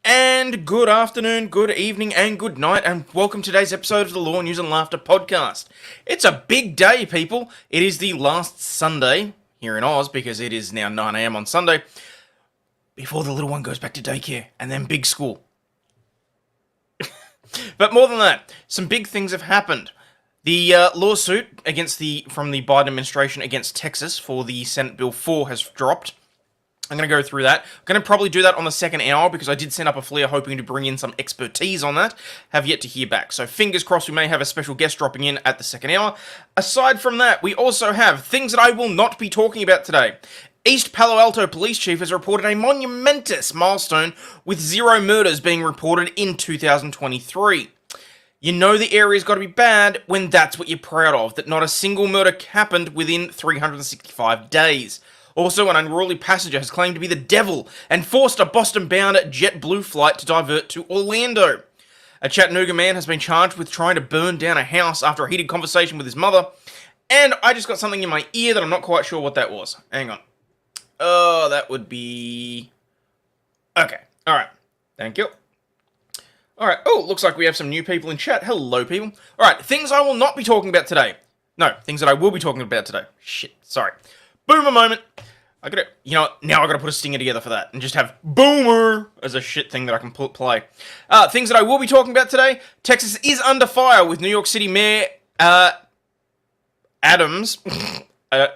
And good afternoon, good evening, and good night, and welcome to today's episode of the Law, News and Laughter podcast. It's a big day, people. It is the last Sunday here in Oz, because it is now 9 a.m. on Sunday, before the little one goes back to daycare, and then big school. But more than that, some big things have happened. The lawsuit from the Biden administration against Texas for the Senate Bill 4 has dropped. I'm going to go through that. I'm going to probably do that on the second hour because I did send up a flare hoping to bring in some expertise on that. Have yet to hear back. So fingers crossed we may have a special guest dropping in at the second hour. Aside from that, we also have things that I will not be talking about today. East Palo Alto Police Chief has reported a monumentous milestone with 0 murders being reported in 2023. You know the area's got to be bad when that's what you're proud of, that not a single murder happened within 365 days. Also, an unruly passenger has claimed to be the devil and forced a Boston-bound JetBlue flight to divert to Orlando. A Chattanooga man has been charged with trying to burn down a house after a heated conversation with his mother. And I just got something in my ear that I'm not quite sure what that was. Hang on. Oh, that would be... Okay. Alright. Thank you. Alright. Oh, looks like we have some new people in chat. Hello, people. Alright, things I will not be talking about today. No, things that I will be talking about today. Shit, sorry. Boomer moment. I gotta, now I gotta put a stinger together for that and just have boomer as a shit thing that I can play. Things that I will be talking about today. Texas is under fire with New York City Mayor, Adams.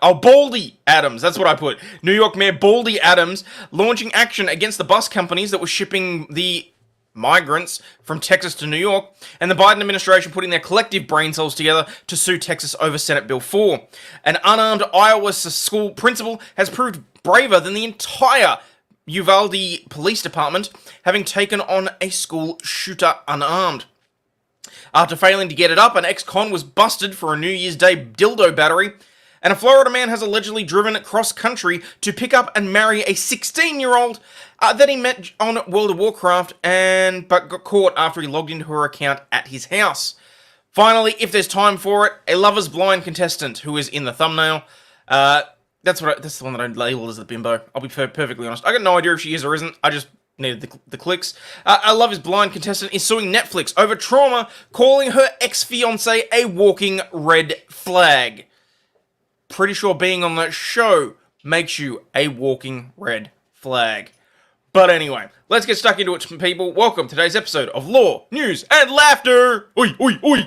Baldy Adams, that's what I put. New York Mayor Baldy Adams launching action against the bus companies that were shipping the migrants from Texas to New York, and the Biden administration putting their collective brain cells together to sue Texas over Senate Bill 4. An unarmed Iowa school principal has proved braver than the entire Uvalde Police Department, having taken on a school shooter unarmed. After failing to get it up, an ex-con was busted for a New Year's Day dildo battery, and a Florida man has allegedly driven cross-country to pick up and marry a 16-year-old that he met on World of Warcraft, but got caught after he logged into her account at his house. Finally, if there's time for it, a Lover's Blind contestant who is in the thumbnail. That's the one that I labeled as the bimbo. I'll be perfectly honest. I got no idea if she is or isn't. I just needed the clicks. A Love is Blind contestant is suing Netflix over trauma, calling her ex-fiancé a walking red flag. Pretty sure being on that show makes you a walking red flag. But anyway, let's get stuck into it, people. Welcome to today's episode of Law, News, and Laughter. Oi, oi, oi.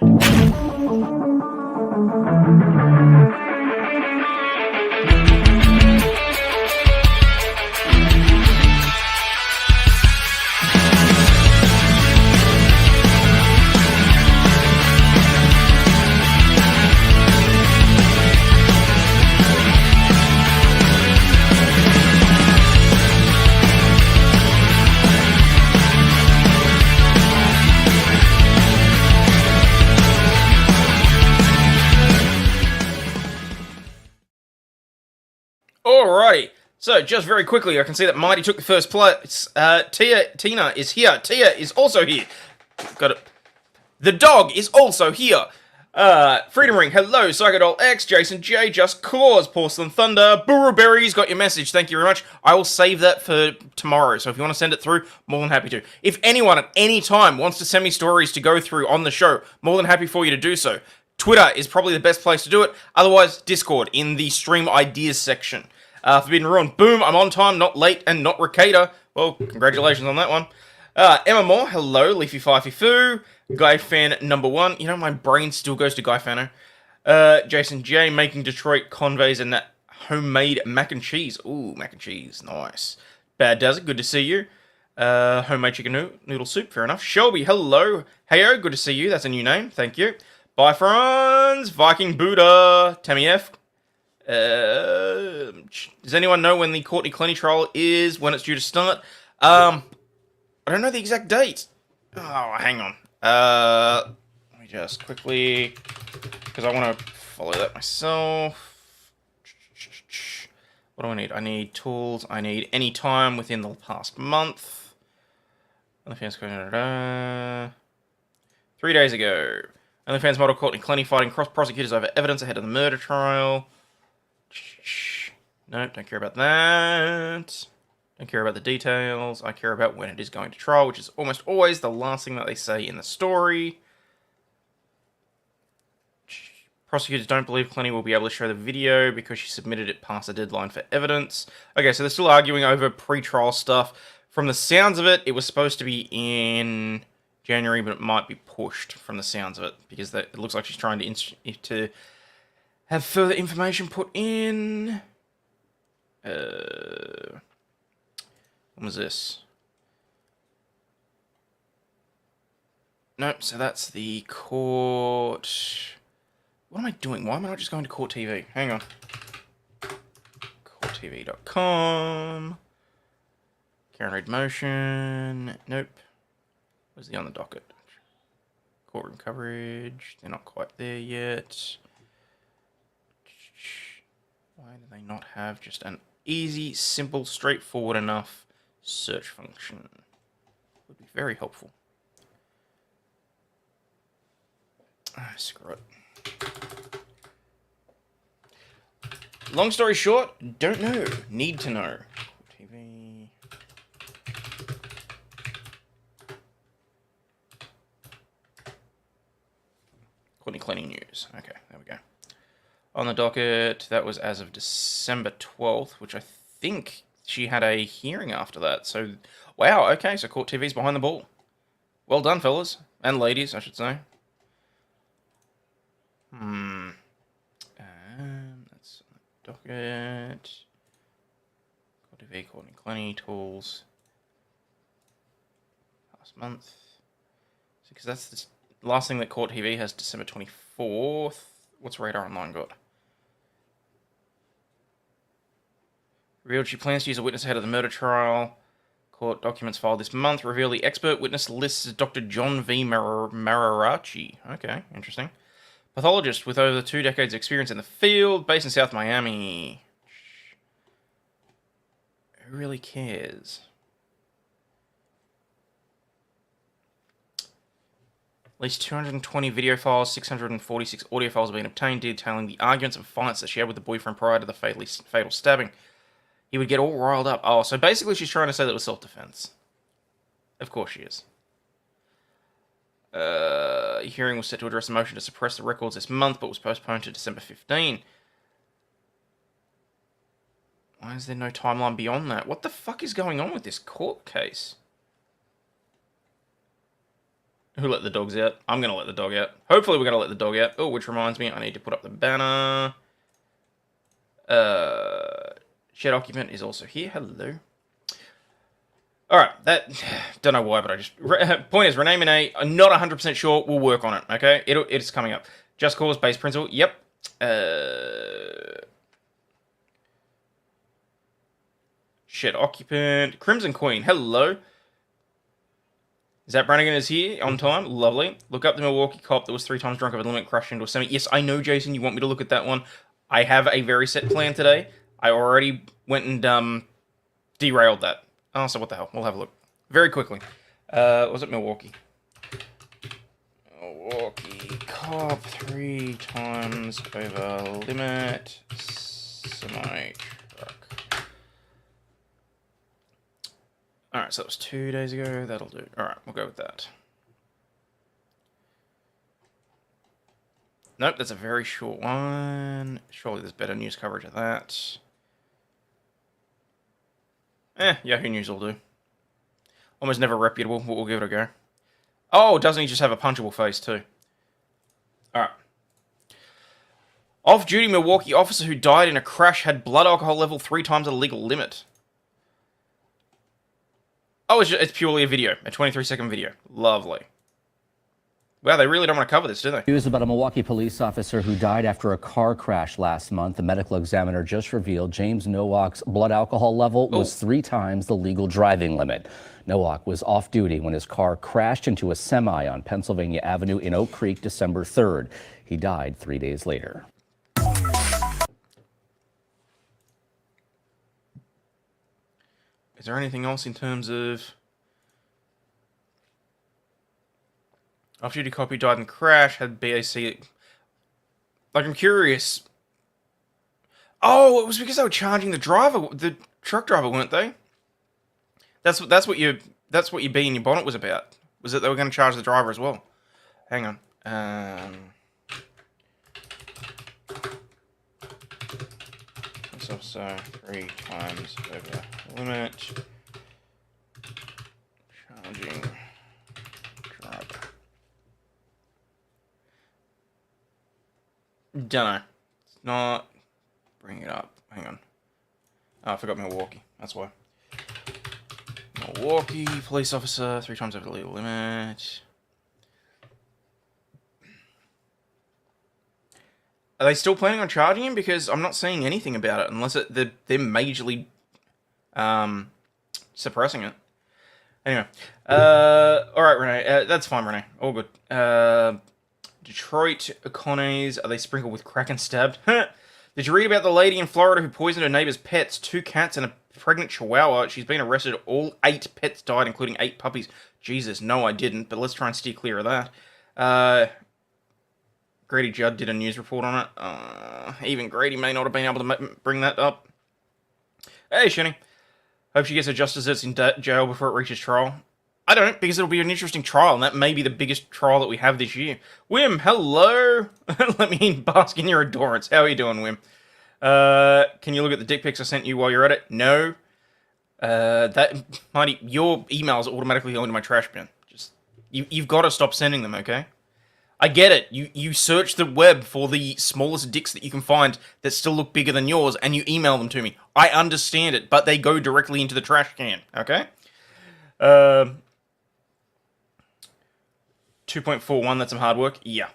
Alrighty. So, just very quickly, I can see that Mighty took the first place. Tina is here. Tia is also here. Got it. The dog is also here. Freedom Ring, hello, Psychodoll X, Jason J, Just Cause, Porcelain Thunder, Burroberry's got your message, thank you very much. I will save that for tomorrow, so if you want to send it through, more than happy to. If anyone at any time wants to send me stories to go through on the show, more than happy for you to do so. Twitter is probably the best place to do it, otherwise Discord in the stream ideas section. Forbidden Ruin, boom, I'm on time, not late, and not Ricada. Well, congratulations on that one. Emma Moore, hello, Leafy Fifey Foo, Guy Fan number 1. You know, my brain still goes to Guy Fano. Jason J, making Detroit conveys and that homemade mac and cheese. Ooh, mac and cheese, nice. Bad Does It, good to see you. Homemade chicken noodle soup, fair enough. Shelby, hello. Heyo, good to see you, that's a new name, thank you. Bye, Franz, Viking Buddha, Tammy F. Does anyone know when the Courtney Clenny trial is, when it's due to start? I don't know the exact date. Oh, hang on. Let me just quickly, because I want to follow that myself. What do I need? I need tools. I need any time within the past month. 3 days ago. OnlyFans model Courtney Clenny fighting cross prosecutors over evidence ahead of the murder trial. Nope, don't care about that. Don't care about the details. I care about when it is going to trial, which is almost always the last thing that they say in the story. Prosecutors don't believe Clenny will be able to show the video because she submitted it past the deadline for evidence. Okay, so they're still arguing over pre-trial stuff. From the sounds of it, it was supposed to be in January, but it might be pushed from the sounds of it because it looks like she's trying to have further information put in. When was this? Nope, so that's the court. What am I doing? Why am I not just going to Court TV? Hang on. CourtTV.com. Karen Reid Motion. Nope. Where's the on the docket? Courtroom coverage. They're not quite there yet. Why do they not have just an easy, simple, straightforward enough search function? Would be very helpful. Screw it. Long story short, don't know. Need to know. TV. Courtney Clenny News. Okay, there we go. On the docket, that was as of December 12th, which I think she had a hearing after that. So, wow, okay, so Court TV's behind the ball. Well done, fellas. And ladies, I should say. That's on the docket. Court TV, Courtney Clenny, tools. Last month. Because that's the last thing that Court TV has, December 24th. What's Radar Online got? Revealed she plans to use a witness ahead of the murder trial. Court documents filed this month reveal the expert witness list as Dr. John V. Mararachi. Okay, interesting. Pathologist with over 2 decades of experience in the field, based in South Miami. Who really cares? At least 220 video files, 646 audio files have been obtained detailing the arguments and fights that she had with the boyfriend prior to the fatal stabbing. He would get all riled up. Oh, so basically she's trying to say that it was self-defense. Of course she is. Hearing was set to address a motion to suppress the records this month, but was postponed to December 15. Why is there no timeline beyond that? What the fuck is going on with this court case? Who let the dogs out? I'm going to let the dog out. Hopefully we're going to let the dog out. Oh, which reminds me, I need to put up the banner. Shed occupant is also here. Hello. Alright, that... Don't know why, but I just... Point is, Renee Monet, I'm not 100% sure. We'll work on it, okay? It's coming up. Just Cause, base principle. Yep. Shed occupant. Crimson Queen. Hello. Zap Brannigan is here on time. Lovely. Look up the Milwaukee cop that was 3 times drunk over the limit, crashed into a semi. Yes, I know, Jason, you want me to look at that one. I have a very set plan today. I already went and derailed that. Oh, so what the hell? We'll have a look. Very quickly. Was it Milwaukee? Milwaukee cop 3 times over limit semi truck. Alright, so that was 2 days ago. That'll do. Alright, we'll go with that. Nope, that's a very short one. Surely there's better news coverage of that. Yahoo News will do. Almost never reputable, but we'll give it a go. Oh, doesn't he just have a punchable face too? Alright. Off-duty Milwaukee officer who died in a crash had blood alcohol level 3 times the legal limit. Oh, it's purely a video. A 23-second video. Lovely. Wow, they really don't want to cover this, do they? News about a Milwaukee police officer who died after a car crash last month. The medical examiner just revealed James Nowak's blood alcohol level was 3 times the legal driving limit. Nowak was off duty when his car crashed into a semi on Pennsylvania Avenue in Oak Creek December 3rd. He died 3 days later. Is there anything else in terms of... Off-duty cop who died in crash had BAC... Like, I'm curious. Oh, it was because they were charging the driver, the truck driver, weren't they? That's what your bee in your bonnet was about. Was that they were going to charge the driver as well? Hang on. So 3 times over limit. Charging driver. Dunno. It's not. Bring it up. Hang on. Oh, I forgot Milwaukee. That's why. Milwaukee police officer 3 times over the legal limit. Are they still planning on charging him? Because I'm not seeing anything about it, unless they're majorly suppressing it. Anyway, all right, Renee, that's fine, Renee. All good. Detroit economies, are they sprinkled with crack and stabbed? Did you read about the lady in Florida who poisoned her neighbor's pets? 2 cats and a pregnant chihuahua. She's been arrested. All 8 pets died, including 8 puppies. Jesus, no, I didn't, but let's try and steer clear of that. Grady Judd did a news report on it. Even Grady may not have been able to bring that up. Hey, Shinny. Hope she gets her just desserts in jail before it reaches trial. I don't, because it'll be an interesting trial, and that may be the biggest trial that we have this year. Wim, hello! Let me bask in your adorance. How are you doing, Wim? Can you look at the dick pics I sent you while you're at it? No. Marty, your emails automatically go into my trash bin. Just, you've got to stop sending them, okay? I get it. You search the web for the smallest dicks that you can find that still look bigger than yours, and you email them to me. I understand it, but they go directly into the trash can, okay? 2.41, that's some hard work? Yeah.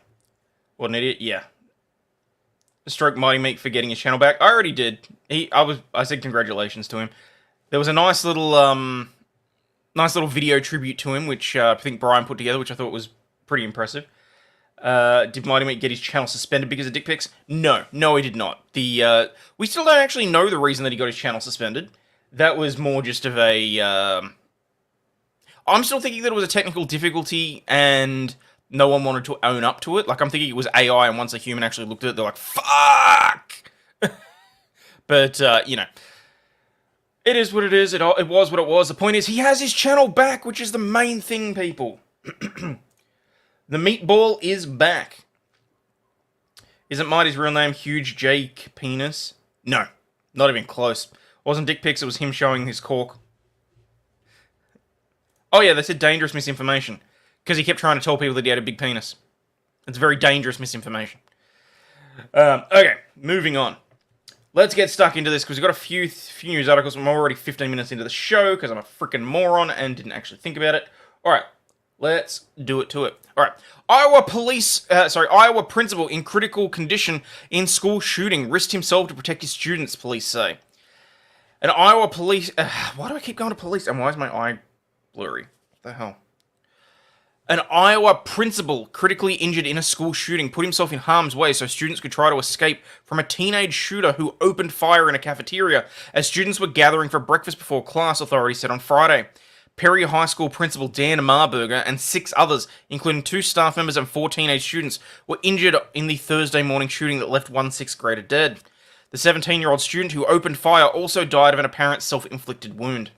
What an idiot? Yeah. Stroke Mighty Meek for getting his channel back. I already did. I said congratulations to him. There was a nice little video tribute to him, which I think Brian put together, which I thought was pretty impressive. Did Mighty Meat get his channel suspended because of dick pics? No, he did not. We still don't actually know the reason that he got his channel suspended. That was more just of a, I'm still thinking that it was a technical difficulty and no one wanted to own up to it. Like, I'm thinking it was AI, and once a human actually looked at it, they're like, fuck! But, you know, it is what it is. It was what it was. The point is, he has his channel back, which is the main thing, people. The meatball is back. Isn't Mighty's real name Huge Jake Penis? No, not even close. Wasn't dick pics, it was him showing his cork. Oh yeah, they said dangerous misinformation. Because he kept trying to tell people that he had a big penis. It's very dangerous misinformation. Okay, moving on. Let's get stuck into this, because we've got a few news articles. I'm already 15 minutes into the show, because I'm a freaking moron and didn't actually think about it. Alright, let's do it to it. Alright, Iowa principal in critical condition in school shooting risked himself to protect his students, police say. An Iowa police... why do I keep going to police? And why is my eye blurry? What the hell? An Iowa principal critically injured in a school shooting put himself in harm's way so students could try to escape from a teenage shooter who opened fire in a cafeteria as students were gathering for breakfast before class, authorities said on Friday. Perry High School principal Dan Marburger and 6 others, including 2 staff members and 4 teenage students, were injured in the Thursday morning shooting that left one 6th grader dead. The 17-year-old student who opened fire also died of an apparent self-inflicted wound.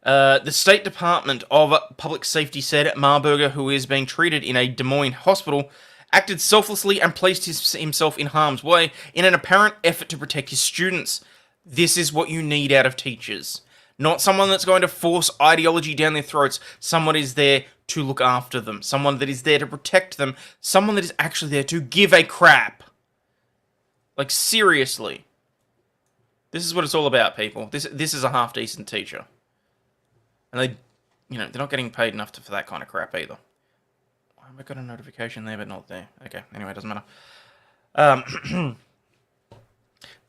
The State Department of Public Safety said Marburger, who is being treated in a Des Moines hospital, acted selflessly and placed himself in harm's way in an apparent effort to protect his students. This is what you need out of teachers. Not someone that's going to force ideology down their throats. Someone is there to look after them. Someone that is there to protect them. Someone that is actually there to give a crap. Like, seriously. This is what it's all about, people. This is a half-decent teacher. And they're not getting paid enough for that kind of crap either. I got a notification there, but not there. Okay, anyway, it doesn't matter.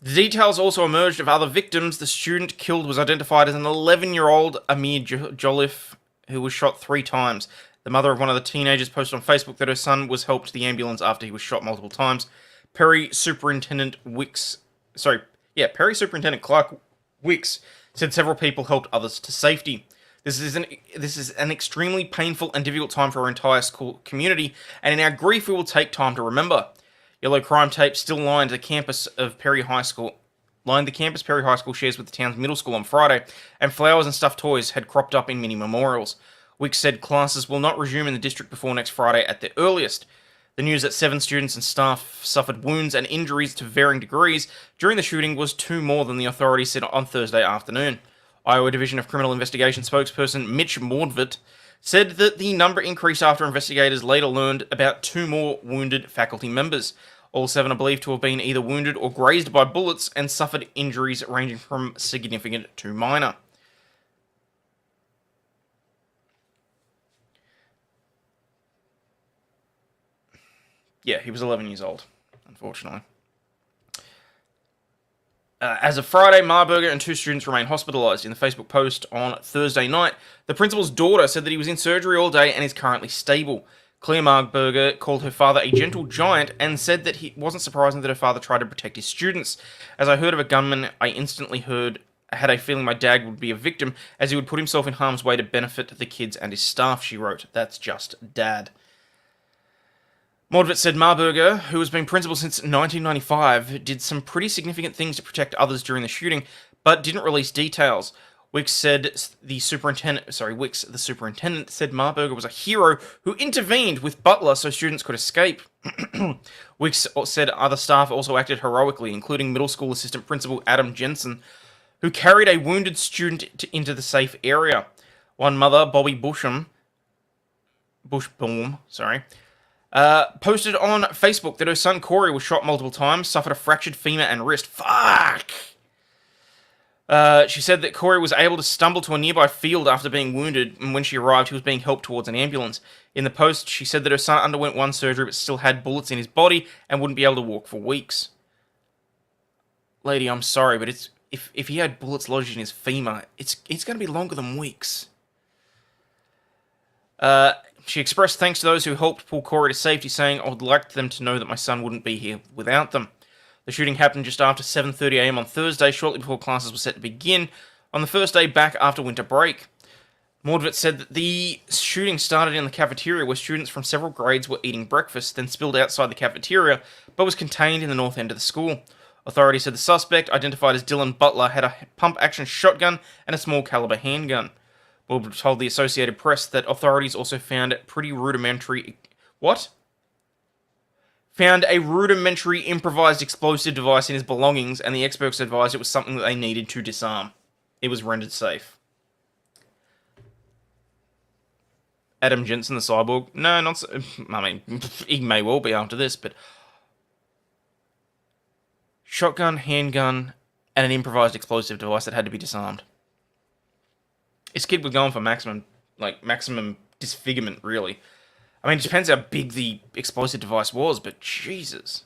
The details also emerged of other victims. The student killed was identified as an 11-year-old Amir Jolliffe, who was shot 3 times. The mother of one of the teenagers posted on Facebook that her son was helped to the ambulance after he was shot multiple times. Perry Superintendent Clark Wicks said several people helped others to safety. This is an extremely painful and difficult time for our entire school community, and in our grief we will take time to remember. Yellow crime tape still lined the campus of Perry High School. Perry High School shares with the town's middle school on Friday, and flowers and stuffed toys had cropped up in many memorials. Wicks said classes will not resume in the district before next Friday at the earliest. The news that 7 students and staff suffered wounds and injuries to varying degrees during the shooting was 2 more than the authorities said on Thursday afternoon. Iowa Division of Criminal Investigation spokesperson Mitch Mordvit said that the number increased after investigators later learned about 2 more wounded faculty members. All 7 are believed to have been either wounded or grazed by bullets and suffered injuries ranging from significant to minor. Yeah, he was 11 years old, unfortunately. As of Friday, Marburger and 2 students remain hospitalized. In the Facebook post on Thursday night, the principal's daughter said that he was in surgery all day and is currently stable. Claire Marburger called her father a gentle giant and said that it wasn't surprising that her father tried to protect his students. As I heard of a gunman, I instantly had a feeling my dad would be a victim as he would put himself in harm's way to benefit the kids and his staff, she wrote. That's just dad. Mordvit said Marburger, who has been principal since 1995, did some pretty significant things to protect others during the shooting, but didn't release details. Wicks, the superintendent, said Marburger was a hero who intervened with Butler so students could escape. Wicks said other staff also acted heroically, including middle school assistant principal Adam Jensen, who carried a wounded student into the safe area. One mother, Bobby Bushboom, posted on Facebook that her son Corey was shot multiple times, suffered a fractured femur and wrist. Fuck! She said that Corey was able to stumble to a nearby field after being wounded, and when she arrived, he was being helped towards an ambulance. In the post, she said that her son underwent 1 surgery but still had bullets in his body and wouldn't be able to walk for weeks. Lady, I'm sorry, but if he had bullets lodged in his femur, it's going to be longer than weeks. She expressed thanks to those who helped pull Corey to safety, saying, I would like them to know that my son wouldn't be here without them. The shooting happened just after 7:30 a.m. on Thursday, shortly before classes were set to begin, on the first day back after winter break. Mordvit said that the shooting started in the cafeteria where students from several grades were eating breakfast, then spilled outside the cafeteria, but was contained in the north end of the school. Authorities said the suspect, identified as Dylan Butler, had a pump-action shotgun and a small-caliber handgun. Mordvit told the Associated Press that authorities also found a rudimentary improvised explosive device in his belongings, and the experts advised it was something that they needed to disarm. It was rendered safe. Adam Jensen, the cyborg? No, not so. I mean, he may well be after this, but shotgun, handgun, and an improvised explosive device that had to be disarmed. This kid was going for maximum disfigurement, really. I mean, it depends how big the explosive device was, but Jesus.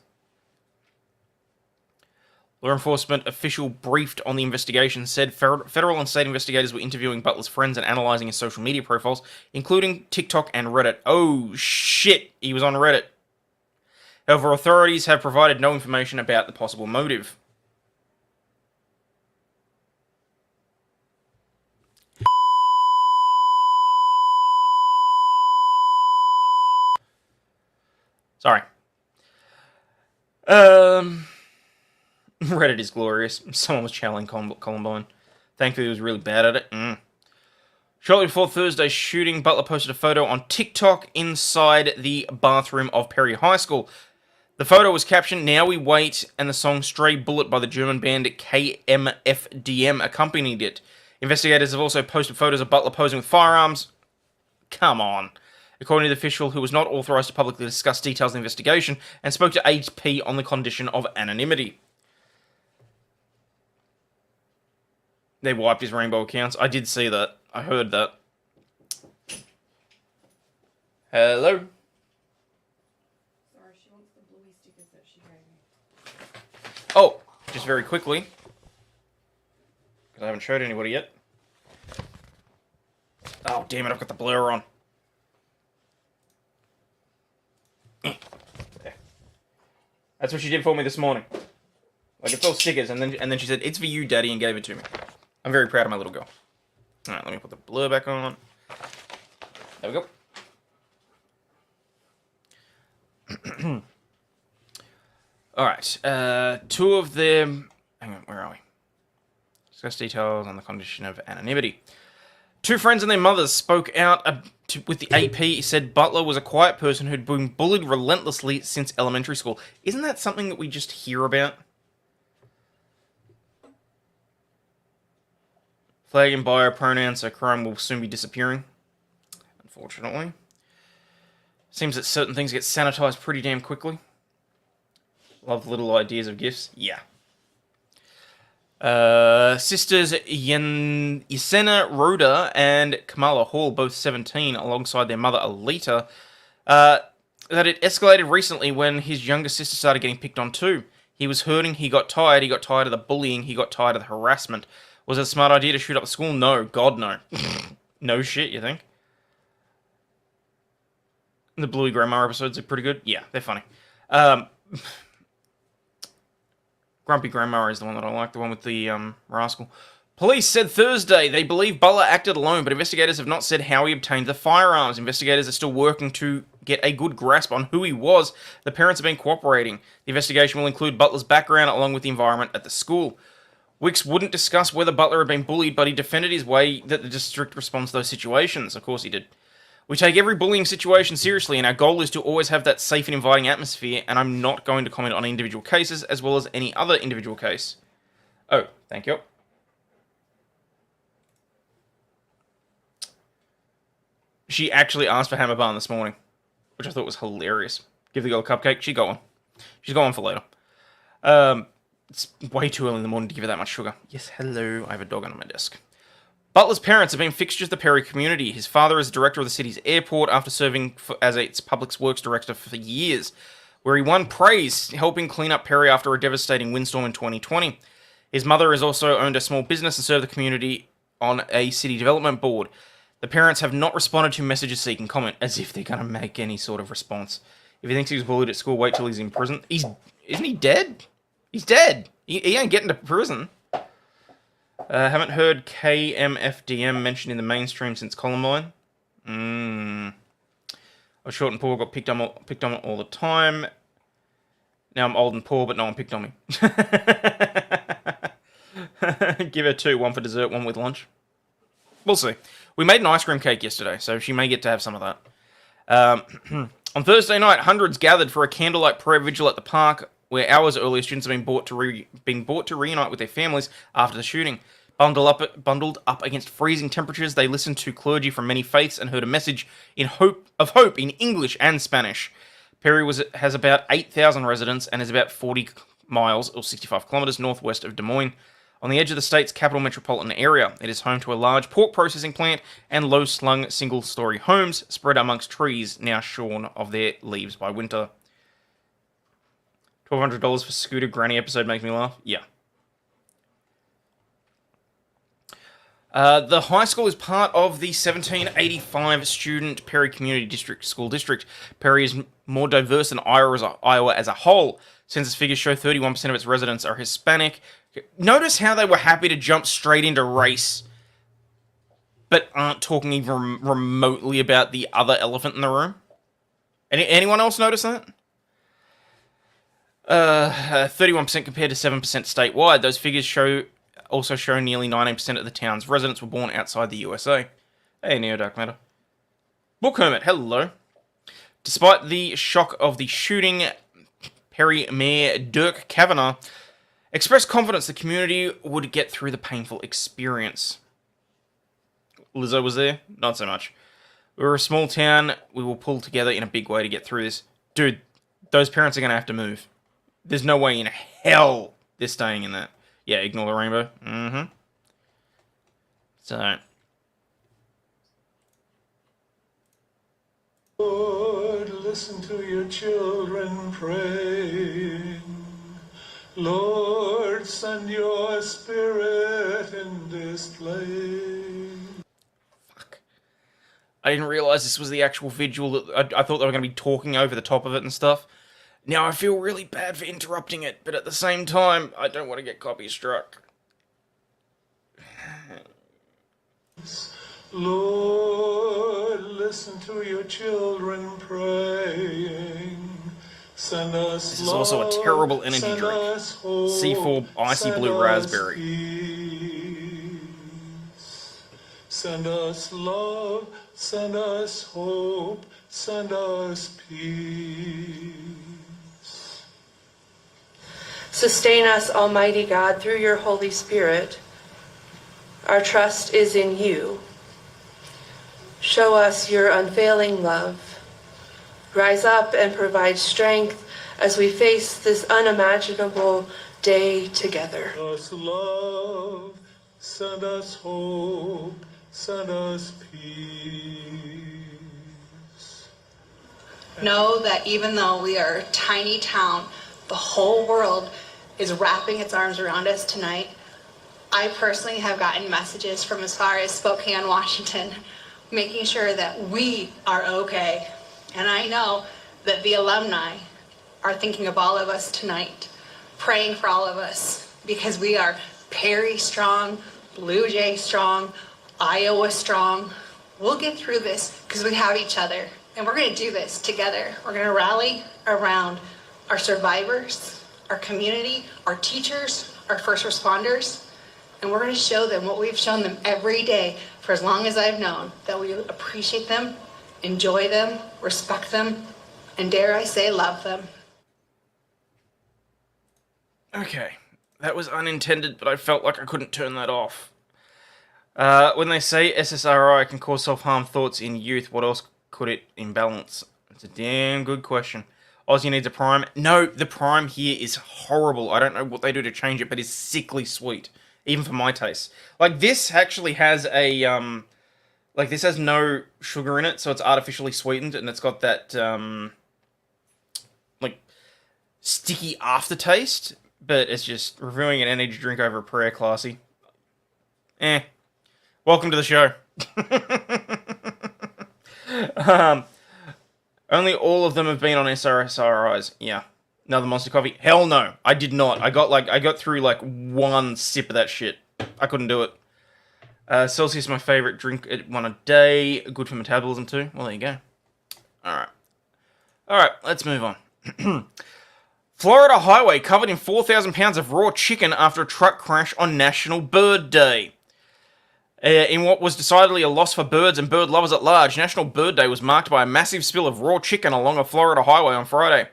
Law enforcement official briefed on the investigation said federal and state investigators were interviewing Butler's friends and analyzing his social media profiles, including TikTok and Reddit. Oh shit, he was on Reddit. However, authorities have provided no information about the possible motive. Sorry. Reddit is glorious. Someone was channeling Columbine. Thankfully, he was really bad at it. Shortly before Thursday's shooting, Butler posted a photo on TikTok inside the bathroom of Perry High School. The photo was captioned, "Now We Wait," and the song "Stray Bullet" by the German band KMFDM accompanied it. Investigators have also posted photos of Butler posing with firearms. Come on. According to the official, who was not authorized to publicly discuss details of the investigation, and spoke to AP on the condition of anonymity. They wiped his rainbow accounts. I did see that. I heard that. Hello? Sorry, she wants the bluey stickers that she gave me. Oh, just very quickly, because I haven't showed anybody yet. Oh, damn it, I've got the blur on. There. That's what she did for me this morning. Like, it's all stickers, and then she said, "It's for you, Daddy," and gave it to me. I'm very proud of my little girl. Alright, let me put the blur back on. There we go. Alright, two of them... Hang on, where are we? Discuss details on the condition of anonymity. Two friends and their mothers spoke out with the AP, said Butler was a quiet person who'd been bullied relentlessly since elementary school. Isn't that something that we just hear about? Flag and bio pronouns, so crime will soon be disappearing. Unfortunately. Seems that certain things get sanitized pretty damn quickly. Love little ideas of gifts. Yeah. Sisters Yesenia Rhoda and Kamala Hall, both 17, alongside their mother Alita, that it escalated recently when his younger sister started getting picked on too. He was hurting, he got tired of the bullying, he got tired of the harassment. Was it a smart idea to shoot up the school? No. God, no. No shit, you think? The Bluey Grandma episodes are pretty good. Yeah, they're funny. Grumpy Grandma is the one that I like, the one with the rascal. Police said Thursday they believe Butler acted alone, but investigators have not said how he obtained the firearms. Investigators are still working to get a good grasp on who he was. The parents have been cooperating. The investigation will include Butler's background along with the environment at the school. Wicks wouldn't discuss whether Butler had been bullied, but he defended his way that the district responds to those situations. Of course he did. We take every bullying situation seriously, and our goal is to always have that safe and inviting atmosphere, and I'm not going to comment on individual cases as well as any other individual case. Oh, thank you. She actually asked for hammer bun this morning, which I thought was hilarious. Give the girl a cupcake, she got one. She's got one for later. It's way too early in the morning to give her that much sugar. Yes, hello, I have a dog under my desk. Butler's parents have been fixtures of the Perry community. His father is director of the city's airport after serving as its public works director for years, where he won praise helping clean up Perry after a devastating windstorm in 2020. His mother has also owned a small business and served the community on a city development board. The parents have not responded to messages seeking comment, as if they're going to make any sort of response. If he thinks he was bullied at school, wait till he's in prison. Isn't he dead? He's dead. He ain't getting to prison. Haven't heard KMFDM mentioned in the mainstream since Columbine. I was short and poor, got picked on all the time. Now I'm old and poor, but no one picked on me. Give her two, one for dessert, one with lunch. We'll see. We made an ice cream cake yesterday, so she may get to have some of that. On Thursday night, hundreds gathered for a candlelight prayer vigil at the park, where hours earlier students have been brought to reunite with their families after the shooting. Bundled up against freezing temperatures, they listened to clergy from many faiths and heard a message of hope in English and Spanish. Perry has about 8,000 residents and is about 40 miles or 65 kilometers northwest of Des Moines. On the edge of the state's capital metropolitan area, it is home to a large pork processing plant and low-slung single-story homes spread amongst trees now shorn of their leaves by winter. $1,200 for Scooter Granny episode makes me laugh. Yeah. The high school is part of the 1785 student Perry Community District School District. Perry is more diverse than Iowa as a whole. Census figures show 31% of its residents are Hispanic. Notice how they were happy to jump straight into race, but aren't talking even remotely about the other elephant in the room. Anyone else notice that? 31% compared to 7% statewide. Those figures also show nearly 19% of the town's residents were born outside the USA. Hey, Neo Dark Matter. Book Hermit, hello. Despite the shock of the shooting, Perry Mayor Dirk Kavanagh expressed confidence the community would get through the painful experience. Lizzo was there? Not so much. We're a small town. We will pull together in a big way to get through this. Dude, those parents are going to have to move. There's no way in hell they're staying in that. Yeah, ignore the rainbow. Mm-hmm. So. Lord, listen to your children praying. Lord, send your spirit in this place. Fuck. I didn't realize this was the actual vigil. I thought they were going to be talking over the top of it and stuff. Now I feel really bad for interrupting it, but at the same time, I don't want to get copy struck. Lord, listen to your children praying. Send us This is also a terrible energy drink. C4 Icy Blue Raspberry. Peace. Send us love, send us hope, send us peace. Sustain us, Almighty God, through your Holy Spirit. Our trust is in you. Show us your unfailing love. Rise up and provide strength as we face this unimaginable day together. Send us love, send us hope, send us peace. Know that even though we are a tiny town, the whole world is wrapping its arms around us tonight. I personally have gotten messages from as far as Spokane, Washington, making sure that we are okay. And I know that the alumni are thinking of all of us tonight, praying for all of us, because we are Perry strong, Blue Jay strong, Iowa strong. We'll get through this because we have each other, and we're going to do this together. We're going to rally around our survivors, our community, our teachers, our first responders, and we're going to show them what we've shown them every day for as long as I've known, that we appreciate them, enjoy them, respect them, and dare I say, love them. Okay, that was unintended, but I felt like I couldn't turn that off. When they say SSRI can cause self-harm thoughts in youth, what else could it imbalance? It's a damn good question. Aussie needs a prime. No, the prime here is horrible. I don't know what they do to change it, but it's sickly sweet. Even for my taste. Like, this actually has a, like, this has no sugar in it, so it's artificially sweetened, and it's got that, like, sticky aftertaste, but it's just reviewing an energy drink over a prayer, classy. Welcome to the show. Only all of them have been on SRSRIs. Yeah. Another Monster Coffee? Hell no. I did not. I got through like one sip of that shit. I couldn't do it. Celsius is my favorite drink at one a day. Good for metabolism too. Well, there you go. Alright. Alright, let's move on. Florida highway covered in 4,000 pounds of raw chicken after a truck crash on National Bird Day. In what was decidedly a loss for birds and bird lovers at large, National Bird Day was marked by a massive spill of raw chicken along a Florida highway on Friday.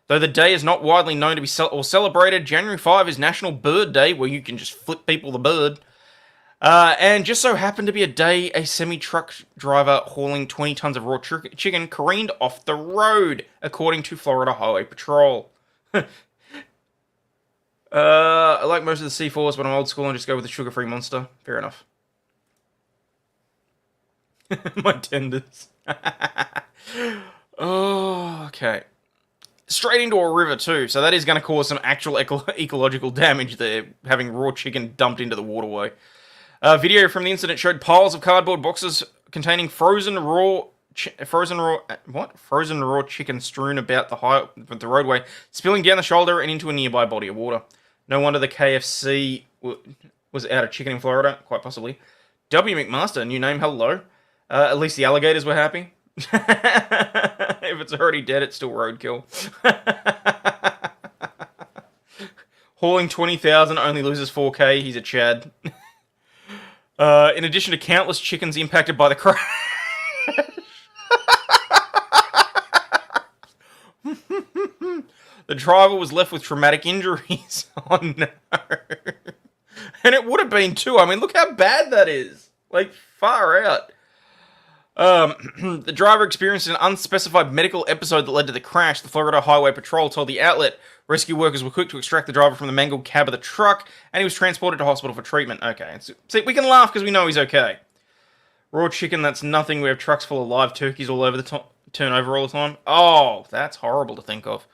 Though the day is not widely known to be celebrated, January 5 is National Bird Day, where you can just flip people the bird. And just so happened to be a day a semi-truck driver hauling 20 tons of raw chicken careened off the road, according to Florida Highway Patrol. I like most of the C4s, but I'm old school and just go with the sugar-free monster. Fair enough. My tenders. Oh, okay. straight into a river too, so that is going to cause some actual ecological damage there, having raw chicken dumped into the waterway. Video from the incident showed piles of cardboard boxes containing frozen raw chicken strewn about the roadway, spilling down the shoulder and into a nearby body of water. No wonder the KFC was out of chicken in Florida, quite possibly. W. McMaster, new name, hello. At least the alligators were happy. If it's already dead, it's still roadkill. Hauling 20,000 only loses 4K. He's a Chad. In addition to countless chickens impacted by the crash. The driver was left with traumatic injuries. Oh no. And it would have been too. I mean, look how bad that is. Like, far out. The driver experienced an unspecified medical episode that led to the crash. The Florida Highway Patrol told the outlet rescue workers were quick to extract the driver from the mangled cab of the truck, and he was transported to hospital for treatment. Okay, see, we can laugh because we know he's okay. Raw chicken, that's nothing. We have trucks full of live turkeys all over the turnover all the time. Oh, that's horrible to think of.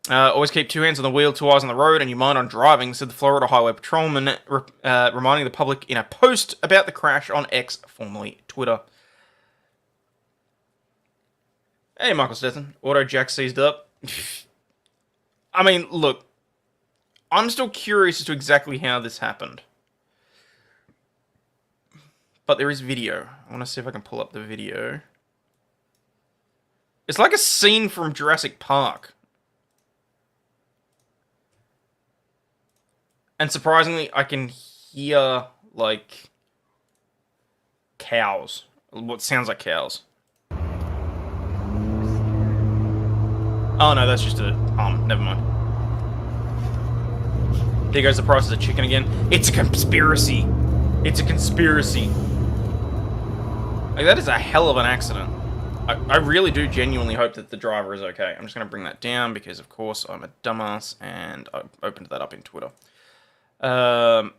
Always keep 2 hands on the wheel, 2 eyes on the road, and your mind on driving, said the Florida Highway Patrolman, reminding the public in a post about the crash on X, formerly Twitter. Hey, Michael Stetson. Auto jack seized up. I mean, look. I'm still curious as to exactly how this happened. But there is video. I want to see if I can pull up the video. It's like a scene from Jurassic Park. And surprisingly, I can hear, like, cows. What sounds like cows. Oh no, that's just a never mind. There goes the price of the chicken again. It's a conspiracy. It's a conspiracy. Like, that is a hell of an accident. I really do genuinely hope that the driver is okay. I'm just going to bring that down because, of course, I'm a dumbass and I opened that up in Twitter. Alright.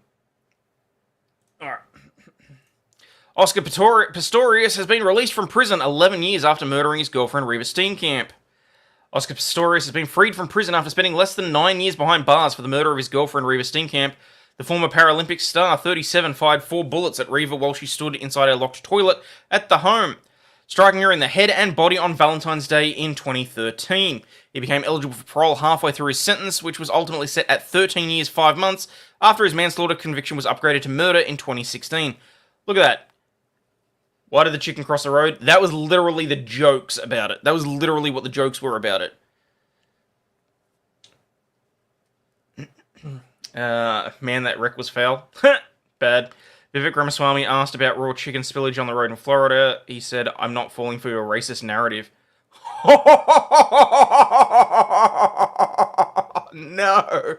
Oscar Pistorius has been released from prison 11 years after murdering his girlfriend Reva Steenkamp. Oscar Pistorius has been freed from prison after spending less than 9 years behind bars for the murder of his girlfriend Reva Steenkamp. The former Paralympic star, 37, fired 4 bullets at Reva while she stood inside a locked toilet at the home, striking her in the head and body on Valentine's Day in 2013. He became eligible for parole halfway through his sentence, which was ultimately set at 13 years, 5 months, after his manslaughter conviction was upgraded to murder in 2016. Look at that. Why did the chicken cross the road? That was literally the jokes about it. That was literally what the jokes were about it. Man, that wreck was foul. Bad. Vivek Ramaswamy asked about raw chicken spillage on the road in Florida. He said, "I'm not falling for your racist narrative." No.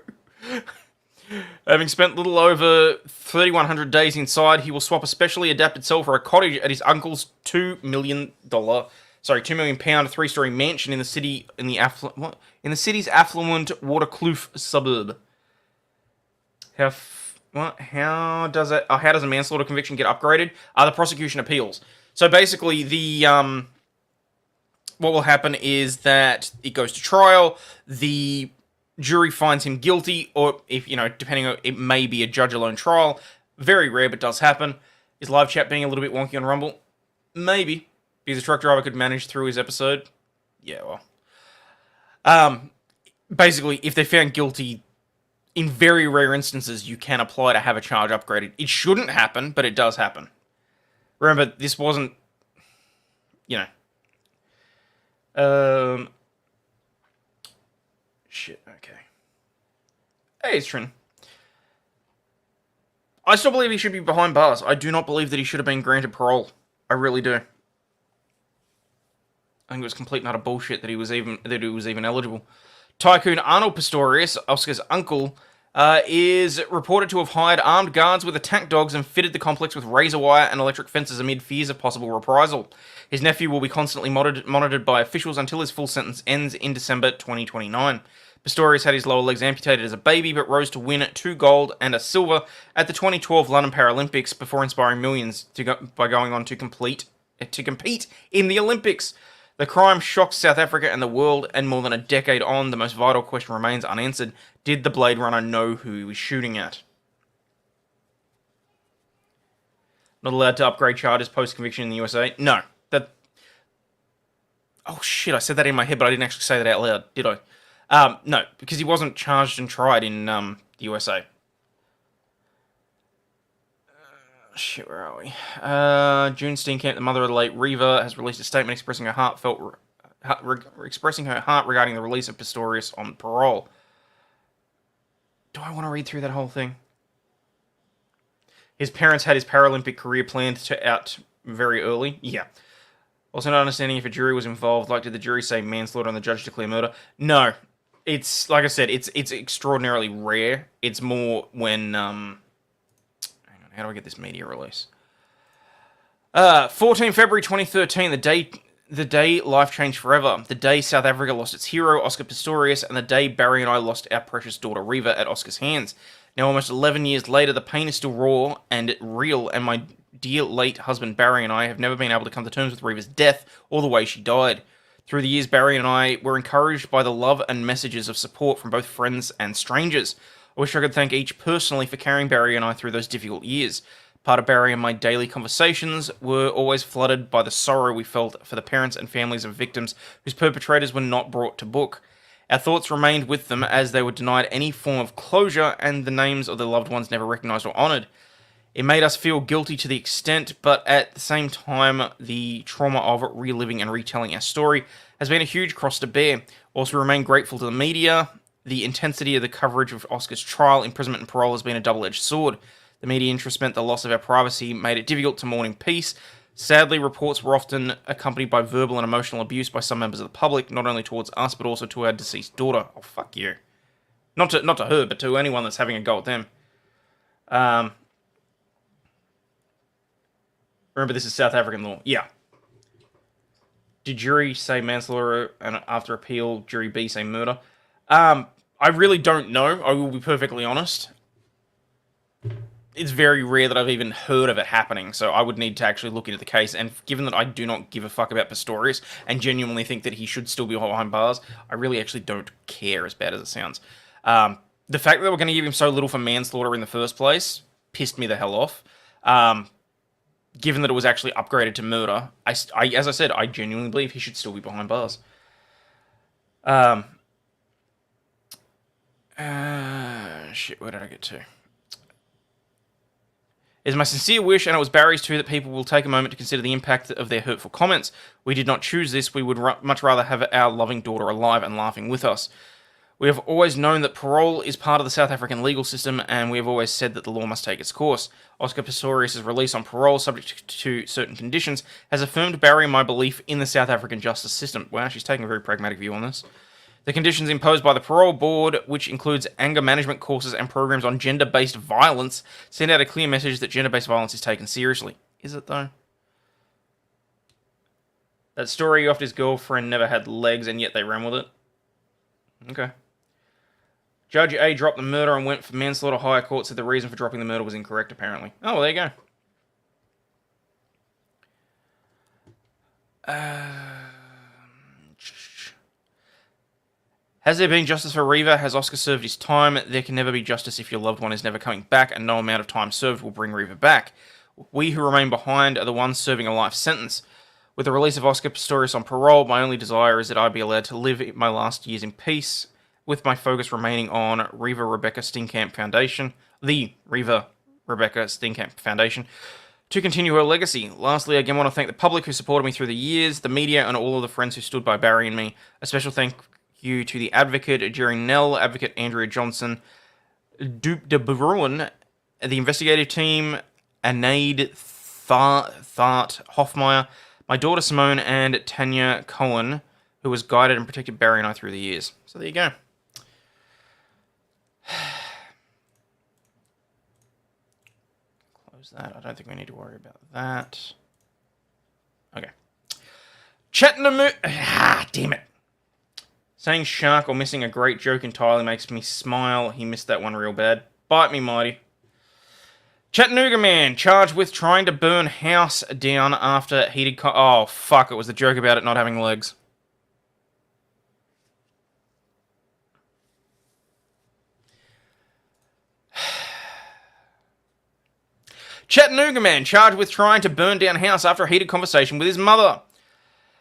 Having spent little over 3,100 days inside, he will swap a specially adapted cell for a cottage at his uncle's £2 million, £2 million pound 3-story mansion in the city in the city's affluent Waterkloof suburb. How does a manslaughter conviction get upgraded? The prosecution appeals. So basically, what will happen is that it goes to trial. The jury finds him guilty, or if depending on, it may be a judge-alone trial. Very rare, but does happen. Is live chat being a little bit wonky on Rumble? Maybe, because a truck driver could manage through his episode. Yeah, well, basically, if they're found guilty, in very rare instances, you can apply to have a charge upgraded. It shouldn't happen, but it does happen. Remember, this wasn't, shit, okay. Hey, it's Trin. I still believe he should be behind bars. I do not believe that he should have been granted parole. I really do. I think it was complete and utter bullshit that he was even eligible. Tycoon Arnold Pistorius, Oscar's uncle, is reported to have hired armed guards with attack dogs and fitted the complex with razor wire and electric fences amid fears of possible reprisal. His nephew will be constantly monitored by officials until his full sentence ends in December 2029. Pistorius had his lower legs amputated as a baby, but rose to win 2 gold and a silver at the 2012 London Paralympics before inspiring millions by going on to compete in the Olympics. The crime shocked South Africa and the world, and more than a decade on, the most vital question remains unanswered. Did the Blade Runner know who he was shooting at? Not allowed to upgrade charges post-conviction in the USA? No. Oh shit, I said that in my head, but I didn't actually say that out loud, did I? No, because he wasn't charged and tried in the USA. Shit, where are we? June Steenkamp, the mother of the late Reva, has released a statement expressing her heart regarding the release of Pistorius on parole. Do I want to read through that whole thing? His parents had his Paralympic career planned out very early. Yeah. Also not understanding if a jury was involved. Like, did the jury say manslaughter and the judge declare murder? No. It's, like I said, it's extraordinarily rare. It's more when, hang on, how do I get this media release? 14 February 2013, the day life changed forever. The day South Africa lost its hero, Oscar Pistorius, and the day Barry and I lost our precious daughter, Reva, at Oscar's hands. Now, almost 11 years later, the pain is still raw and real, and my dear late husband Barry and I have never been able to come to terms with Reva's death or the way she died. Through the years, Barry and I were encouraged by the love and messages of support from both friends and strangers. I wish I could thank each personally for carrying Barry and I through those difficult years. Part of Barry and my daily conversations were always flooded by the sorrow we felt for the parents and families of victims whose perpetrators were not brought to book. Our thoughts remained with them as they were denied any form of closure and the names of their loved ones never recognised or honoured. It made us feel guilty to the extent, but at the same time, the trauma of reliving and retelling our story has been a huge cross to bear. Also, we remain grateful to the media. The intensity of the coverage of Oscar's trial, imprisonment and parole has been a double-edged sword. The media interest meant the loss of our privacy made it difficult to mourn in peace. Sadly, reports were often accompanied by verbal and emotional abuse by some members of the public, not only towards us, but also to our deceased daughter. Oh, fuck you. Not to her, but to anyone that's having a go at them. Remember, this is South African law. Yeah. Did jury say manslaughter and after appeal, jury B say murder? I really don't know. I will be perfectly honest. It's very rare that I've even heard of it happening, so I would need to actually look into the case, and given that I do not give a fuck about Pistorius, and genuinely think that he should still be behind bars, I really actually don't care, as bad as it sounds. The fact that we're going to give him so little for manslaughter in the first place pissed me the hell off. Given that it was actually upgraded to murder, as I said, I genuinely believe he should still be behind bars. Shit, where did I get to? It is my sincere wish, and it was Barry's too, that people will take a moment to consider the impact of their hurtful comments. We did not choose this. We would much rather have our loving daughter alive and laughing with us. We have always known that parole is part of the South African legal system, and we have always said that the law must take its course. Oscar Pistorius' release on parole, subject to certain conditions, has affirmed Barry and my belief in the South African justice system. Wow, she's taking a very pragmatic view on this. The conditions imposed by the parole board, which includes anger management courses and programs on gender-based violence, send out a clear message that gender-based violence is taken seriously. Is it, though? That story off his girlfriend never had legs, and yet they ran with it. Okay. Judge A dropped the murder and went for manslaughter. Higher court said the reason for dropping the murder was incorrect, apparently. Oh, well, there you go. Has there been justice for Reva? Has Oscar served his time? There can never be justice if your loved one is never coming back, and no amount of time served will bring Reva back. We who remain behind are the ones serving a life sentence. With the release of Oscar Pistorius on parole, my only desire is that I be allowed to live my last years in peace, with my focus remaining on Reva Rebecca Steenkamp Foundation, the Reva Rebecca Steenkamp Foundation, to continue her legacy. Lastly, I again want to thank the public who supported me through the years, the media, and all of the friends who stood by Barry and me. A special thank you to the advocate, Jerry Nell, advocate Andrea Johnson, Duke de Bruin, the investigative team, Anaid Thart Hoffmeyer, my daughter Simone, and Tanya Cohen, who has guided and protected Barry and I through the years. So there you go. Close that. I don't think we need to worry about that. Okay. Chattanooga. Damn it. Saying shark or missing a great joke entirely makes me smile. He missed that one real bad. Bite me, mighty. Chattanooga man charged with trying to burn house down after heated... Oh, fuck, it was the joke about it not having legs. Chattanooga man charged with trying to burn down house after a heated conversation with his mother.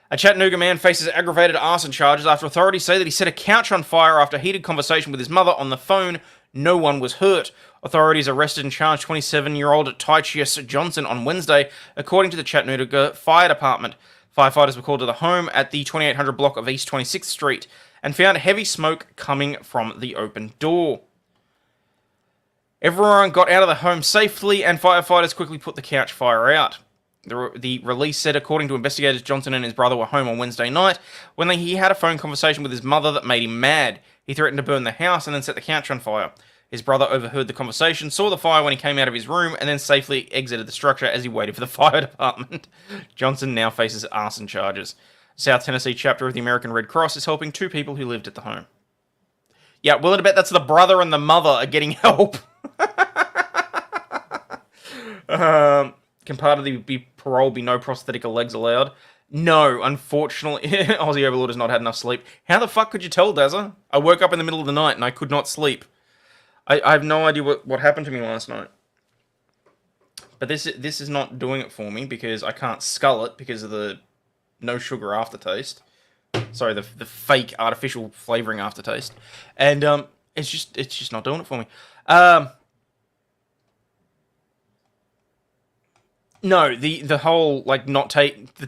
A Chattanooga man faces aggravated arson charges after authorities say that he set a couch on fire after a heated conversation with his mother on the phone. No one was hurt. Authorities arrested and charged 27-year-old Tychius Johnson on Wednesday, according to the Chattanooga Fire Department. Firefighters were called to the home at the 2800 block of East 26th Street and found heavy smoke coming from the open door. Everyone got out of the home safely, and firefighters quickly put the couch fire out. The release said, according to investigators, Johnson and his brother were home on Wednesday night when he had a phone conversation with his mother that made him mad. He threatened to burn the house and then set the couch on fire. His brother overheard the conversation, saw the fire when he came out of his room, and then safely exited the structure as he waited for the fire department. Johnson now faces arson charges. South Tennessee chapter of the American Red Cross is helping 2 people who lived at the home. Yeah, willing to bet that's the brother and the mother are getting help. Can part of the parole be no prosthetic legs allowed? No, unfortunately, Aussie Overlawd has not had enough sleep. How the fuck could you tell, Dazza? I woke up in the middle of the night and I could not sleep. I have no idea what happened to me last night. But this is not doing it for me because I can't scull it because of the no sugar aftertaste. Sorry, the fake artificial flavoring aftertaste. And it's just not doing it for me. No, the whole like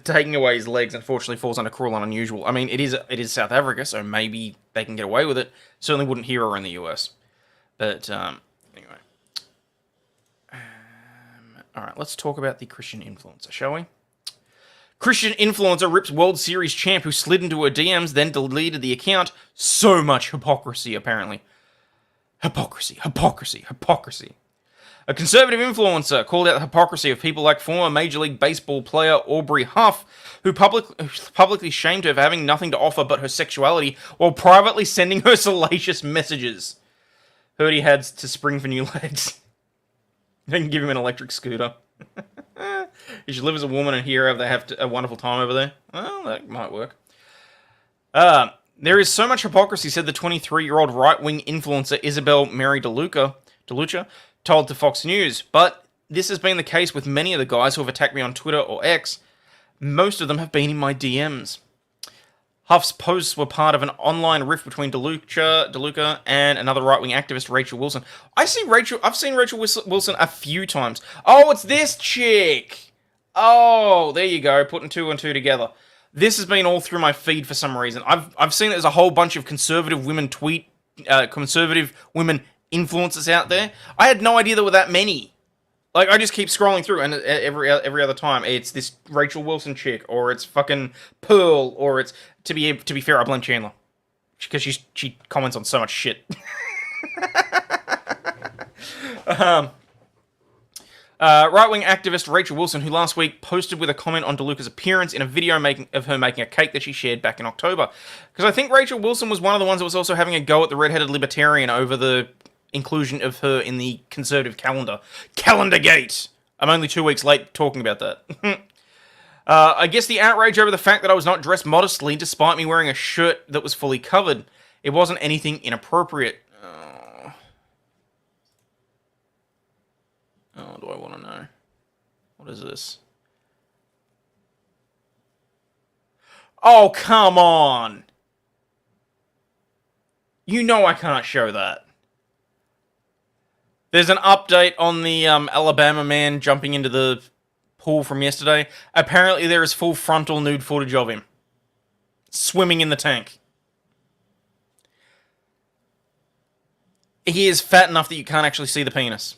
taking away his legs unfortunately falls under cruel and unusual. I mean, it is South Africa, so maybe they can get away with it. Certainly wouldn't hear her in the US. But anyway, all right, let's talk about the Christian influencer, shall we? Christian influencer rips World Series champ who slid into her DMs, then deleted the account. So much hypocrisy, apparently. Hypocrisy, hypocrisy, hypocrisy. A conservative influencer called out the hypocrisy of people like former Major League Baseball player Aubrey Huff, who publicly shamed her for having nothing to offer but her sexuality, while privately sending her salacious messages. Heard he had to spring for new legs. Then give him an electric scooter. You should live as a woman and hear they have a wonderful time over there. Well, that might work. There is so much hypocrisy, said the 23-year-old right-wing influencer Isabel Mary DeLuca, told to Fox News. But this has been the case with many of the guys who have attacked me on Twitter or X. Most of them have been in my DMs. Huff's posts were part of an online rift between DeLuca and another right-wing activist, Rachel Wilson. I've seen Rachel Wilson a few times. Oh, it's this chick! Oh, there you go, putting 2 and 2 together. This has been all through my feed for some reason. I've seen there's a whole bunch of conservative women influencers out there. I had no idea there were that many. Like, I just keep scrolling through, and every other time, it's this Rachel Wilson chick, or it's fucking Pearl, or it's... To be fair, I blame Chandler. Because she comments on so much shit. Right-wing activist Rachel Wilson, who last week posted with a comment on DeLuca's appearance in a video of her making a cake that she shared back in October. Because I think Rachel Wilson was one of the ones that was also having a go at the red-headed libertarian over the inclusion of her in the conservative calendar. Calendargate! I'm only 2 weeks late talking about that. I guess the outrage over the fact that I was not dressed modestly despite me wearing a shirt that was fully covered. It wasn't anything inappropriate. Oh, do I want to know? What is this? Oh, come on! You know I can't show that. There's an update on the Alabama man jumping into the pool from yesterday. Apparently there is full frontal nude footage of him swimming in the tank. He is fat enough that you can't actually see the penis.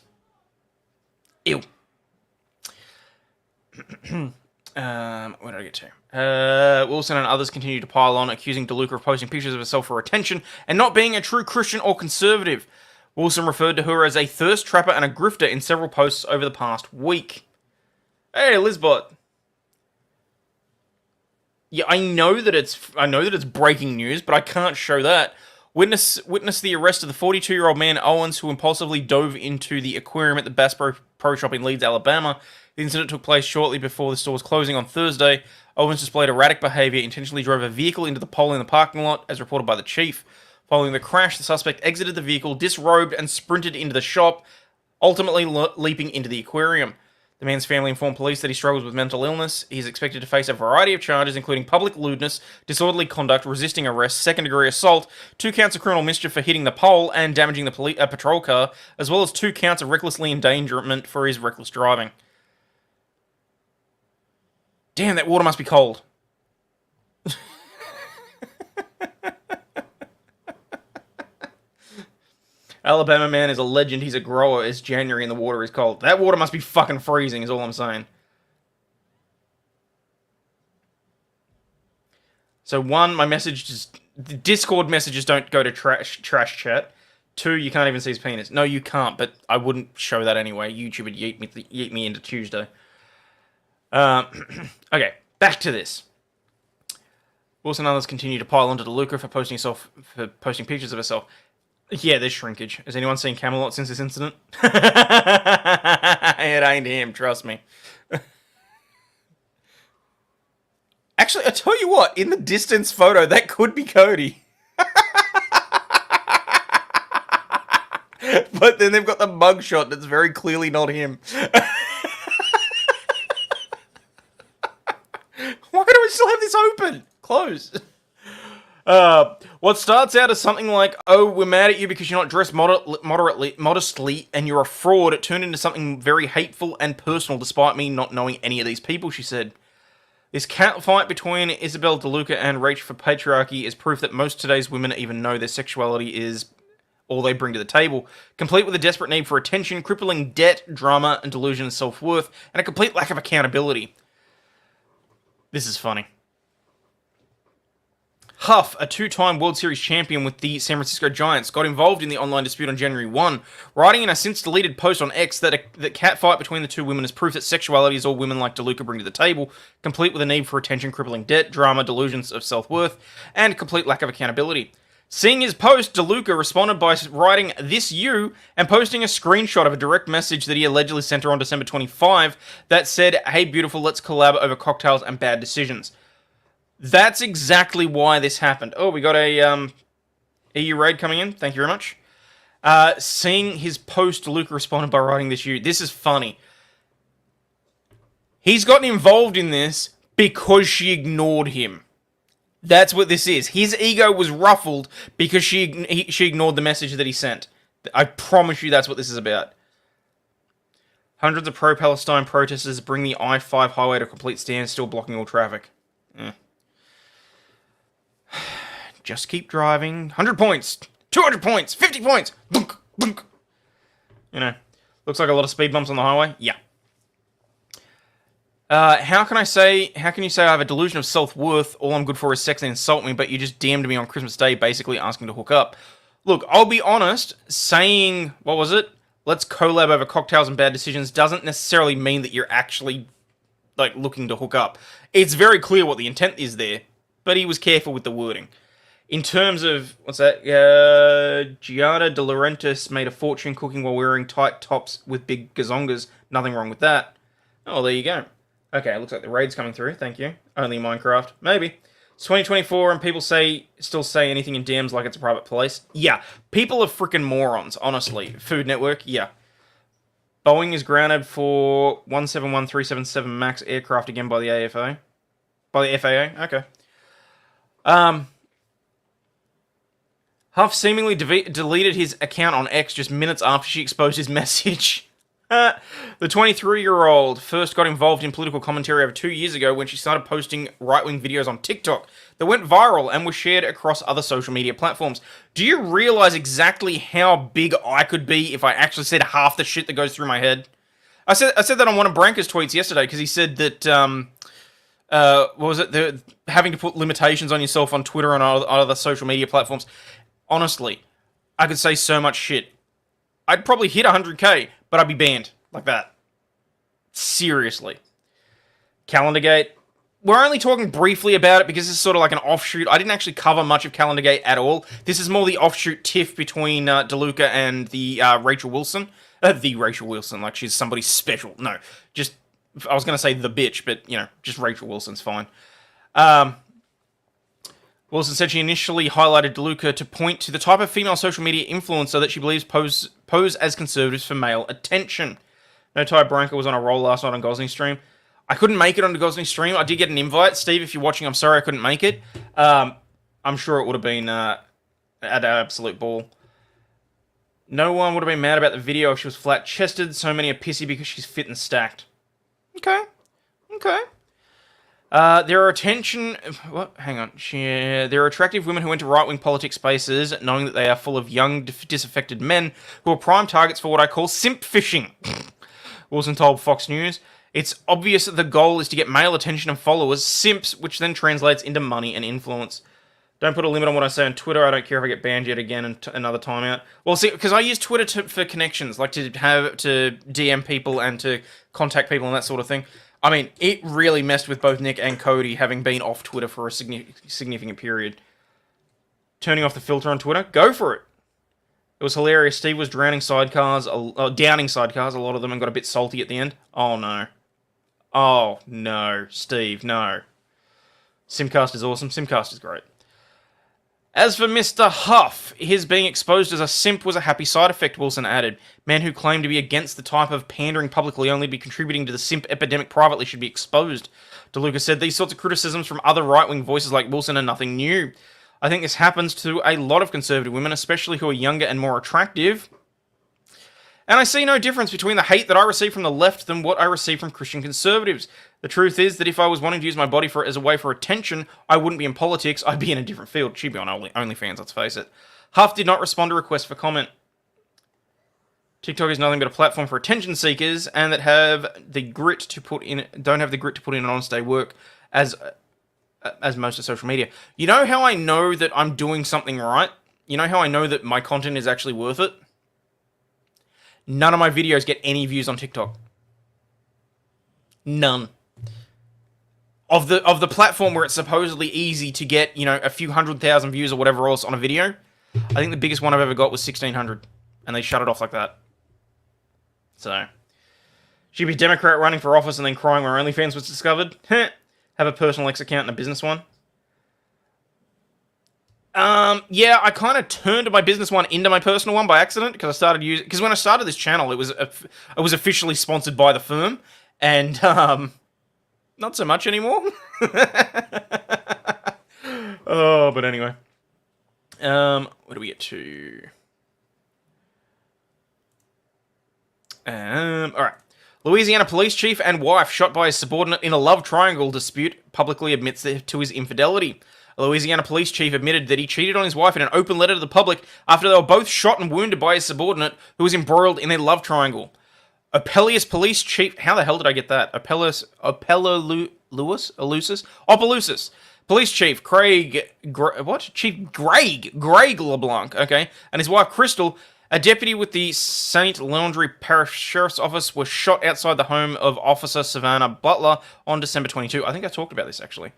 Ew. Where did I get to? Wilson and others continue to pile on, accusing DeLuca of posting pictures of herself for attention and not being a true Christian or conservative. Wilson referred to her as a thirst trapper and a grifter in several posts over the past week. Hey, Lizbot. Yeah, I know that it's breaking news, but I can't show that. Witness the arrest of the 42-year-old man Owens, who impulsively dove into the aquarium at the Bass Pro Shop in Leeds, Alabama. The incident took place shortly before the store was closing on Thursday. Owens displayed erratic behavior, intentionally drove a vehicle into the pole in the parking lot, as reported by the chief. Following the crash, the suspect exited the vehicle, disrobed, and sprinted into the shop, ultimately leaping into the aquarium. The man's family informed police that he struggles with mental illness. He is expected to face a variety of charges, including public lewdness, disorderly conduct, resisting arrest, second-degree assault, 2 counts of criminal mischief for hitting the pole and damaging the patrol car, as well as 2 counts of recklessly endangerment for his reckless driving. Damn, that water must be cold. Alabama man is a legend. He's a grower. It's January and the water is cold. That water must be fucking freezing is all I'm saying. So 1, my message just... The Discord messages don't go to trash chat. 2, you can't even see his penis. No, you can't, but I wouldn't show that anyway. YouTube would yeet me into Tuesday. Okay, back to this. Wilson and others continue to pile onto DeLuca for posting pictures of herself. Yeah, there's shrinkage. Has anyone seen Camelot since this incident? It ain't him, trust me. Actually, I tell you what, in the distance photo, that could be Cody. But then they've got the mugshot that's very clearly not him. Why do we still have this open? Close. What starts out as something like, oh, we're mad at you because you're not dressed modestly and you're a fraud, it turned into something very hateful and personal despite me not knowing any of these people, she said. This cat fight between Isabel DeLuca and Rach for patriarchy is proof that most of today's women even know their sexuality is all they bring to the table, complete with a desperate need for attention, crippling debt, drama, and delusion of self-worth, and a complete lack of accountability. This is funny. Huff, a 2-time World Series champion with the San Francisco Giants, got involved in the online dispute on January 1, writing in a since-deleted post on X that the catfight between the two women is proof that sexuality is all women like DeLuca bring to the table, complete with a need for attention, crippling debt, drama, delusions of self-worth, and complete lack of accountability. Seeing his post, DeLuca responded by writing, "This you," and posting a screenshot of a direct message that he allegedly sent her on December 25 that said, "Hey beautiful, let's collab over cocktails and bad decisions." That's exactly why this happened. Oh, we got a EU raid coming in. Thank you very much. Seeing his post, DeLuca responded by writing this you. This is funny. He's gotten involved in this because she ignored him. That's what this is. His ego was ruffled because she ignored the message that he sent. I promise you that's what this is about. Hundreds of pro-Palestine protesters bring the I-5 highway to a complete standstill, blocking all traffic. Just keep driving. 100 points. 200 points. 50 points. Bunk, bunk. You know, looks like a lot of speed bumps on the highway. Yeah. How can you say I have a delusion of self-worth, all I'm good for is sex and insult me, but you just DM'd me on Christmas Day basically asking to hook up? Look, I'll be honest, saying, what was it? Let's collab over cocktails and bad decisions doesn't necessarily mean that you're actually, like, looking to hook up. It's very clear what the intent is there, but he was careful with the wording. In terms of, what's that? Gianna De Laurentiis made a fortune cooking while wearing tight tops with big gazongas. Nothing wrong with that. Oh, there you go. Okay, it looks like the raid's coming through. Thank you. Only Minecraft. Maybe. It's 2024 and people still say anything in DMs like it's a private place. Yeah. People are freaking morons, honestly. Food Network, yeah. Boeing is grounded for 171377 MAX aircraft again by the AFA. By the FAA? Okay. Huff seemingly deleted his account on X just minutes after she exposed his message. The 23-year-old first got involved in political commentary over 2 years ago when she started posting right-wing videos on TikTok that went viral and were shared across other social media platforms. Do you realize exactly how big I could be if I actually said half the shit that goes through my head? I said that on one of Branca's tweets yesterday because he said that, what was it? They're having to put limitations on yourself on Twitter and other social media platforms. Honestly, I could say so much shit. I'd probably hit 100k, but I'd be banned like that. Seriously. Calendargate. we're only talking briefly about it because it's sort of like an offshoot. I didn't actually cover much of Calendar Gate at all. This is more the offshoot tiff between DeLuca and the Rachel Wilson. The Rachel Wilson, like she's somebody special. No, just, I was going to say the bitch, but, you know, just Rachel Wilson's fine. Wilson said she initially highlighted DeLuca to point to the type of female social media influencer that she believes pose as conservatives for male attention. No Ty Branca was on a roll last night on Gosney's stream. I couldn't make it on the Gosney stream. I did get an invite. Steve, if you're watching, I'm sorry I couldn't make it. I'm sure it would have been an absolute ball. No one would have been mad about the video if she was flat-chested. So many are pissy because she's fit and stacked. Okay. There are There are attractive women who enter right-wing politics spaces, knowing that they are full of young, disaffected men who are prime targets for what I call simp fishing. Wilson told Fox News, "It's obvious that the goal is to get male attention and followers, simps, which then translates into money and influence. Don't put a limit on what I say on Twitter. I don't care if I get banned yet again and another timeout." Well, see, because I use Twitter for connections, like to DM people and to contact people and that sort of thing. I mean, it really messed with both Nick and Cody having been off Twitter for a significant period. Turning off the filter on Twitter? Go for it. It was hilarious. Steve was downing sidecars, a lot of them, and got a bit salty at the end. Oh, no. Oh, no. Steve, no. Simcast is awesome. Simcast is great. As for Mr. Huff, his being exposed as a simp was a happy side effect, Wilson added. Men who claim to be against the type of pandering publicly only be contributing to the simp epidemic privately should be exposed. DeLuca said these sorts of criticisms from other right-wing voices like Wilson are nothing new. I think this happens to a lot of conservative women, especially who are younger and more attractive. And I see no difference between the hate that I receive from the left than what I receive from Christian conservatives. The truth is that if I was wanting to use my body as a way for attention, I wouldn't be in politics, I'd be in a different field. She'd be on OnlyFans, let's face it. Huff did not respond to requests for comment. TikTok is nothing but a platform for attention seekers, and that don't have the grit to put in an honest day work as most of social media. You know how I know that I'm doing something right? You know how I know that my content is actually worth it? None of my videos get any views on TikTok. None. Of the platform where it's supposedly easy to get, you know, a few 100,000 views or whatever else on a video, I think the biggest one I've ever got was 1,600. And they shut it off like that. So. She'd be Democrat running for office and then crying where OnlyFans was discovered. Have a personal X account and a business one. Yeah, I kind of turned my business one into my personal one by accident because I started using. Because when I started this channel, it was officially sponsored by the firm, and not so much anymore. Oh, but anyway, where do we get to? All right. Louisiana police chief and wife shot by his subordinate in a love triangle dispute publicly admits to his infidelity. A Louisiana police chief admitted that he cheated on his wife in an open letter to the public after they were both shot and wounded by his subordinate who was embroiled in a love triangle. Opelousas police chief... How the hell did I get that? Opelousas police chief Greg LeBlanc, okay, and his wife Crystal, a deputy with the St. Laundry Parish Sheriff's Office, was shot outside the home of Officer Savannah Butler on December 22. I think I talked about this, actually.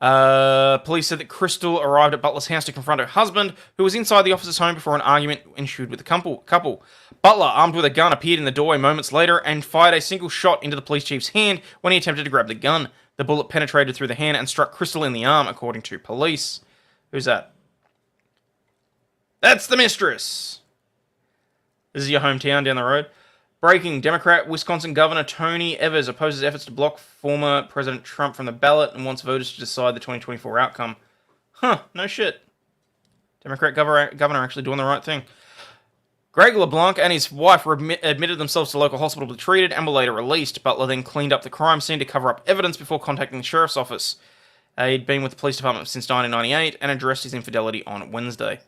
Police said that Crystal arrived at Butler's house to confront her husband, who was inside the officer's home before an argument ensued with the couple. Butler, armed with a gun, appeared in the doorway moments later and fired a single shot into the police chief's hand when he attempted to grab the gun. The bullet penetrated through the hand and struck Crystal in the arm, according to police. Who's that? That's the mistress! This is your hometown down the road. Breaking, Democrat Wisconsin Governor Tony Evers opposes efforts to block former President Trump from the ballot and wants voters to decide the 2024 outcome. Huh, no shit. Democrat governor actually doing the right thing. Greg LeBlanc and his wife admitted themselves to local hospital to be treated and were later released. Butler then cleaned up the crime scene to cover up evidence before contacting the sheriff's office. He'd been with the police department since 1998 and addressed his infidelity on Wednesday.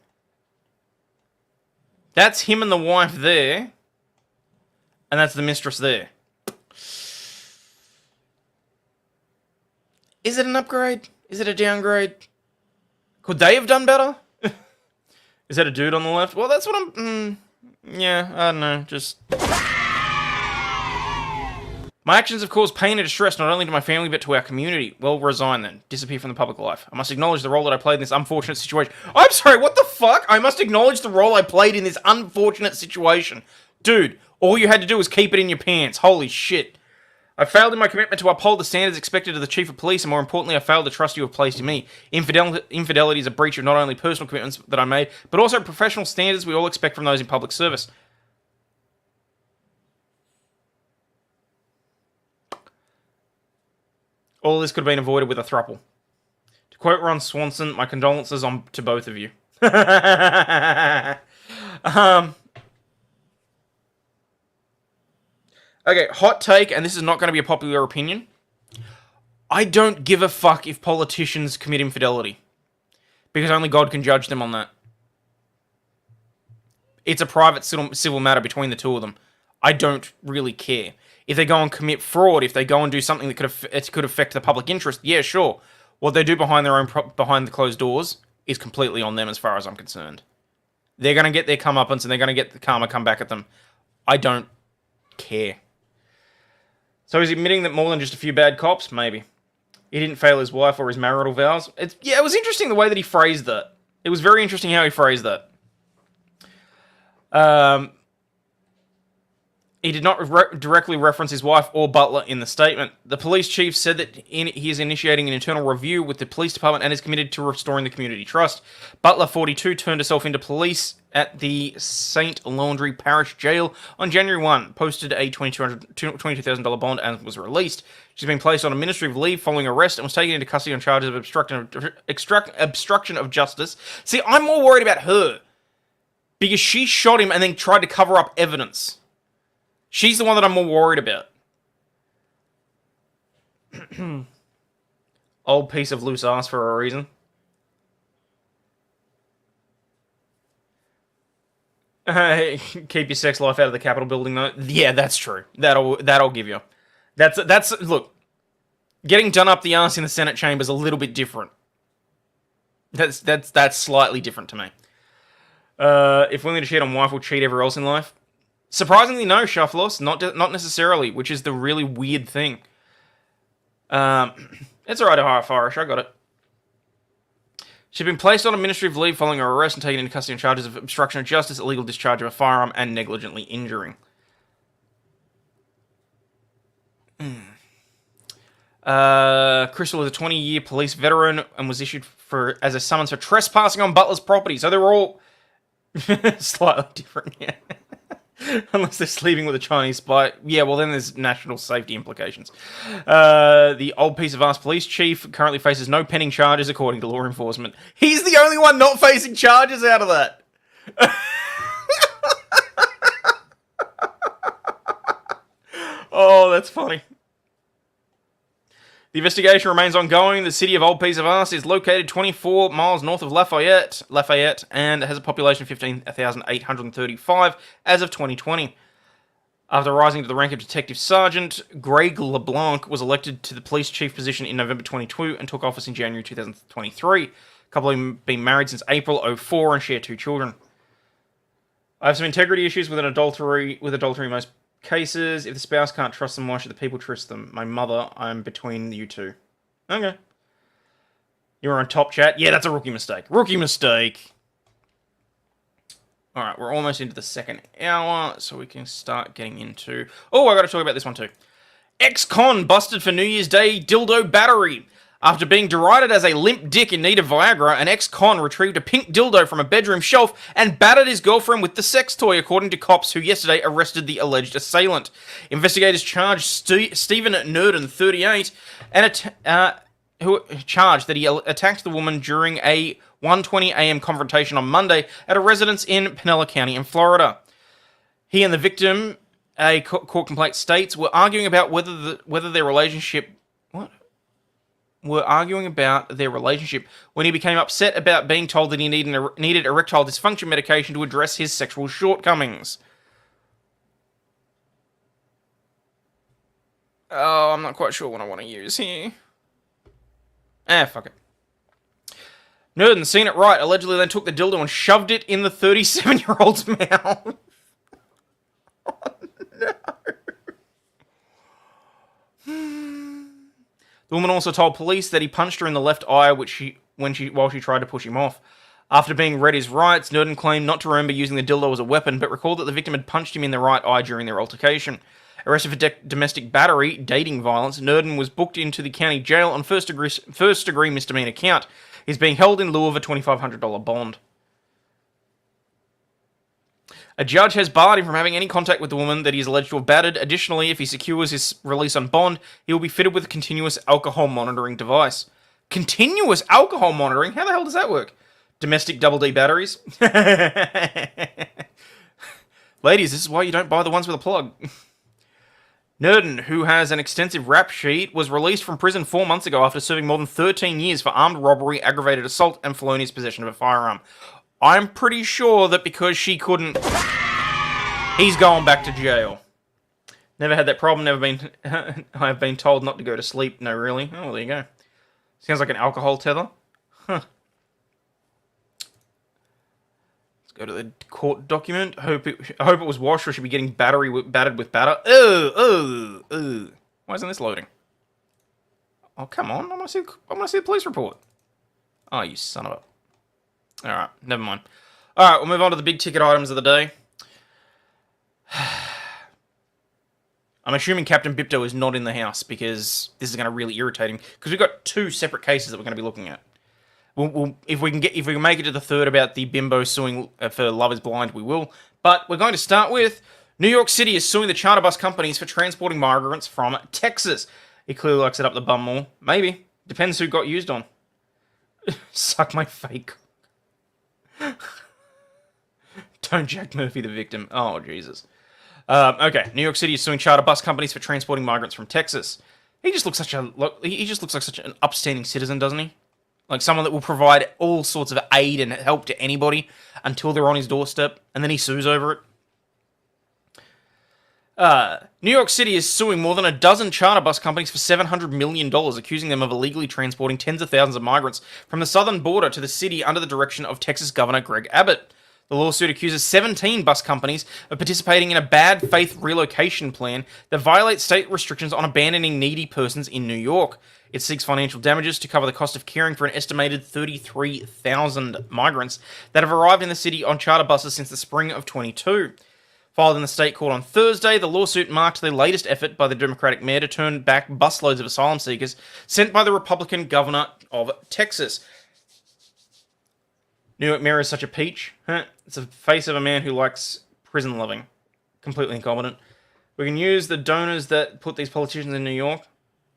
That's him and the wife there. And that's the mistress there. Is it an upgrade? Is it a downgrade? Could they have done better? Is that a dude on the left? Well, that's what I'm... yeah, I don't know. Just... My actions have caused pain and distress not only to my family but to our community. Well, resign then. Disappear from the public life. I must acknowledge the role that I played in this unfortunate situation. I'm sorry, what the fuck? I must acknowledge the role I played in this unfortunate situation. Dude, all you had to do was keep it in your pants. Holy shit. I failed in my commitment to uphold the standards expected of the Chief of Police, and more importantly, I failed the trust you have placed in me. Infidelity is a breach of not only personal commitments that I made, but also professional standards we all expect from those in public service. All this could have been avoided with a throuple. To quote Ron Swanson, my condolences to both of you. Okay, hot take, and this is not going to be a popular opinion. I don't give a fuck if politicians commit infidelity. Because only God can judge them on that. It's a private civil matter between the two of them. I don't really care. If they go and commit fraud, if they go and do something that could affect the public interest, yeah, sure. What they do behind the closed doors is completely on them as far as I'm concerned. They're going to get their comeuppance and they're going to get the karma come back at them. I don't care. So he's admitting that more than just a few bad cops? Maybe. He didn't fail his wife or his marital vows? It was interesting the way that he phrased that. It was very interesting how he phrased that. He did not directly reference his wife or butler in the statement. The police chief said that he is initiating an internal review with the police department and is committed to restoring the community trust. Butler, 42, turned herself into police at the St. Laundry Parish Jail on January 1, posted a $22,000 bond and was released. She's been placed on administrative leave following arrest and was taken into custody on charges of obstruction of justice. See, I'm more worried about her because she shot him and then tried to cover up evidence. She's the one that I'm more worried about. Old piece of loose ass for a reason. Keep your sex life out of the Capitol building, though. Yeah, that's true. That'll give you. That's look. Getting done up the ass in the Senate chamber is a little bit different. That's slightly different to me. If willing to cheat on wife, will cheat everywhere else in life. Surprisingly, no, Shufflos. Not necessarily, which is the really weird thing. It's alright to hire Farish, I got it. She's been placed on administrative leave following her arrest and taken into custody on charges of obstruction of justice, illegal discharge of a firearm, and negligently injuring. Crystal is a 20-year police veteran and was issued as a summons for trespassing on Butler's property. So they're all slightly different, yeah. Unless they're sleeping with a Chinese spy. Yeah, well then there's national safety implications. The old piece of ass police chief currently faces no pending charges according to law enforcement. He's the only one not facing charges out of that. Oh, that's funny. The investigation remains ongoing. The city of Old Piece of Ass is located 24 miles north of Lafayette, and has a population of 15,835 as of 2020. After rising to the rank of Detective Sergeant, Greg LeBlanc was elected to the police chief position in November 2022 and took office in January 2023. The couple have been married since April 2004 and share 2 children. I have some integrity issues with adultery in most cases. If the spouse can't trust them, why should the people trust them? My mother, I'm between you two. Okay. You're on top chat? Yeah, that's a rookie mistake. Rookie mistake! Alright, we're almost into the second hour, so we can start getting into... Oh, I gotta talk about this one too. Ex-con busted for New Year's Day dildo battery. After being derided as a limp dick in need of Viagra, an ex-con retrieved a pink dildo from a bedroom shelf and battered his girlfriend with the sex toy, according to cops who yesterday arrested the alleged assailant. Investigators charged Stephen Nurden, 38, who charged that he attacked the woman during a 1:20 a.m. confrontation on Monday at a residence in Pinellas County in Florida. He and the victim, a court complaint states, were arguing about whether their relationship... What? Were arguing about their relationship when he became upset about being told that he needed erectile dysfunction medication to address his sexual shortcomings. Oh, I'm not quite sure what I want to use here. Fuck it. Nurden, seen it right, allegedly then took the dildo and shoved it in the 37-year-old's mouth. Oh, no. The woman also told police that he punched her in the left eye while she tried to push him off. After being read his rights, Nurden claimed not to remember using the dildo as a weapon, but recalled that the victim had punched him in the right eye during their altercation. Arrested for domestic battery, dating violence, Nurden was booked into the county jail on first-degree misdemeanor count. He's being held in lieu of a $2,500 bond. A judge has barred him from having any contact with the woman that he is alleged to have battered. Additionally, if he secures his release on bond, he will be fitted with a continuous alcohol monitoring device. Continuous alcohol monitoring? How the hell does that work? Domestic double D batteries? Ladies, this is why you don't buy the ones with a plug. Nurden, who has an extensive rap sheet, was released from prison 4 months ago after serving more than 13 years for armed robbery, aggravated assault, and felonious possession of a firearm. I'm pretty sure that because she couldn't... He's going back to jail. Never had that problem, never been... I've been told not to go to sleep. No, really? Oh, there you go. Sounds like an alcohol tether. Huh. Go to the court document. I hope it was washed, or should be getting battered with batter. Ugh. Why isn't this loading? Oh, come on! I want to see the police report. Oh, you son of a. All right, never mind. All right, we'll move on to the big ticket items of the day. I'm assuming Captain Bipto is not in the house because this is going to really irritate him because we've got 2 separate cases that we're going to be looking at. If we can make it to the third about the bimbo suing for Love is Blind, we will. But we're going to start with New York City is suing the charter bus companies for transporting migrants from Texas. He clearly likes it up the bum more. Maybe. Depends who got used on. Suck my fake. Don't Jack Murphy the victim. Oh, Jesus. Okay, New York City is suing charter bus companies for transporting migrants from Texas. He just looks like such an upstanding citizen, doesn't he? Like someone that will provide all sorts of aid and help to anybody until they're on his doorstep, and then he sues over it. New York City is suing more than a dozen charter bus companies for $700 million, accusing them of illegally transporting tens of thousands of migrants from the southern border to the city under the direction of Texas Governor Greg Abbott. The lawsuit accuses 17 bus companies of participating in a bad faith relocation plan that violates state restrictions on abandoning needy persons in New York. It seeks financial damages to cover the cost of caring for an estimated 33,000 migrants that have arrived in the city on charter buses since the spring of 22. Filed in the state court on Thursday, the lawsuit marked the latest effort by the Democratic mayor to turn back busloads of asylum seekers sent by the Republican governor of Texas. New York mayor is such a peach. Huh? It's the face of a man who likes prison loving. Completely incompetent. We can use the donors that put these politicians in New York.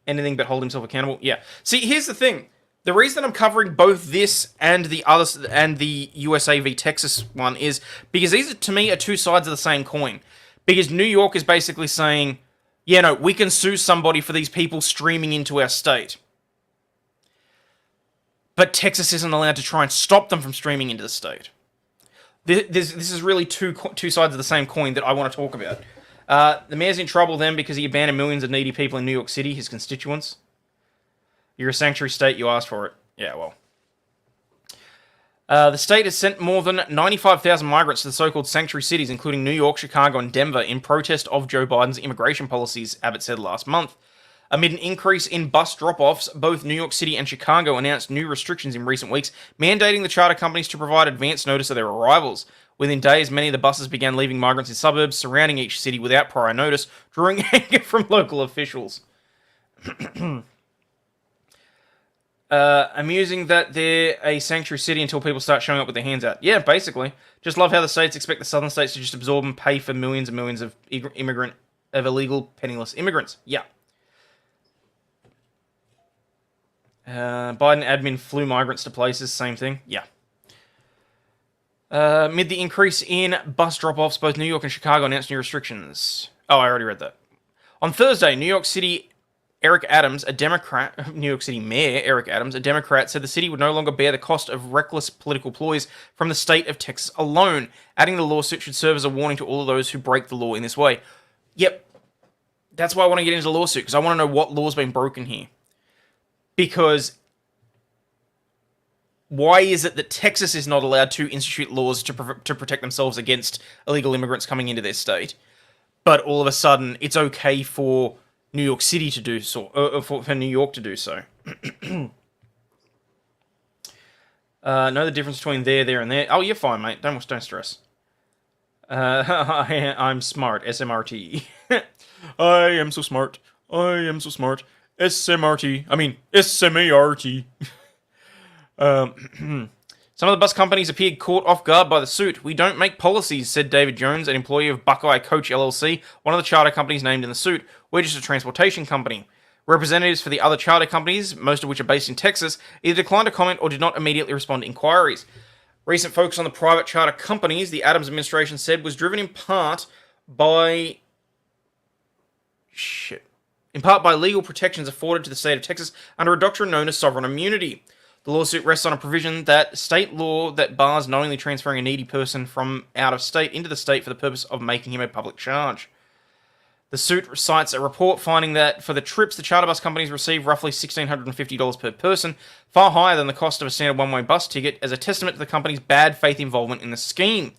Anything but hold himself accountable. Yeah. See, here's the thing. The reason I'm covering both this and the USA v Texas one is because these, to me, are 2 sides of the same coin. Because New York is basically saying, yeah, no, we can sue somebody for these people streaming into our state. But Texas isn't allowed to try and stop them from streaming into the state. This is really two sides of the same coin that I want to talk about. The mayor's in trouble then because he abandoned millions of needy people in New York City, his constituents. You're a sanctuary state, you asked for it. Yeah, well. The state has sent more than 95,000 migrants to the so-called sanctuary cities, including New York, Chicago, and Denver, in protest of Joe Biden's immigration policies, Abbott said last month. Amid an increase in bus drop-offs, both New York City and Chicago announced new restrictions in recent weeks, mandating the charter companies to provide advance notice of their arrivals. Within days, many of the buses began leaving migrants in suburbs surrounding each city without prior notice, drawing anger from local officials. Amusing that they're a sanctuary city until people start showing up with their hands out. Yeah, basically. Just love how the states expect the southern states to just absorb and pay for millions and millions of illegal, penniless immigrants. Yeah. Biden admin flew migrants to places, same thing. Yeah. Amid the increase in bus drop-offs, both New York and Chicago announced new restrictions. Oh, I already read that. On Thursday, New York City New York City Mayor Eric Adams, a Democrat, said the city would no longer bear the cost of reckless political ploys from the state of Texas alone, adding the lawsuit should serve as a warning to all of those who break the law in this way. Yep. That's why I want to get into the lawsuit, because I want to know what law's been broken here. Because why is it that Texas is not allowed to institute laws to protect themselves against illegal immigrants coming into their state, but all of a sudden it's okay for New York City to do so, for New York to do so. Know the difference between there, and there. Oh, you're fine, mate. Don't stress. I'm smart. SMRT. I am so smart. I am so smart. SMRT. I mean, SMART. Some of the bus companies appeared caught off guard by the suit. We don't make policies, said David Jones, an employee of Buckeye Coach LLC, one of the charter companies named in the suit. We're just a transportation company. Representatives for the other charter companies, most of which are based in Texas, either declined to comment or did not immediately respond to inquiries. Recent focus on the private charter companies, the Adams administration said, was driven in part by legal protections afforded to the state of Texas under a doctrine known as sovereign immunity. The lawsuit rests on a provision that state law that bars knowingly transferring a needy person from out of state into the state for the purpose of making him a public charge. The suit cites a report finding that for the trips the charter bus companies receive roughly $1,650 per person, far higher than the cost of a standard one-way bus ticket, as a testament to the company's bad faith involvement in the scheme.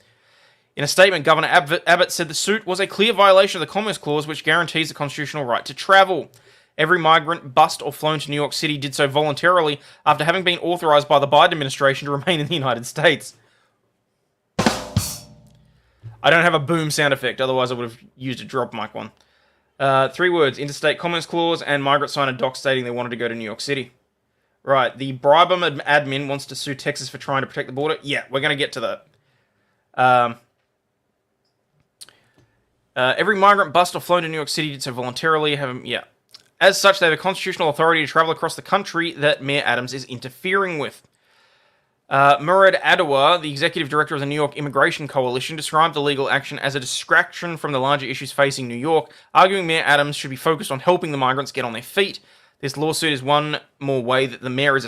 In a statement, Governor Abbott said the suit was a clear violation of the Commerce Clause, which guarantees the constitutional right to travel. Every migrant bussed or flown to New York City did so voluntarily after having been authorized by the Biden administration to remain in the United States. I don't have a boom sound effect, otherwise I would have used a drop mic one. 3 words, Interstate Commerce Clause, and migrant signed a doc stating they wanted to go to New York City. Right, the Bribham admin wants to sue Texas for trying to protect the border. Yeah, we're going to get to that. Every migrant bussed or flown to New York City did so voluntarily. As such, they have a constitutional authority to travel across the country that Mayor Adams is interfering with. Murad Adawar, the executive director of the New York Immigration Coalition, described the legal action as a distraction from the larger issues facing New York, arguing Mayor Adams should be focused on helping the migrants get on their feet. This lawsuit is one more way that the mayor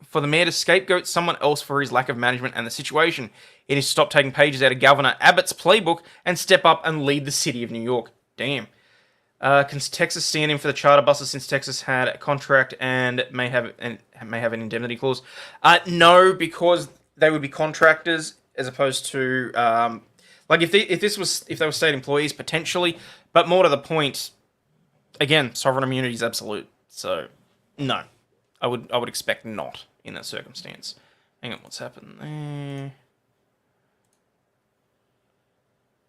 for the mayor to scapegoat someone else for his lack of management and the situation. It is stop taking pages out of Governor Abbott's playbook and step up and lead the city of New York. Damn. Can Texas stand in for the charter buses since Texas had a contract and may have an indemnity clause? No, because they would be contractors as opposed to if they were state employees potentially, but more to the point. Again, sovereign immunity is absolute, so no, I would expect not in that circumstance. Hang on, what's happened there?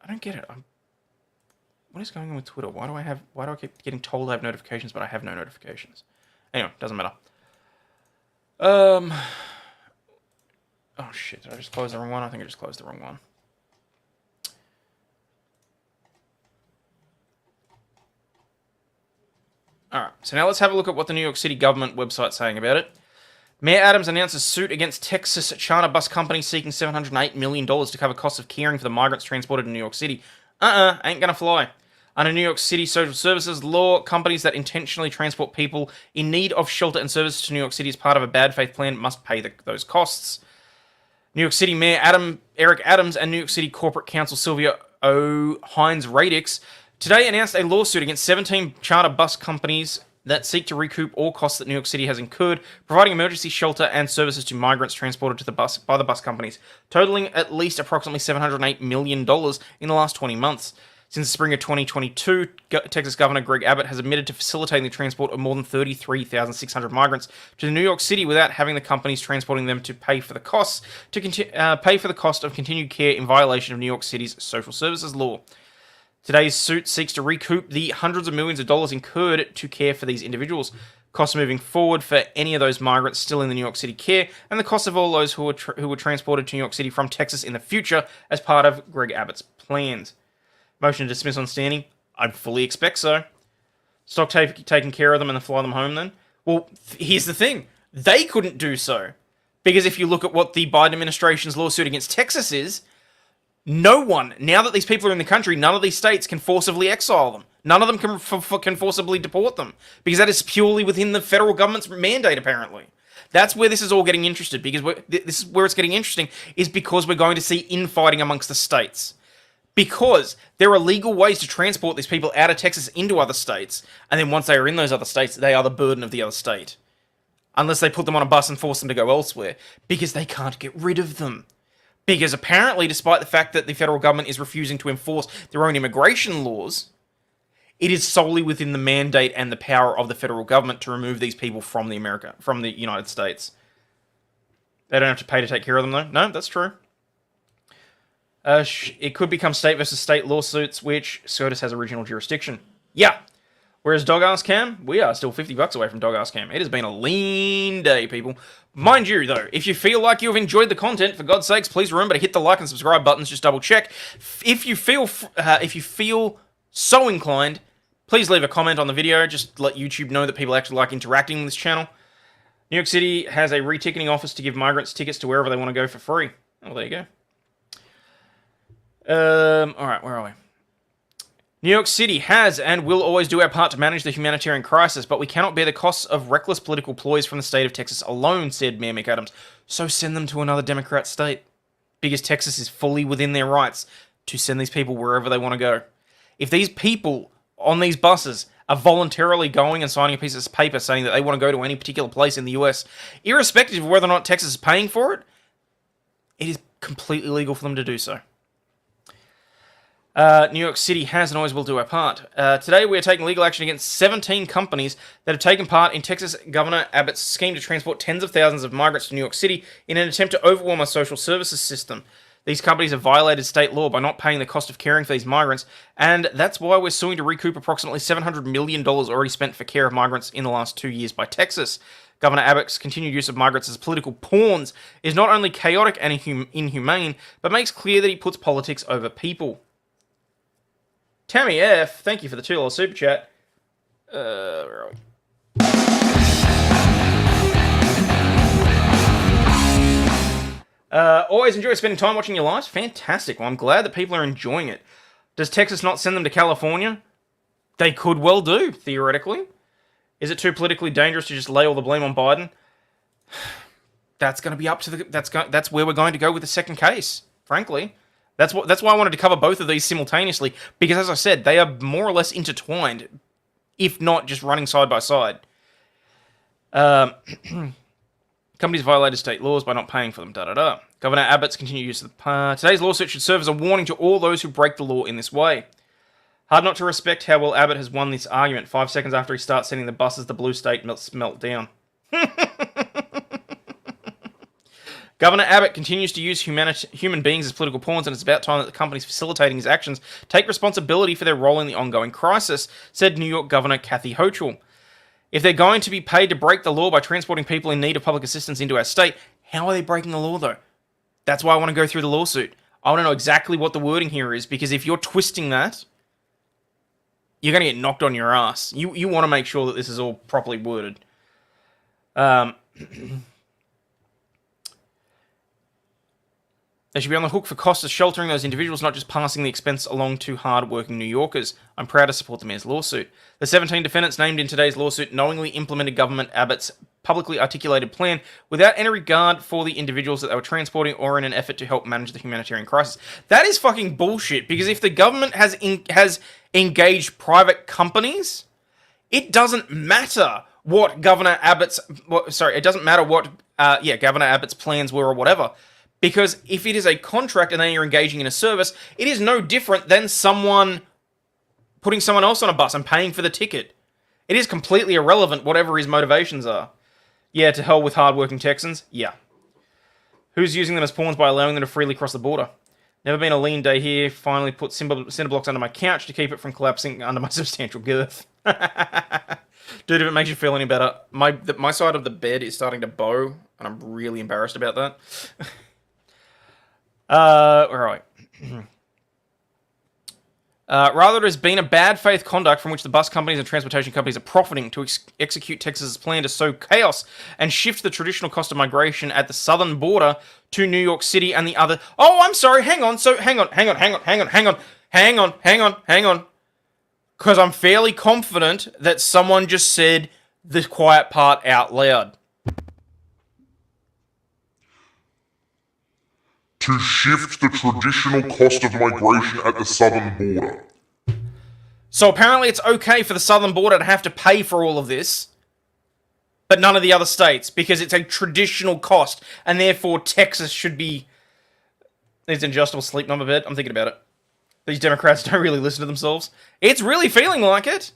I don't get it. What is going on with Twitter? Why do I keep getting told I have notifications, but I have no notifications? Anyway, doesn't matter. Oh shit, did I just close the wrong one? I think I just closed the wrong one. Alright, so now let's have a look at what the New York City government website's saying about it. Mayor Adams announces suit against Texas charter bus company seeking $708 million to cover costs of caring for the migrants transported to New York City. Ain't gonna fly. Under New York City social services law, companies that intentionally transport people in need of shelter and services to New York City as part of a bad faith plan must pay those costs. New York City Mayor Eric Adams and New York City Corporate Counsel Sylvia O. Hines-Radix today announced a lawsuit against 17 charter bus companies that seek to recoup all costs that New York City has incurred, providing emergency shelter and services to migrants transported to the bus by the bus companies, totaling at least approximately $708 million in the last 20 months. Since the spring of 2022, Texas Governor Greg Abbott has admitted to facilitating the transport of more than 33,600 migrants to New York City without having the companies transporting them to pay for the cost of continued care in violation of New York City's social services law. Today's suit seeks to recoup the hundreds of millions of dollars incurred to care for these individuals, costs moving forward for any of those migrants still in the New York City care, and the cost of all those who were transported to New York City from Texas in the future as part of Greg Abbott's plans. Motion to dismiss on standing? I'd fully expect so. Stop taking care of them and then fly them home then? Well, here's the thing. They couldn't do so. Because if you look at what the Biden administration's lawsuit against Texas is, no one, now that these people are in the country, none of these states can forcibly exile them. None of them can forcibly deport them. Because that is purely within the federal government's mandate, apparently. That's where this is all getting interested. Because this is where it's getting interesting, is because we're going to see infighting amongst the states. Because there are legal ways to transport these people out of Texas into other states, and then once they are in those other states, they are the burden of the other state. Unless they put them on a bus and force them to go elsewhere. Because they can't get rid of them. Because apparently, despite the fact that the federal government is refusing to enforce their own immigration laws, It is solely within the mandate and the power of the federal government to remove these people from the United States. They don't have to pay to take care of them, though. No, that's true. It could become state versus state lawsuits, which SCOTUS has original jurisdiction. Yeah. Whereas Dog Ass Cam, we are still $50 away from Dog Ass Cam. It has been a lean day, people. Mind you, though, if you feel like you've enjoyed the content, for God's sakes, please remember to hit the like and subscribe buttons. Just double check. If you feel so inclined, please leave a comment on the video. Just let YouTube know that people actually like interacting with this channel. New York City has a reticketing office to give migrants tickets to wherever they want to go for free. Oh, there you go. Alright, where are we? New York City has and will always do our part to manage the humanitarian crisis, but we cannot bear the costs of reckless political ploys from the state of Texas alone, said Mayor McAdams. So send them to another Democrat state. Because Texas is fully within their rights to send these people wherever they want to go. If these people on these buses are voluntarily going and signing a piece of paper saying that they want to go to any particular place in the US, irrespective of whether or not Texas is paying for it, it is completely legal for them to do so. New York City has and always will do our part. Today we are taking legal action against 17 companies that have taken part in Texas Governor Abbott's scheme to transport tens of thousands of migrants to New York City in an attempt to overwhelm our social services system. These companies have violated state law by not paying the cost of caring for these migrants, and that's why we're suing to recoup approximately $700 million already spent for care of migrants in the last 2 years by Texas. Governor Abbott's continued use of migrants as political pawns is not only chaotic and inhumane, but makes clear that he puts politics over people. Tammy F, thank you for the $2 super chat. Where are we? Always enjoy spending time watching your lives. Fantastic. Well, I'm glad that people are enjoying it. Does Texas not send them to California? They could well do, theoretically. Is it too politically dangerous to just lay all the blame on Biden? That's going to be up to the... That's where we're going to go with the second case, frankly. That's why I wanted to cover both of these simultaneously, because as I said, they are more or less intertwined, if not just running side by side. Companies violated state laws by not paying for them, Governor Abbott's continued use of the... Today's lawsuit should serve as a warning to all those who break the law in this way. Hard not to respect how well Abbott has won this argument. 5 seconds after he starts sending the buses, the blue state melt down. Governor Abbott continues to use human beings as political pawns, and it's about time that the companies facilitating his actions take responsibility for their role in the ongoing crisis, said New York Governor Kathy Hochul. If they're going to be paid to break the law by transporting people in need of public assistance into our state, how are they breaking the law, though? That's why I want to go through the lawsuit. I want to know exactly what the wording here is, because if you're twisting that, you're going to get knocked on your ass. You want to make sure that this is all properly worded. They should be on the hook for costs of sheltering those individuals, not just passing the expense along to hard-working New Yorkers. I'm proud to support the mayor's lawsuit. The 17 defendants named in today's lawsuit knowingly implemented Governor Abbott's publicly articulated plan without any regard for the individuals that they were transporting or in an effort to help manage the humanitarian crisis. That is fucking bullshit, because if the government has engaged private companies, it doesn't matter what Governor Abbott's... it doesn't matter what Governor Abbott's plans were or whatever. Because if it is a contract and then you're engaging in a service, it is no different than someone putting someone else on a bus and paying for the ticket. It is completely irrelevant whatever his motivations are. Yeah, to hell with hardworking Texans? Yeah. Who's using them as pawns by allowing them to freely cross the border? Never been a lean day here. Finally put cinder blocks under my couch to keep it from collapsing under my substantial girth. Dude, if it makes you feel any better, my side of the bed is starting to bow, and I'm really embarrassed about that. Where are we? Rather, it has been a bad faith conduct from which the bus companies and transportation companies are profiting to execute Texas's plan to sow chaos and shift the traditional cost of migration at the southern border to New York City and the other... Oh, I'm sorry, hang on. Because I'm fairly confident that someone just said the quiet part out loud. To shift the traditional cost of migration at the southern border. So apparently it's okay for the southern border to have to pay for all of this, but none of the other states, because it's a traditional cost, and therefore Texas should be... Needs an adjustable sleep number bed. I'm thinking about it. These Democrats don't really listen to themselves. It's really feeling like it.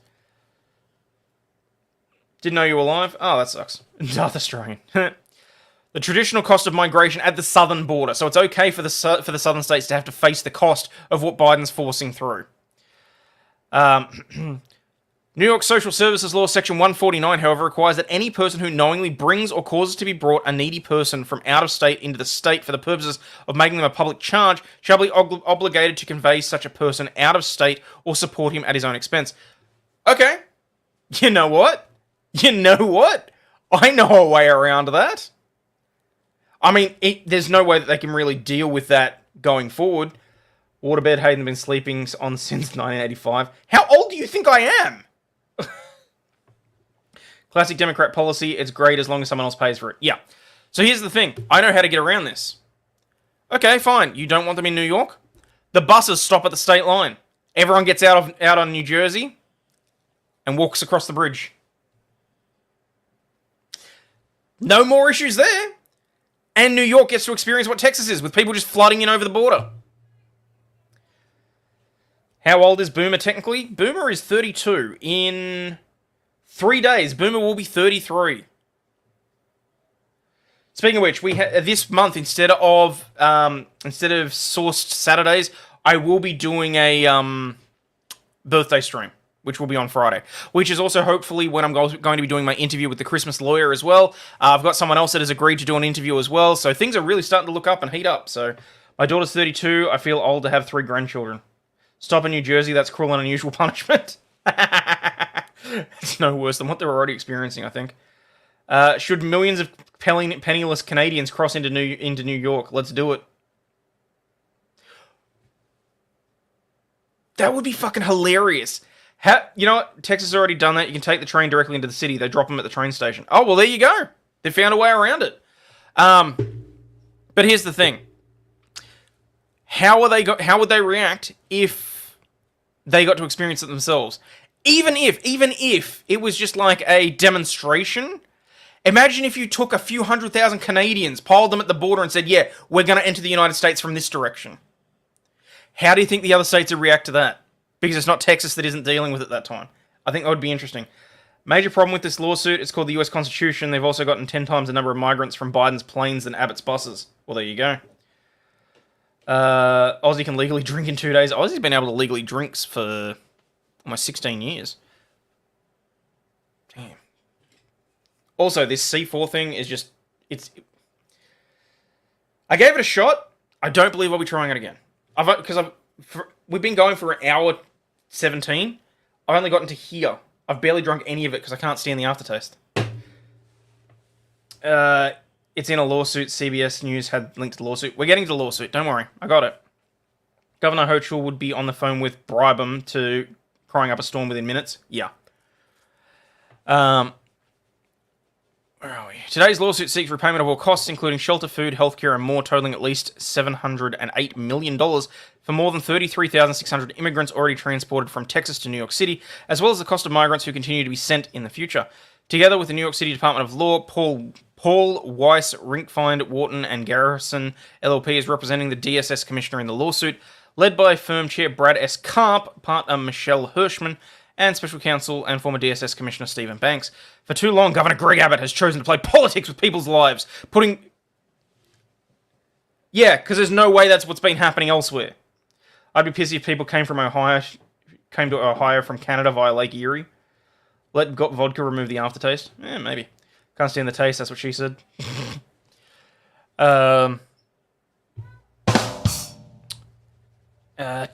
Didn't know you were alive. Oh, that sucks. Darth Australian. The traditional cost of migration at the southern border. So it's okay for the southern states to have to face the cost of what Biden's forcing through. New York Social Services Law Section 149, however, requires that any person who knowingly brings or causes to be brought a needy person from out of state into the state for the purposes of making them a public charge shall be obligated to convey such a person out of state or support him at his own expense. Okay. You know what? You know what? I know a way around that. I mean, there's no way that they can really deal with that going forward. Waterbed Hayden been sleeping on since 1985. How old do you think I am? Classic Democrat policy, it's great as long as someone else pays for it. Yeah. So here's the thing. I know how to get around this. Okay, fine. You don't want them in New York? The buses stop at the state line. Everyone gets out on New Jersey and walks across the bridge. No more issues there. And New York gets to experience what Texas is, with people just flooding in over the border. How old is Boomer technically? Boomer is 32. In 3 days, Boomer will be 33. Speaking of which, we this month, instead of sourced Saturdays, I will be doing a birthday stream, which will be on Friday, which is also hopefully when I'm going to be doing my interview with the Christmas lawyer as well. I've got someone else that has agreed to do an interview as well, so things are really starting to look up and heat up. So my daughter's 32. I feel old to have 3 grandchildren. Stop in New Jersey, that's cruel and unusual punishment. It's no worse than what they're already experiencing, I think. Should millions of penniless Canadians cross into New York? Let's do it. That would be fucking hilarious. You know what? Texas has already done that. You can take the train directly into the city. They drop them at the train station. Oh, well, there you go. They found a way around it. But here's the thing. How would they react if they got to experience it themselves? Even if it was just like a demonstration. Imagine if you took a few 100,000 Canadians, piled them at the border and said, yeah, we're going to enter the United States from this direction. How do you think the other states would react to that? Because it's not Texas that isn't dealing with it that time. I think that would be interesting. Major problem with this lawsuit, it's called the US Constitution. They've also gotten 10 times the number of migrants from Biden's planes than Abbott's buses. Well, there you go. Aussie can legally drink in 2 days. Aussie's been able to legally drink for almost 16 years. Damn. Also, this C4 thing is just... I gave it a shot. I don't believe I'll be trying it again. We've been going for an hour 17. I've only gotten to here. I've barely drunk any of it because I can't stand the aftertaste. It's in a lawsuit. CBS News had linked to the lawsuit. We're getting to the lawsuit. Don't worry. I got it. Governor Hochul would be on the phone with Bribham to crying up a storm within minutes. Yeah. Where are we? Today's lawsuit seeks repayment of all costs, including shelter, food, healthcare, and more, totaling at least $708 million for more than 33,600 immigrants already transported from Texas to New York City, as well as the cost of migrants who continue to be sent in the future. Together with the New York City Department of Law, Paul Weiss, Rinkfind, Wharton, and Garrison LLP is representing the DSS commissioner in the lawsuit, led by firm chair Brad S. Karp, partner Michelle Hirschman, and special counsel and former DSS Commissioner Stephen Banks. For too long, Governor Greg Abbott has chosen to play politics with people's lives, Yeah, because there's no way that's what's been happening elsewhere. I'd be pissed if people came to Ohio from Canada via Lake Erie. Let vodka remove the aftertaste? Maybe. Can't stand the taste, that's what she said.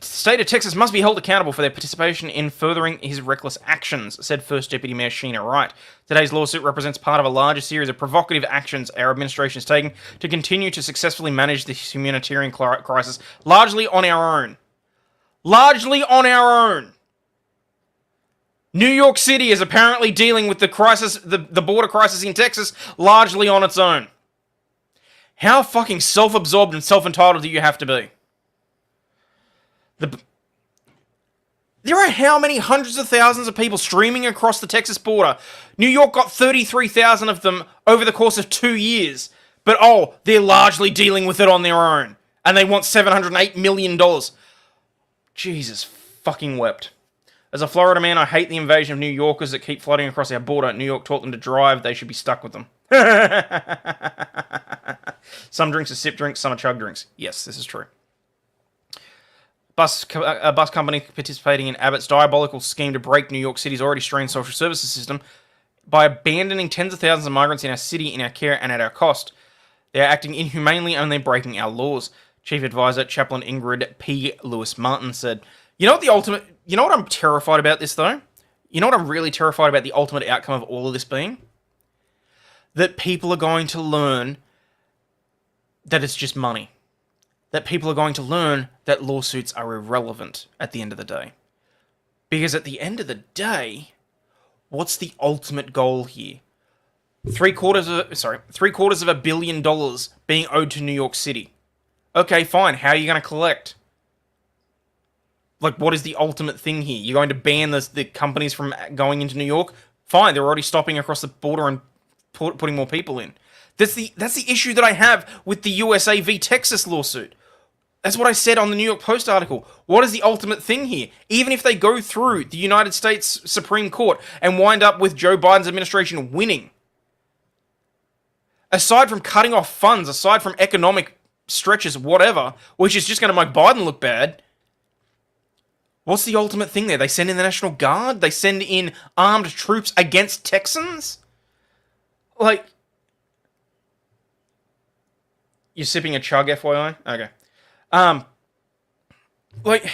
State of Texas must be held accountable for their participation in furthering his reckless actions, said First Deputy Mayor Sheena Wright. Today's lawsuit represents part of a larger series of provocative actions our administration is taking to continue to successfully manage this humanitarian crisis, largely on our own. Largely on our own. New York City is apparently dealing with the crisis, the border crisis in Texas, largely on its own. How fucking self-absorbed and self-entitled do you have to be? There are how many hundreds of thousands of people streaming across the Texas border? New York got 33,000 of them over the course of 2 years. But they're largely dealing with it on their own. And they want $708 million. Jesus fucking wept. As a Florida man, I hate the invasion of New Yorkers that keep flooding across our border. New York taught them to drive. They should be stuck with them. Some drinks are sip drinks, some are chug drinks. Yes, this is true. A bus company participating in Abbott's diabolical scheme to break New York City's already strained social services system by abandoning tens of thousands of migrants in our city, in our care, and at our cost. They are acting inhumanely and they're breaking our laws. Chief Advisor Chaplain Ingrid P. Lewis Martin said, You know what I'm terrified about this, though? You know what I'm really terrified about the ultimate outcome of all of this being? That people are going to learn that it's just money. That people are going to learn that lawsuits are irrelevant at the end of the day. Because at the end of the day, what's the ultimate goal here? $750 million being owed to New York City. Okay, fine. How are you going to collect? Like, what is the ultimate thing here? You're going to ban the companies from going into New York? Fine, they're already stopping across the border and putting more people in. That's the issue that I have with the USA v Texas lawsuit. That's what I said on the New York Post article. What is the ultimate thing here? Even if they go through the United States Supreme Court and wind up with Joe Biden's administration winning, aside from cutting off funds, aside from economic stretches, whatever, which is just going to make Biden look bad, what's the ultimate thing there? They send in the National Guard? They send in armed troops against Texans? Like, you're sipping a chug, FYI? Okay. Like,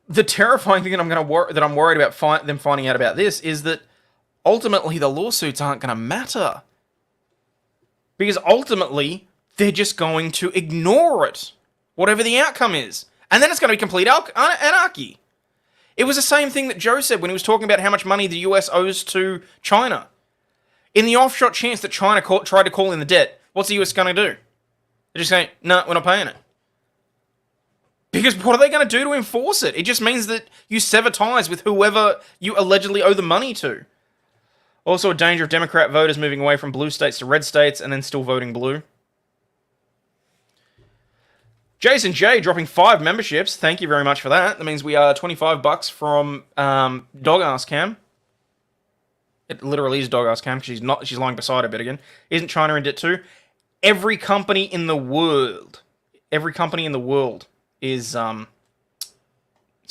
the terrifying thing that I'm worried about them finding out about this is that ultimately the lawsuits aren't going to matter. Because ultimately, they're just going to ignore it. Whatever the outcome is. And then it's going to be complete anarchy. It was the same thing that Joe said when he was talking about how much money the US owes to China. In the offshot chance that China tried to call in the debt, what's the US going to do? They're just saying, no, we're not paying it. Because what are they going to do to enforce it? It just means that you sever ties with whoever you allegedly owe the money to. Also, a danger of Democrat voters moving away from blue states to red states and then still voting blue. Jason J dropping 5 memberships. Thank you very much for that. That means we are $25 from Dog Ass Cam. It literally is Dog Ass Cam because she's lying beside her bit again. Isn't China in debt too? Every company in the world is sorry,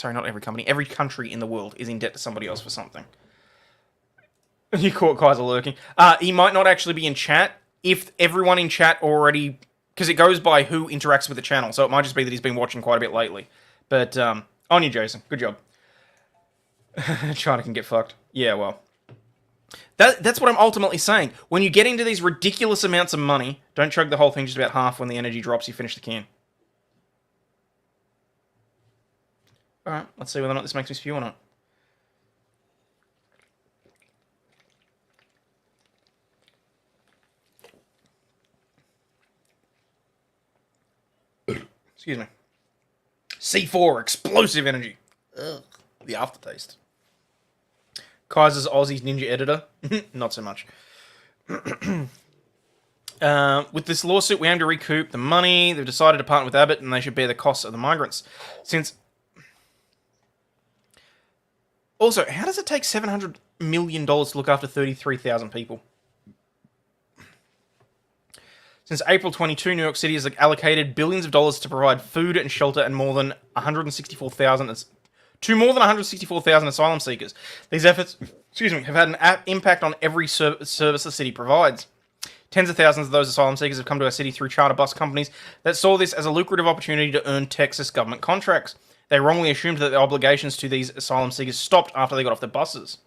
not every company. Every country in the world is in debt to somebody else for something. You caught Kaiser lurking. He might not actually be in chat if everyone in chat already, because it goes by who interacts with the channel, so it might just be that he's been watching quite a bit lately. But on you, Jason. Good job. China can get fucked. Yeah, well. That's what I'm ultimately saying. When you get into these ridiculous amounts of money, don't chug the whole thing just about half. When the energy drops, you finish the can. Alright, let's see whether or not this makes me spew or not. Excuse me. C4, explosive energy. Ugh, the aftertaste. Kaiser's Aussie's Ninja Editor. Not so much. With this lawsuit, we aim to recoup the money. They've decided to partner with Abbott, and they should bear the costs of the migrants. Also, how does it take $700 million to look after 33,000 people? Since April 22, New York City has allocated billions of dollars to provide food and shelter and more than 164,000 asylum seekers. These efforts, have had an impact on every service the city provides. Tens of thousands of those asylum seekers have come to our city through charter bus companies that saw this as a lucrative opportunity to earn Texas government contracts. They wrongly assumed that the obligations to these asylum seekers stopped after they got off the buses.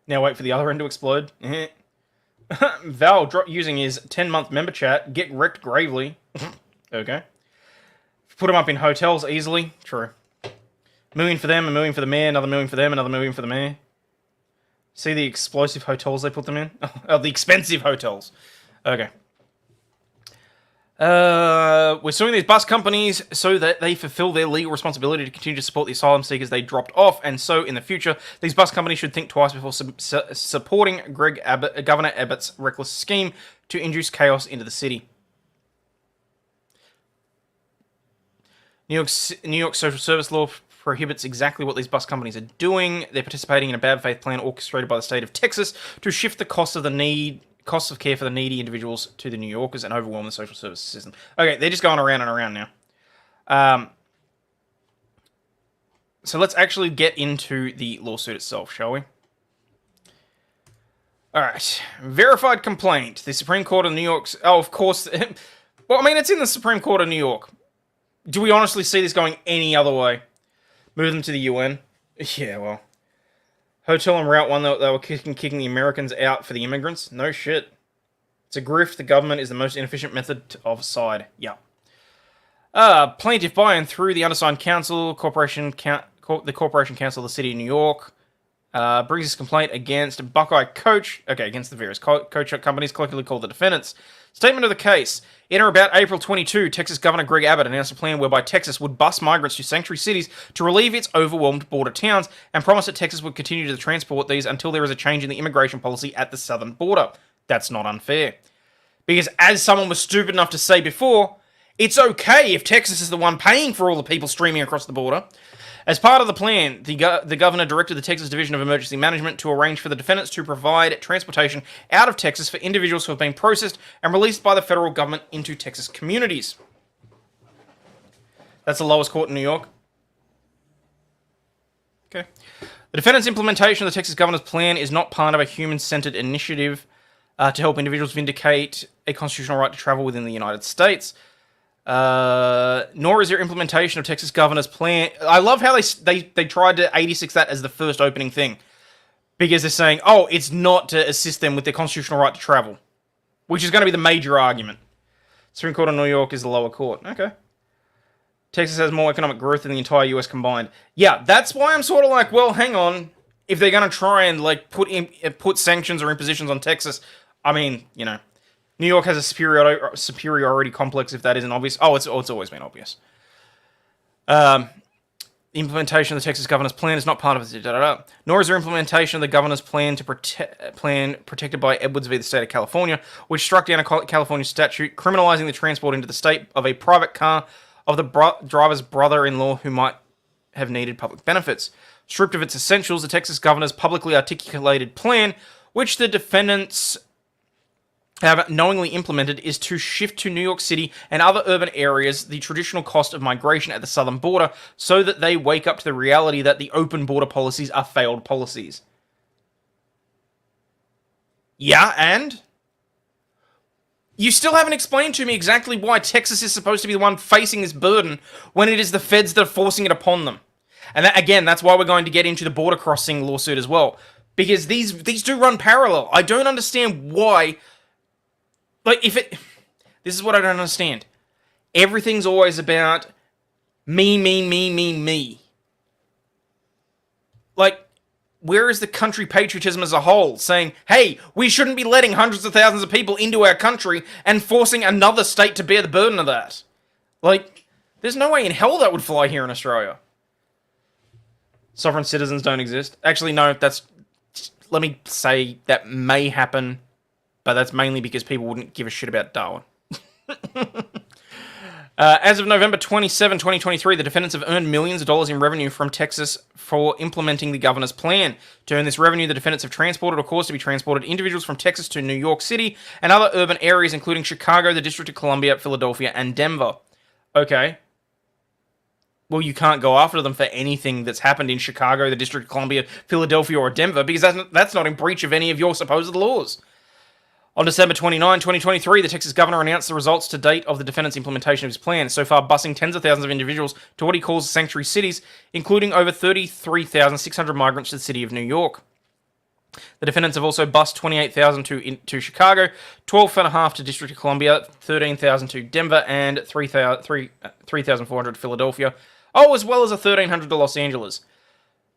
Now wait for the other end to explode. Val using his 10-month member chat. Get wrecked gravely. Okay. Put them up in hotels easily. True. $1 million for them, $1 million for the mayor, another $1 million for them, another $1 million for the mayor. See the explosive hotels they put them in? Oh, the expensive hotels. Okay. We're suing these bus companies so that they fulfill their legal responsibility to continue to support the asylum seekers they dropped off, and so in the future, these bus companies should think twice before supporting Governor Abbott's reckless scheme to induce chaos into the city. New York social service law prohibits exactly what these bus companies are doing. They're participating in a bad faith plan orchestrated by the state of Texas to shift the costs of care for the needy individuals to the New Yorkers and overwhelm the social services system. Okay, they're just going around and around now. So let's actually get into the lawsuit itself, shall we? Alright. Verified complaint. The Supreme Court of New York's... Oh, of course. Well, I mean, it's in the Supreme Court of New York. Do we honestly see this going any other way? Move them to the UN? Yeah, well. Hotel and Route 1, they were kicking the Americans out for the immigrants? No shit. It's a grift. The government is the most inefficient method of side. Yeah. Plaintiff by and through the undersigned council, the Corporation Council of the City of New York, brings this complaint against Buckeye Coach, against the various coach companies collectively called the defendants. Statement of the case. In or about April 22, Texas Governor Greg Abbott announced a plan whereby Texas would bus migrants to sanctuary cities to relieve its overwhelmed border towns and promised that Texas would continue to transport these until there is a change in the immigration policy at the southern border. That's not unfair. Because as someone was stupid enough to say before, it's okay if Texas is the one paying for all the people streaming across the border. As part of the plan, the governor directed the Texas Division of Emergency Management to arrange for the defendants to provide transportation out of Texas for individuals who have been processed and released by the federal government into Texas communities. That's the lowest court in New York. Okay. The defendant's implementation of the Texas governor's plan is not part of a human-centered initiative to help individuals vindicate a constitutional right to travel within the United States. Nor is their implementation of Texas governor's plan. I love how they tried to 86 that as the first opening thing, because they're saying, oh, it's not to assist them with their constitutional right to travel, which is going to be the major argument. Supreme Court of New York is the lower court. Okay. Texas has more economic growth than the entire US combined. Yeah, that's why I'm sort of like, well, hang on. If they're going to try and like put sanctions or impositions on Texas, I mean, you know. New York has a superiority complex, if that isn't obvious. Oh, it's always been obvious. The implementation of the Texas governor's plan is not part of it, nor is there implementation of the governor's plan protected by Edwards v. the state of California, which struck down a California statute criminalizing the transport into the state of a private car of the driver's brother-in-law who might have needed public benefits. Stripped of its essentials, the Texas governor's publicly articulated plan, which the defendants have knowingly implemented, is to shift to New York City and other urban areas the traditional cost of migration at the southern border so that they wake up to the reality that the open border policies are failed policies. Yeah, and? You still haven't explained to me exactly why Texas is supposed to be the one facing this burden when it is the feds that are forcing it upon them. And that, again, that's why we're going to get into the border crossing lawsuit as well. Because these do run parallel. I don't understand why... Like, this is what I don't understand. Everything's always about me. Like, where is the country patriotism as a whole? Saying, hey, we shouldn't be letting hundreds of thousands of people into our country and forcing another state to bear the burden of that. Like, there's no way in hell that would fly here in Australia. Sovereign citizens don't exist. Actually, no, let me say that may happen. But that's mainly because people wouldn't give a shit about Darwin. As of November 27, 2023, the defendants have earned millions of dollars in revenue from Texas for implementing the governor's plan. To earn this revenue, the defendants have transported or caused to be transported individuals from Texas to New York City and other urban areas, including Chicago, the District of Columbia, Philadelphia, and Denver. Okay. Well, you can't go after them for anything that's happened in Chicago, the District of Columbia, Philadelphia, or Denver, because that's not in breach of any of your supposed laws. On December 29, 2023, the Texas governor announced the results to date of the defendant's implementation of his plan, so far busing tens of thousands of individuals to what he calls sanctuary cities, including over 33,600 migrants to the city of New York. The defendants have also bused 28,000 to Chicago, 12,500 to District of Columbia, 13,000 to Denver, and 3,400 to Philadelphia, as well as 1,300 to Los Angeles.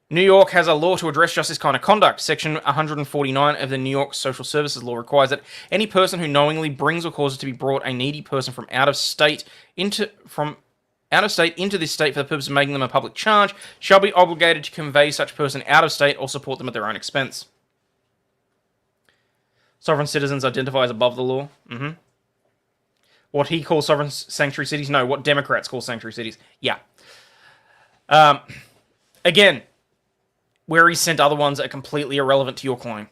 New York has a law to address just this kind of conduct. Section 149 of the New York Social Services Law requires that any person who knowingly brings or causes to be brought a needy person from out of state into this state for the purpose of making them a public charge shall be obligated to convey such person out of state or support them at their own expense. Sovereign citizens identify as above the law. What he calls sovereign sanctuary cities? No, what Democrats call sanctuary cities. Yeah. Again, where he sent other ones are completely irrelevant to your claim.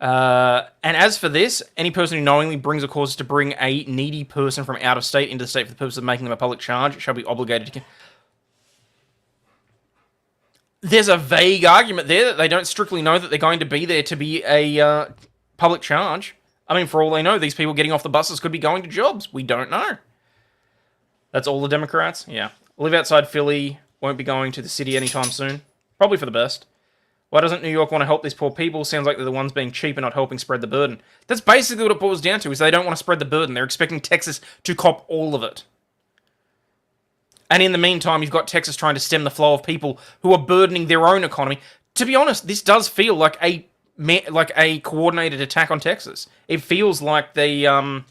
And as for this, any person who knowingly brings or causes to bring a needy person from out of state into the state for the purpose of making them a public charge shall be obligated to... There's a vague argument there that they don't strictly know that they're going to be there to be a public charge. I mean, for all they know, these people getting off the buses could be going to jobs. We don't know. That's all the Democrats? Yeah. Live outside Philly, won't be going to the city anytime soon. Probably for the best. Why doesn't New York want to help these poor people? Sounds like they're the ones being cheap and not helping spread the burden. That's basically what it boils down to, is they don't want to spread the burden. They're expecting Texas to cop all of it. And in the meantime, you've got Texas trying to stem the flow of people who are burdening their own economy. To be honest, this does feel like a coordinated attack on Texas. It feels like they're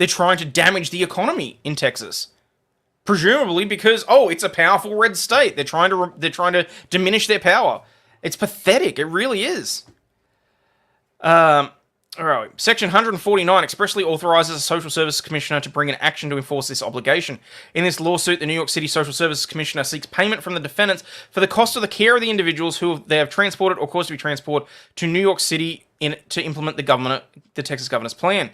trying to damage the economy in Texas. Presumably because, it's a powerful red state. They're trying to diminish their power. It's pathetic. It really is. All right. Section 149 expressly authorizes a social services commissioner to bring an action to enforce this obligation. In this lawsuit, the New York City Social Services Commissioner seeks payment from the defendants for the cost of the care of the individuals who they have transported or caused to be transported to New York City to implement the Texas governor's plan.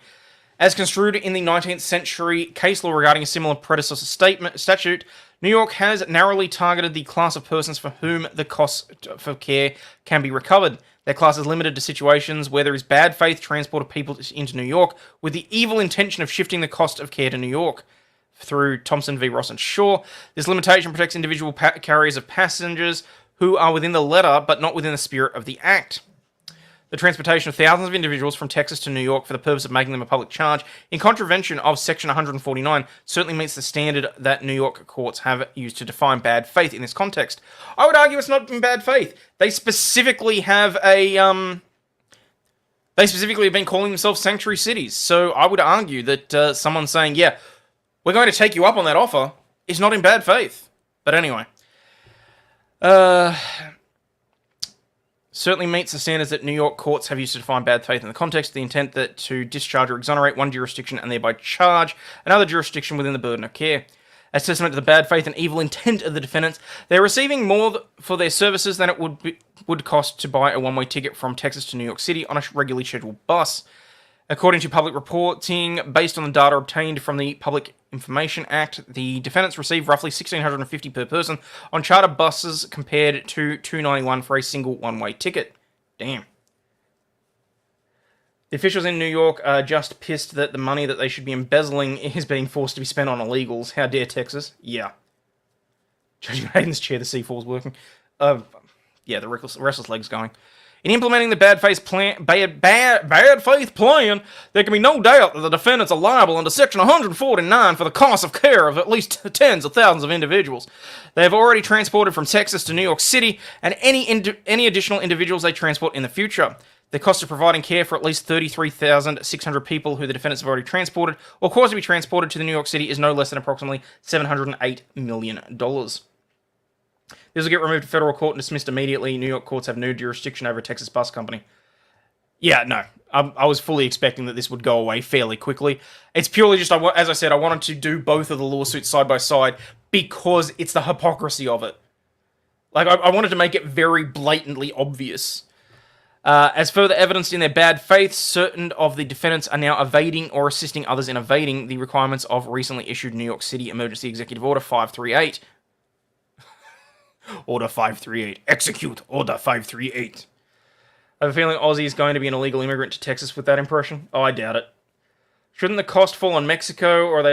As construed in the 19th century case law regarding a similar predecessor statute, New York has narrowly targeted the class of persons for whom the cost for care can be recovered. That class is limited to situations where there is bad faith transport of people into New York with the evil intention of shifting the cost of care to New York. Through Thompson v. Ross and Shaw, this limitation protects individual carriers of passengers who are within the letter but not within the spirit of the act. The transportation of thousands of individuals from Texas to New York for the purpose of making them a public charge, in contravention of Section 149, certainly meets the standard that New York courts have used to define bad faith in this context. I would argue it's not in bad faith. They specifically have been calling themselves sanctuary cities. So I would argue that someone saying, yeah, we're going to take you up on that offer, is not in bad faith. But anyway. Certainly meets the standards that New York courts have used to define bad faith in the context of the intent that to discharge or exonerate one jurisdiction and thereby charge another jurisdiction within the burden of care. As testament to the bad faith and evil intent of the defendants, they're receiving more for their services than it would cost to buy a one-way ticket from Texas to New York City on a regularly scheduled bus. According to public reporting, based on the data obtained from the Public Information Act, the defendants receive roughly $1,650 per person on charter buses compared to $291 for a single one-way ticket. Damn. The officials in New York are just pissed that the money that they should be embezzling is being forced to be spent on illegals. How dare Texas? Yeah. Judge Hayden's chair, the C4's working. Yeah, the restless leg's going. In implementing the bad faith plan, there can be no doubt that the defendants are liable under Section 149 for the cost of care of at least tens of thousands of individuals. They have already transported from Texas to New York City and any additional individuals they transport in the future. The cost of providing care for at least 33,600 people who the defendants have already transported or caused to be transported to New York City is no less than approximately $708 million. This will get removed to federal court and dismissed immediately. New York courts have no jurisdiction over a Texas bus company. Yeah, no. I was fully expecting that this would go away fairly quickly. It's purely just, as I said, I wanted to do both of the lawsuits side by side because it's the hypocrisy of it. Like, I wanted to make it very blatantly obvious. As further evidence in their bad faith, certain of the defendants are now evading or assisting others in evading the requirements of recently issued New York City Emergency Executive Order 538. Order 538. Execute Order 538. I have a feeling Aussie is going to be an illegal immigrant to Texas with that impression. Oh, I doubt it. Shouldn't the cost fall on Mexico, or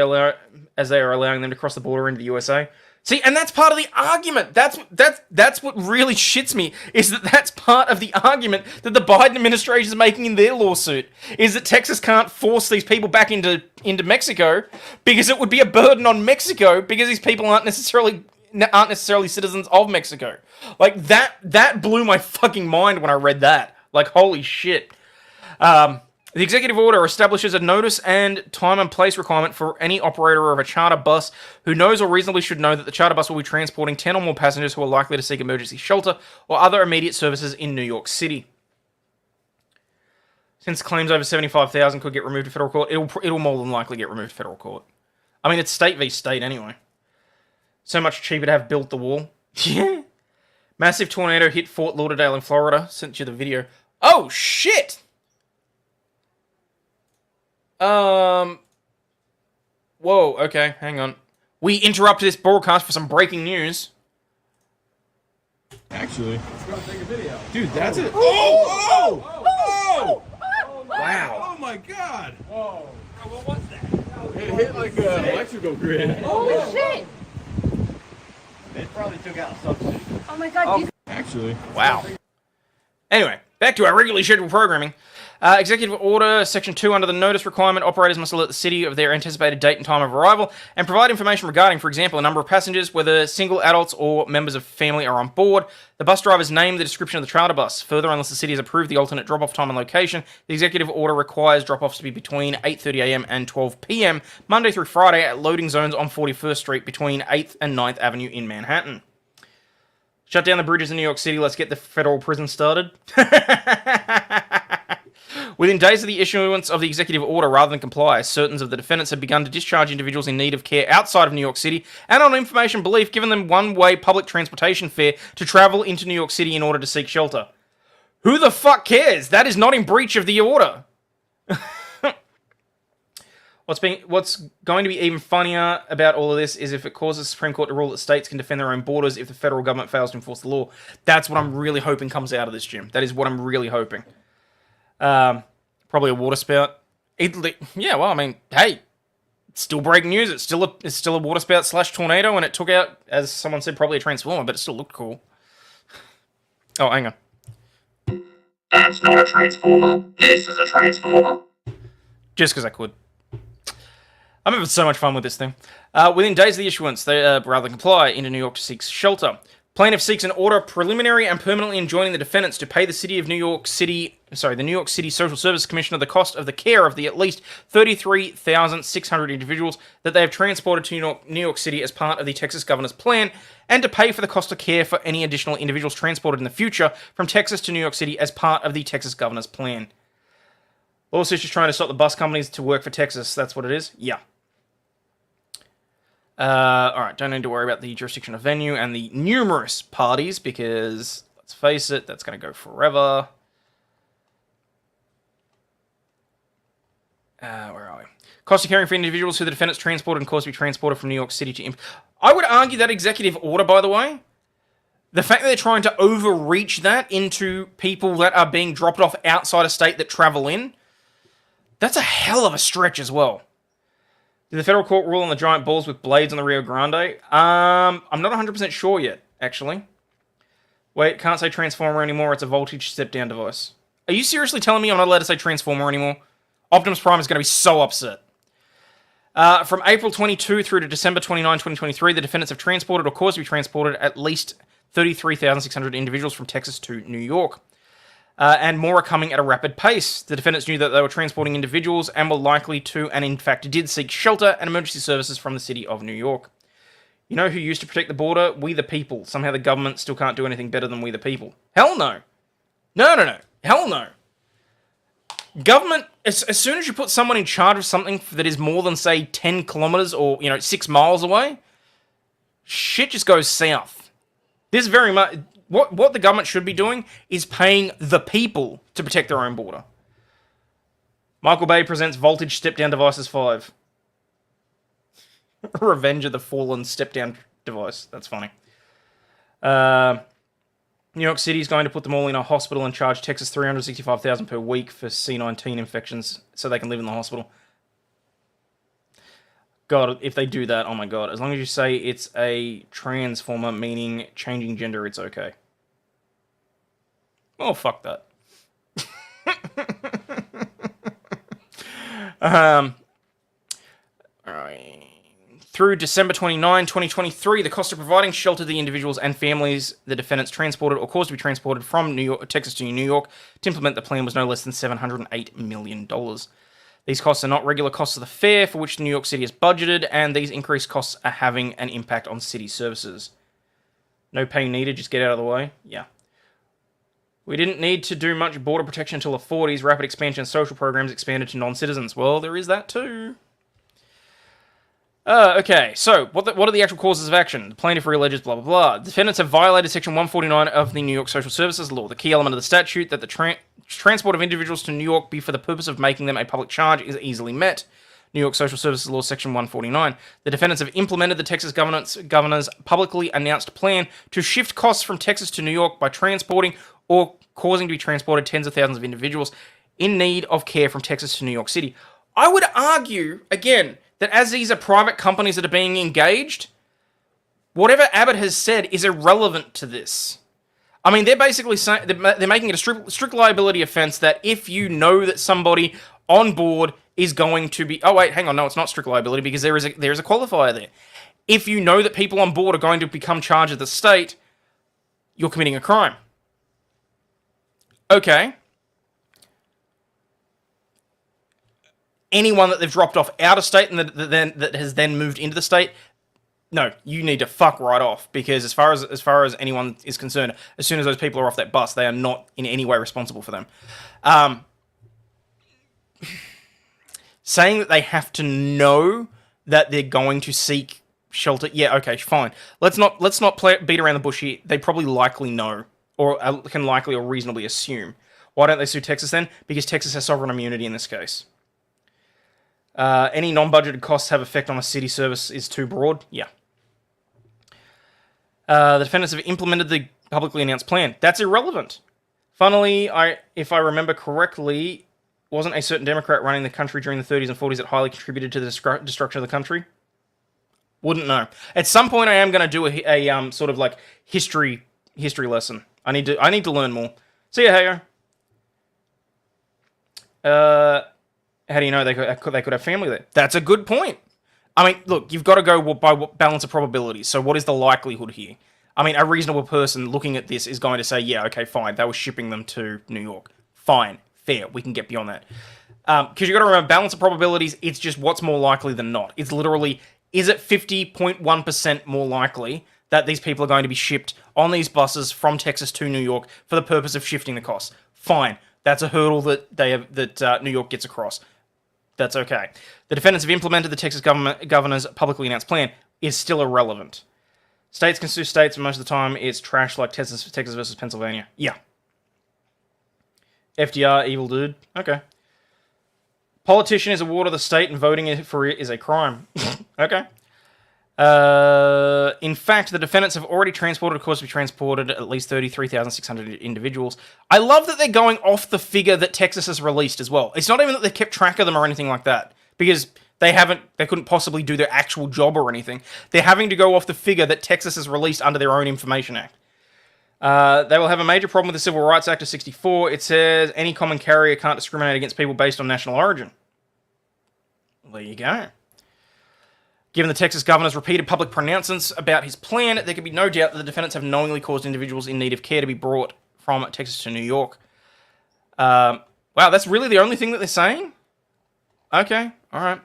as they are allowing them to cross the border into the USA? See, and that's part of the argument. That's what really shits me, is that that's part of the argument that the Biden administration is making in their lawsuit, is that Texas can't force these people back into Mexico because it would be a burden on Mexico because these people aren't necessarily citizens of Mexico. Like, that blew my fucking mind when I read that. Like, holy shit. The executive order establishes a notice and time and place requirement for any operator of a charter bus who knows or reasonably should know that the charter bus will be transporting 10 or more passengers who are likely to seek emergency shelter or other immediate services in New York City. Since claims over 75,000 could get removed to federal court, it'll more than likely get removed to federal court. I mean, it's state v. state anyway. So much cheaper to have built the wall. Yeah. Massive tornado hit Fort Lauderdale in Florida. Sent you the video. Oh, shit! Whoa, okay, hang on. We interrupted this broadcast for some breaking news. Actually, let's go take a video. Dude, that's it. Oh! Wow. Oh my god! Whoa. What was that? It hit like an electrical grid. Holy shit! It probably took out a substation. Oh my god, Actually. Wow. Anyway, back to our regularly scheduled programming. Executive Order, Section 2, under the notice requirement, operators must alert the city of their anticipated date and time of arrival and provide information regarding, for example, a number of passengers, whether single adults or members of family are on board, the bus driver's name, the description of the charter bus. Further, unless the city has approved the alternate drop-off time and location, the Executive Order requires drop-offs to be between 8:30am and 12pm, Monday through Friday at loading zones on 41st Street between 8th and 9th Avenue in Manhattan. Shut down the bridges in New York City, let's get the federal prison started. Within days of the issuance of the executive order, rather than comply, certain of the defendants have begun to discharge individuals in need of care outside of New York City, and on information belief, given them one-way public transportation fare to travel into New York City in order to seek shelter. Who the fuck cares? That is not in breach of the order. What's going to be even funnier about all of this is if it causes the Supreme Court to rule that states can defend their own borders if the federal government fails to enforce the law. That's what I'm really hoping comes out of this, Jim. That is what I'm really hoping. Probably a water spout. Yeah, well, I mean, hey, it's still breaking news. It's still a water spout / tornado, and it took out, as someone said, probably a transformer, but it still looked cool. Oh, hang on. That's not a transformer. This is a transformer. Just because I could. I'm having so much fun with this thing. Within days of the issuance, they rather comply into New York to seek shelter. Plaintiff seeks an order preliminary and permanently enjoining the defendants to pay the New York City Social Service Commissioner the cost of the care of the at least 33,600 individuals that they have transported to New York City as part of the Texas governor's plan, and to pay for the cost of care for any additional individuals transported in the future from Texas to New York City as part of the Texas governor's plan. Lawsuit's just trying to stop the bus companies to work for Texas. That's what it is? Yeah. Alright, don't need to worry about the jurisdiction of venue and the numerous parties, because, let's face it, that's going to go forever. Where are we? Cost of caring for individuals who the defendants transported and caused to be transported from New York City to... I would argue that executive order, by the way, the fact that they're trying to overreach that into people that are being dropped off outside of state that travel in, that's a hell of a stretch as well. Did the federal court rule on the giant balls with blades on the Rio Grande? I'm not 100% sure yet, actually. Wait, can't say transformer anymore, it's a voltage step-down device. Are you seriously telling me I'm not allowed to say transformer anymore? Optimus Prime is going to be so upset. From April 22 through to December 29, 2023, the defendants have transported or caused to be transported at least 33,600 individuals from Texas to New York. And more are coming at a rapid pace. The defendants knew that they were transporting individuals and were likely to, and in fact did, seek shelter and emergency services from the city of New York. You know who used to protect the border? We the people. Somehow the government still can't do anything better than we the people. Hell no. No. Hell no. Government, as soon as you put someone in charge of something that is more than, say, 10 kilometers or, 6 miles away, shit just goes south. This very much... What the government should be doing is paying the people to protect their own border. Michael Bay presents Voltage Step-Down Devices 5. Revenge of the Fallen Step-Down Device. That's funny. New York City is going to put them all in a hospital and charge Texas $365,000 per week for C-19 infections so they can live in the hospital. God, if they do that, oh my god. As long as you say it's a transformer, meaning changing gender, it's okay. Oh, fuck that. Alright. Through December 29, 2023, the cost of providing shelter to the individuals and families the defendants transported or caused to be transported from Texas to New York to implement the plan was no less than $708 million. These costs are not regular costs of the fare for which New York City has budgeted, and these increased costs are having an impact on city services. No pay needed, just get out of the way. Yeah. We didn't need to do much border protection until the 40s. Rapid expansion of social programs expanded to non-citizens. Well, there is that too. Okay, so what are the actual causes of action? The plaintiff alleges blah, blah, blah. Defendants have violated Section 149 of the New York Social Services Law. The key element of the statute that the transport of individuals to New York be for the purpose of making them a public charge is easily met. New York Social Services Law, Section 149. The defendants have implemented the Texas governor's publicly announced plan to shift costs from Texas to New York by transporting or causing to be transported tens of thousands of individuals in need of care from Texas to New York City. I would argue, again, that as these are private companies that are being engaged, whatever Abbott has said is irrelevant to this. I mean, they're basically saying they're making it a strict liability offense that if you know that somebody on board is going to be... Oh, wait, hang on. No, it's not strict liability because there is a qualifier there. If you know that people on board are going to become charged of the state, you're committing a crime. Okay. Anyone that they've dropped off out of state and that has then moved into the state, no, you need to fuck right off, because as far as anyone is concerned, as soon as those people are off that bus, they are not in any way responsible for them. Saying that they have to know that they're going to seek shelter, yeah, okay, fine. Let's not beat around the bush here. They probably likely know, or can likely or reasonably assume. Why don't they sue Texas then? Because Texas has sovereign immunity in this case. Any non-budgeted costs have effect on a city service is too broad. Yeah. The defendants have implemented the publicly announced plan. That's irrelevant. Funnily, if I remember correctly, wasn't a certain Democrat running the country during the 30s and 40s that highly contributed to the destruction of the country? Wouldn't know. At some point, I am going to do a sort of like history lesson. I need to learn more. See ya, Hayo. How do you know they could have family there? That's a good point. I mean, look, you've got to go by balance of probabilities. So what is the likelihood here? I mean, a reasonable person looking at this is going to say, yeah, okay, fine. They were shipping them to New York. Fine. Fair. We can get beyond that. Because you've got to remember, balance of probabilities, it's just what's more likely than not. It's literally, is it 50.1% more likely that these people are going to be shipped on these buses from Texas to New York for the purpose of shifting the costs? Fine. That's a hurdle that New York gets across. That's okay. The defendants have implemented the Texas governor's publicly announced plan. Is still irrelevant. States can sue states, and most of the time it's trash like Texas versus Pennsylvania. Yeah. FDR, evil dude. Okay. Politician is a ward of the state, and voting for it is a crime. Okay. In fact, the defendants have already transported, of course, to be transported at least 33,600 individuals. I love that they're going off the figure that Texas has released as well. It's not even that they've kept track of them or anything like that, because they couldn't possibly do their actual job or anything. They're having to go off the figure that Texas has released under their own Information Act. They will have a major problem with the Civil Rights Act of 64. It says any common carrier can't discriminate against people based on national origin. Well, there you go. Given the Texas governor's repeated public pronouncements about his plan, there can be no doubt that the defendants have knowingly caused individuals in need of care to be brought from Texas to New York. Wow, that's really the only thing that they're saying? Okay, all right.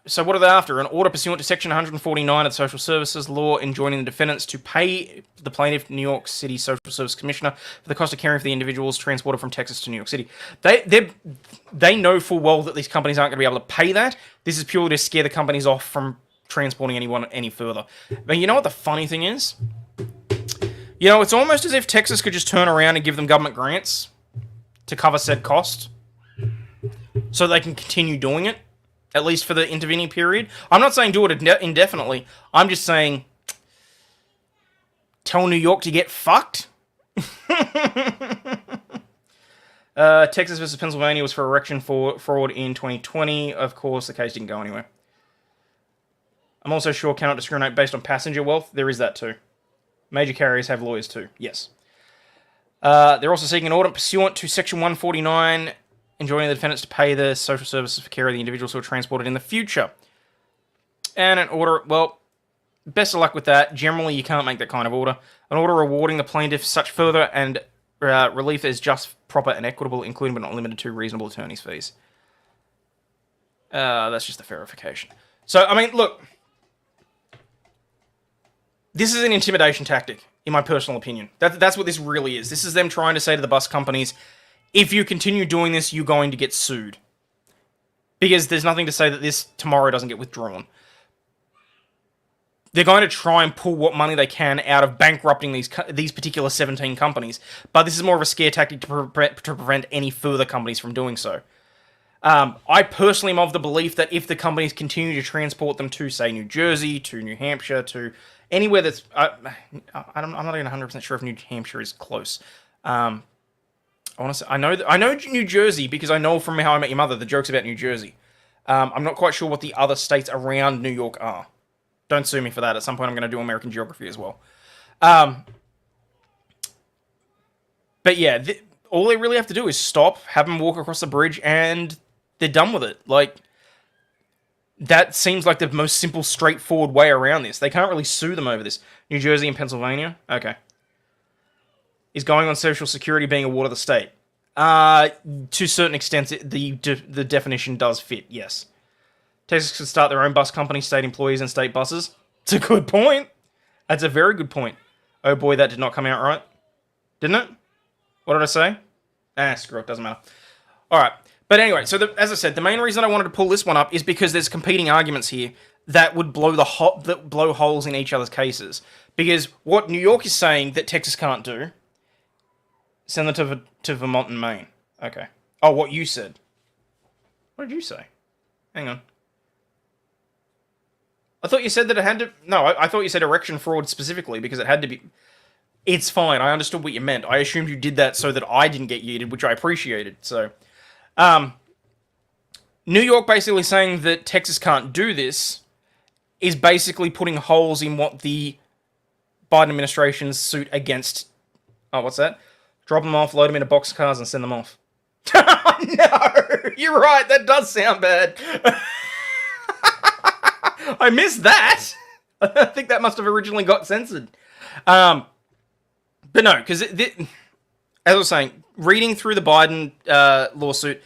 So what are they after? An order pursuant to Section 149 of the Social Services Law enjoining the defendants to pay the plaintiff, New York City Social Service Commissioner, for the cost of caring for the individuals transported from Texas to New York City. They know full well that these companies aren't going to be able to pay that. This is purely to scare the companies off from transporting anyone any further. But you know what the funny thing is? You know, it's almost as if Texas could just turn around and give them government grants to cover said cost, so they can continue doing it, at least for the intervening period. I'm not saying do it indefinitely. I'm just saying tell New York to get fucked. Texas versus Pennsylvania was for election fraud in 2020. Of course, the case didn't go anywhere. I'm also sure cannot discriminate based on passenger wealth. There is that too. Major carriers have lawyers too. Yes. They're also seeking an order pursuant to Section 149 enjoining the defendants to pay the social services for care of the individuals who are transported in the future. And an order, well, best of luck with that. Generally, you can't make that kind of order. An order rewarding the plaintiff such further and relief as just, proper, and equitable, including but not limited to reasonable attorney's fees. That's just the verification. So, I mean, look. This is an intimidation tactic. in my personal opinion. That's what this really is. This is them trying to say to the bus companies, if you continue doing this, you're going to get sued. Because there's nothing to say that this tomorrow doesn't get withdrawn. They're going to try and pull what money they can out of bankrupting these particular 17 companies. But this is more of a scare tactic to prevent any further companies from doing so. I personally am of the belief that if the companies continue to transport them to, say, New Jersey, to New Hampshire, to anywhere that's... I'm not even 100% sure if New Hampshire is close. I know New Jersey because I know from How I Met Your Mother the jokes about New Jersey. I'm not quite sure what the other states around New York are. Don't sue me for that. At some point I'm going to do American geography as well. But yeah, all they really have to do is stop, have them walk across the bridge, and they're done with it. Like, that seems like the most simple, straightforward way around this. They can't really sue them over this. New Jersey and Pennsylvania? Okay. Is going on Social Security being a ward of the state? To a certain extent, the definition does fit, yes. Texas could start their own bus company, state employees, and state buses. It's a good point. That's a very good point. Oh boy, that did not come out right. Didn't it? What did I say? Screw it, doesn't matter. Alright, but anyway, so as I said, the main reason I wanted to pull this one up is because there's competing arguments here that would blow holes in each other's cases. Because what New York is saying that Texas can't do, send them to Vermont and Maine. Okay. Oh, what you said. What did you say? Hang on. I thought you said that it had to... No, I thought you said erection fraud specifically, because it had to be... It's fine, I understood what you meant. I assumed you did that so that I didn't get yeeted, which I appreciated, so... New York basically saying that Texas can't do this is basically putting holes in what the Biden administration's suit against... Oh, what's that? Drop them off, load them into boxcars, and send them off. No! You're right, that does sound bad. I missed that. I think that must have originally got censored. But no, because as I was saying, reading through the Biden lawsuit,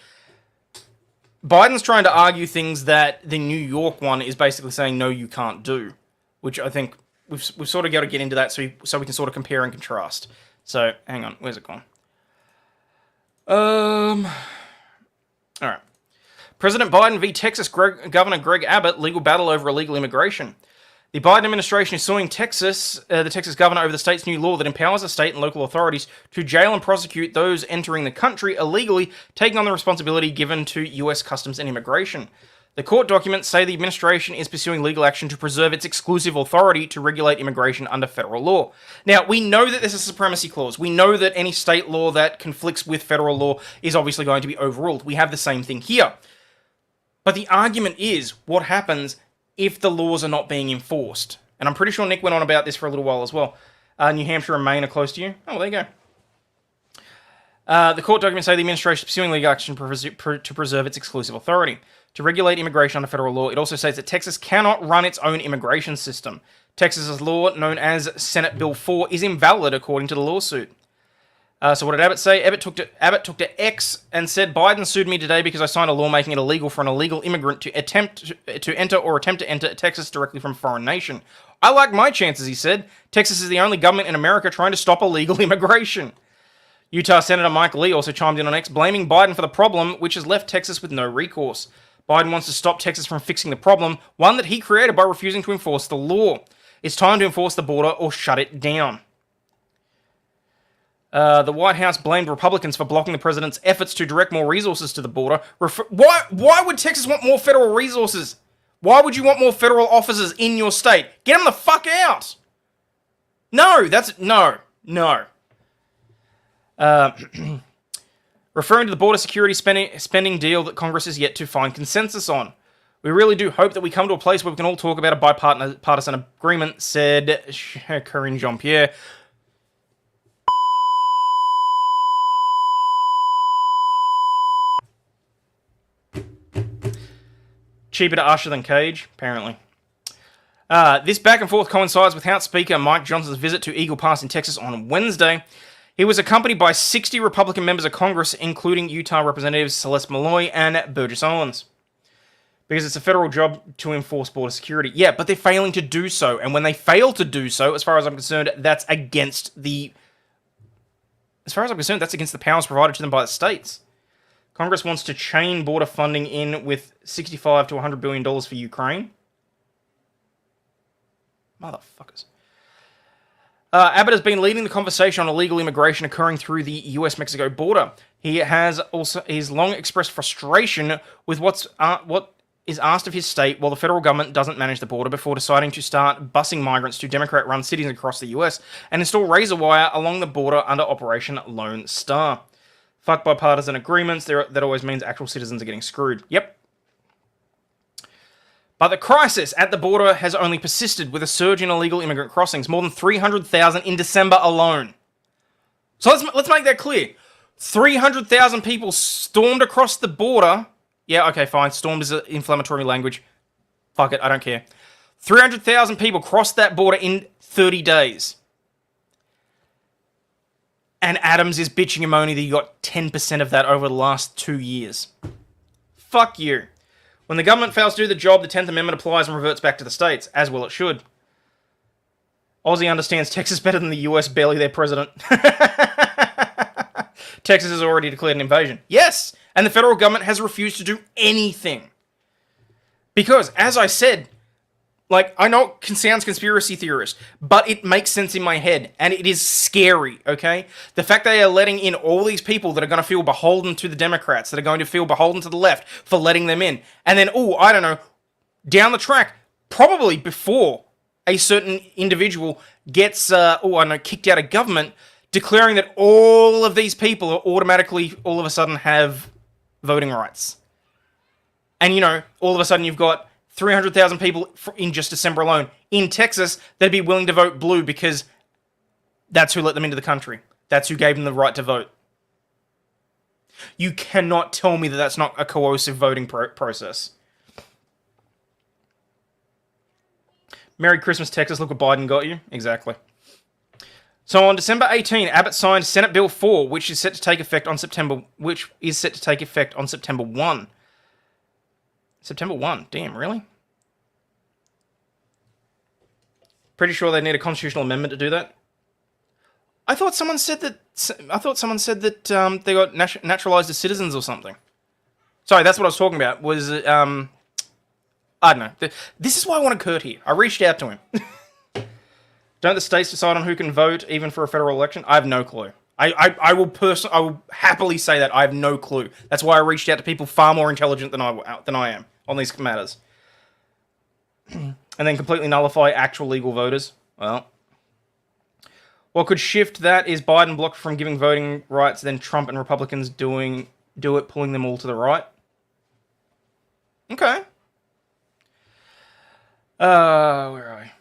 Biden's trying to argue things that the New York one is basically saying, no, you can't do. Which I think we've sort of got to get into that so we can sort of compare and contrast. So, hang on, where's it gone? Alright. President Biden v. Texas Governor Greg Abbott, legal battle over illegal immigration. The Biden administration is suing the Texas governor over the state's new law that empowers the state and local authorities to jail and prosecute those entering the country illegally, taking on the responsibility given to U.S. Customs and Immigration. The court documents say the administration is pursuing legal action to preserve its exclusive authority to regulate immigration under federal law. Now, we know that there's a supremacy clause. We know that any state law that conflicts with federal law is obviously going to be overruled. We have the same thing here. But the argument is, what happens if the laws are not being enforced? And I'm pretty sure Nick went on about this for a little while as well. New Hampshire and Maine are close to you. Oh, well, there you go. The court documents say the administration is pursuing legal action to preserve its exclusive authority to regulate immigration under federal law. It also states that Texas cannot run its own immigration system. Texas's law, known as Senate Bill 4, is invalid according to the lawsuit. So what did Abbott say? Abbott took to X and said, Biden sued me today because I signed a law making it illegal for an illegal immigrant to attempt to enter Texas directly from a foreign nation. I like my chances, he said. Texas is the only government in America trying to stop illegal immigration. Utah Senator Mike Lee also chimed in on X, blaming Biden for the problem, which has left Texas with no recourse. Biden wants to stop Texas from fixing the problem, one that he created by refusing to enforce the law. It's time to enforce the border or shut it down. The White House blamed Republicans for blocking the president's efforts to direct more resources to the border. Why would Texas want more federal resources? Why would you want more federal officers in your state? Get them the fuck out! No. Referring to the border security spending deal that Congress is yet to find consensus on. We really do hope that we come to a place where we can all talk about a bipartisan agreement, said Karine Jean-Pierre. Cheaper to usher than Cage, apparently. This back and forth coincides with House Speaker Mike Johnson's visit to Eagle Pass in Texas on Wednesday. He was accompanied by 60 Republican members of Congress, including Utah Representatives Celeste Malloy and Burgess Owens. because it's a federal job to enforce border security. Yeah, but they're failing to do so. And when they fail to do so, as far as I'm concerned, that's against the... As far as I'm concerned, that's against the powers provided to them by the states. Congress wants to chain border funding in with $65 to $100 billion for Ukraine. Motherfuckers. Abbott has been leading the conversation on illegal immigration occurring through the US-Mexico border. He's long expressed frustration with what is asked of his state while the federal government doesn't manage the border before deciding to start busing migrants to Democrat-run cities across the US and install razor wire along the border under Operation Lone Star. Fuck bipartisan agreements, that always means actual citizens are getting screwed. Yep. But the crisis at the border has only persisted with a surge in illegal immigrant crossings, more than 300,000 in December alone. So let's make that clear. 300,000 people stormed across the border. Yeah, okay, fine. Stormed is an inflammatory language. Fuck it, I don't care. 300,000 people crossed that border in 30 days. And Adams is bitching and moaning that you got 10% of that over the last 2 years. Fuck you. When the government fails to do the job, the 10th Amendment applies and reverts back to the states, as well it should. Aussie understands Texas better than the US, barely their president. Texas has already declared an invasion. Yes! And the federal government has refused to do anything. Because, as I said, like, I know it sounds conspiracy theorist, but it makes sense in my head, and it is scary, okay? The fact they are letting in all these people that are going to feel beholden to the Democrats, that are going to feel beholden to the left for letting them in, and then, I don't know, down the track, probably before a certain individual gets, kicked out of government, declaring that all of these people are automatically, all of a sudden, have voting rights. And, all of a sudden you've got 300,000 people in just December alone. In Texas, they'd be willing to vote blue because that's who let them into the country. That's who gave them the right to vote. You cannot tell me that that's not a coercive voting process. Merry Christmas, Texas. Look what Biden got you. Exactly. So on December 18, Abbott signed Senate Bill 4, which is set to take effect on September 1. September 1. Damn, really? Pretty sure they need a constitutional amendment to do that. I thought someone said that they got naturalized as citizens or something. Sorry, that's what I was talking about. Was I don't know. This is why I want Kurt here. I reached out to him. Don't the states decide on who can vote, even for a federal election? I have no clue. I will happily say that I have no clue. That's why I reached out to people far more intelligent than I am on these matters. And then completely nullify actual legal voters. Well, what could shift that is Biden blocked from giving voting rights, then Trump and Republicans do it, pulling them all to the right. Okay. Where are we?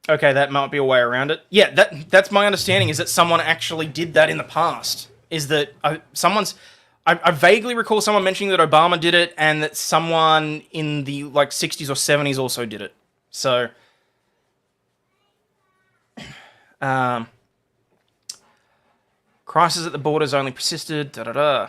Okay, that might be a way around it. Yeah, that's my understanding, is that someone actually did that in the past. Is that I vaguely recall someone mentioning that Obama did it, and that someone in the 60s or 70s also did it. So, crisis at the borders only persisted. They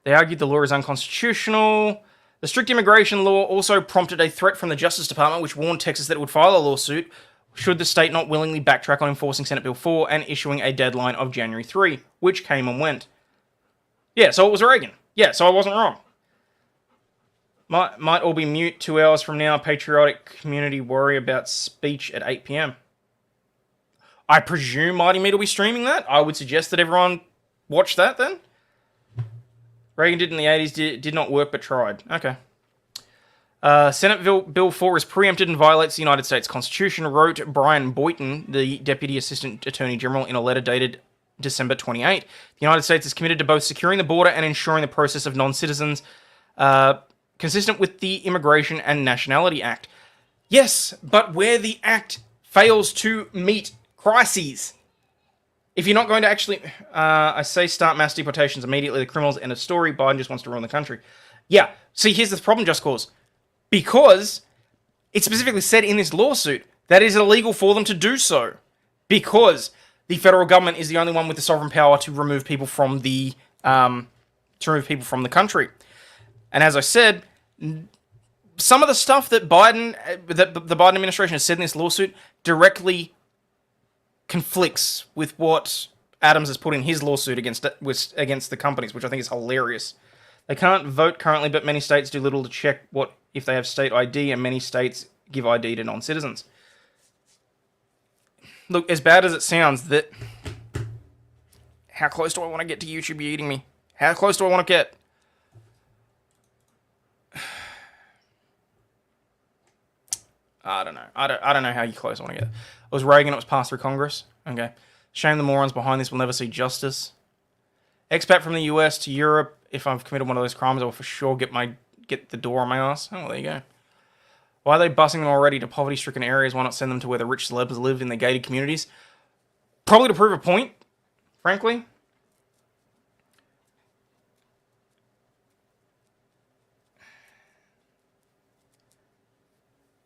argued the law is unconstitutional. The strict immigration law also prompted a threat from the Justice Department, which warned Texas that it would file a lawsuit should the state not willingly backtrack on enforcing Senate Bill 4 and issuing a deadline of January 3, which came and went. Yeah, so it was Reagan. Yeah, so I wasn't wrong. Might all be mute 2 hours from now. Patriotic community worry about speech at 8 p.m. I presume Mighty Meat will be streaming that. I would suggest that everyone watch that then. Reagan did in the 80s, did not work but tried. Okay. Senate Bill 4 is preempted and violates the United States Constitution, wrote Brian Boynton, the Deputy Assistant Attorney General, in a letter dated December 28. The United States is committed to both securing the border and ensuring the process of non-citizens consistent with the Immigration and Nationality Act. Yes, but where the act fails to meet crises. If you're not going to actually, I say start mass deportations immediately, the criminals, end of story, Biden just wants to ruin the country. Yeah, see, here's the problem, Just Cause. Because it specifically said in this lawsuit that it is illegal for them to do so. Because the federal government is the only one with the sovereign power to remove people from the country. And as I said, some of the stuff that the Biden administration has said in this lawsuit directly conflicts with what Adams has put in his lawsuit against the companies, which I think is hilarious. They can't vote currently, but many states do little to check if they have state ID, and many states give ID to non-citizens. Look, as bad as it sounds, how close do I want to get to YouTube eating me? How close do I want to get? I don't know. I don't know how close I want to get. It was Reagan. It was passed through Congress. Okay. Shame the morons behind this will never see justice. Expat from the US to Europe. If I've committed one of those crimes, I will for sure get the door on my ass. Oh, there you go. Why are they busing them already to poverty-stricken areas? Why not send them to where the rich celebs live in their gated communities? Probably to prove a point, frankly.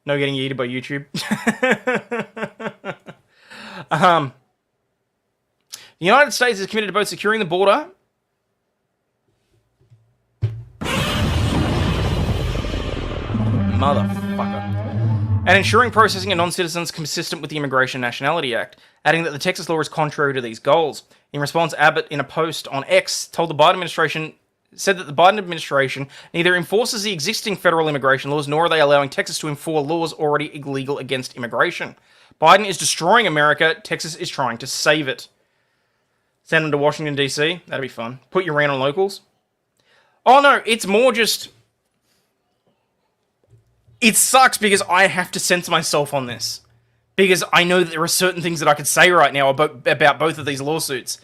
No getting yeeted by YouTube. The United States is committed to both securing the border motherfucker, and ensuring processing of non-citizens consistent with the Immigration and Nationality Act, adding that the Texas law is contrary to these goals. In response, Abbott, in a post on X, said that the Biden administration neither enforces the existing federal immigration laws, nor are they allowing Texas to enforce laws already illegal against immigration. Biden is destroying America. Texas is trying to save it. Send them to Washington, D.C. That'd be fun. Put your rant on locals. Oh, no, it's more just... It sucks because I have to censor myself on this. Because I know that there are certain things that I could say right now about both of these lawsuits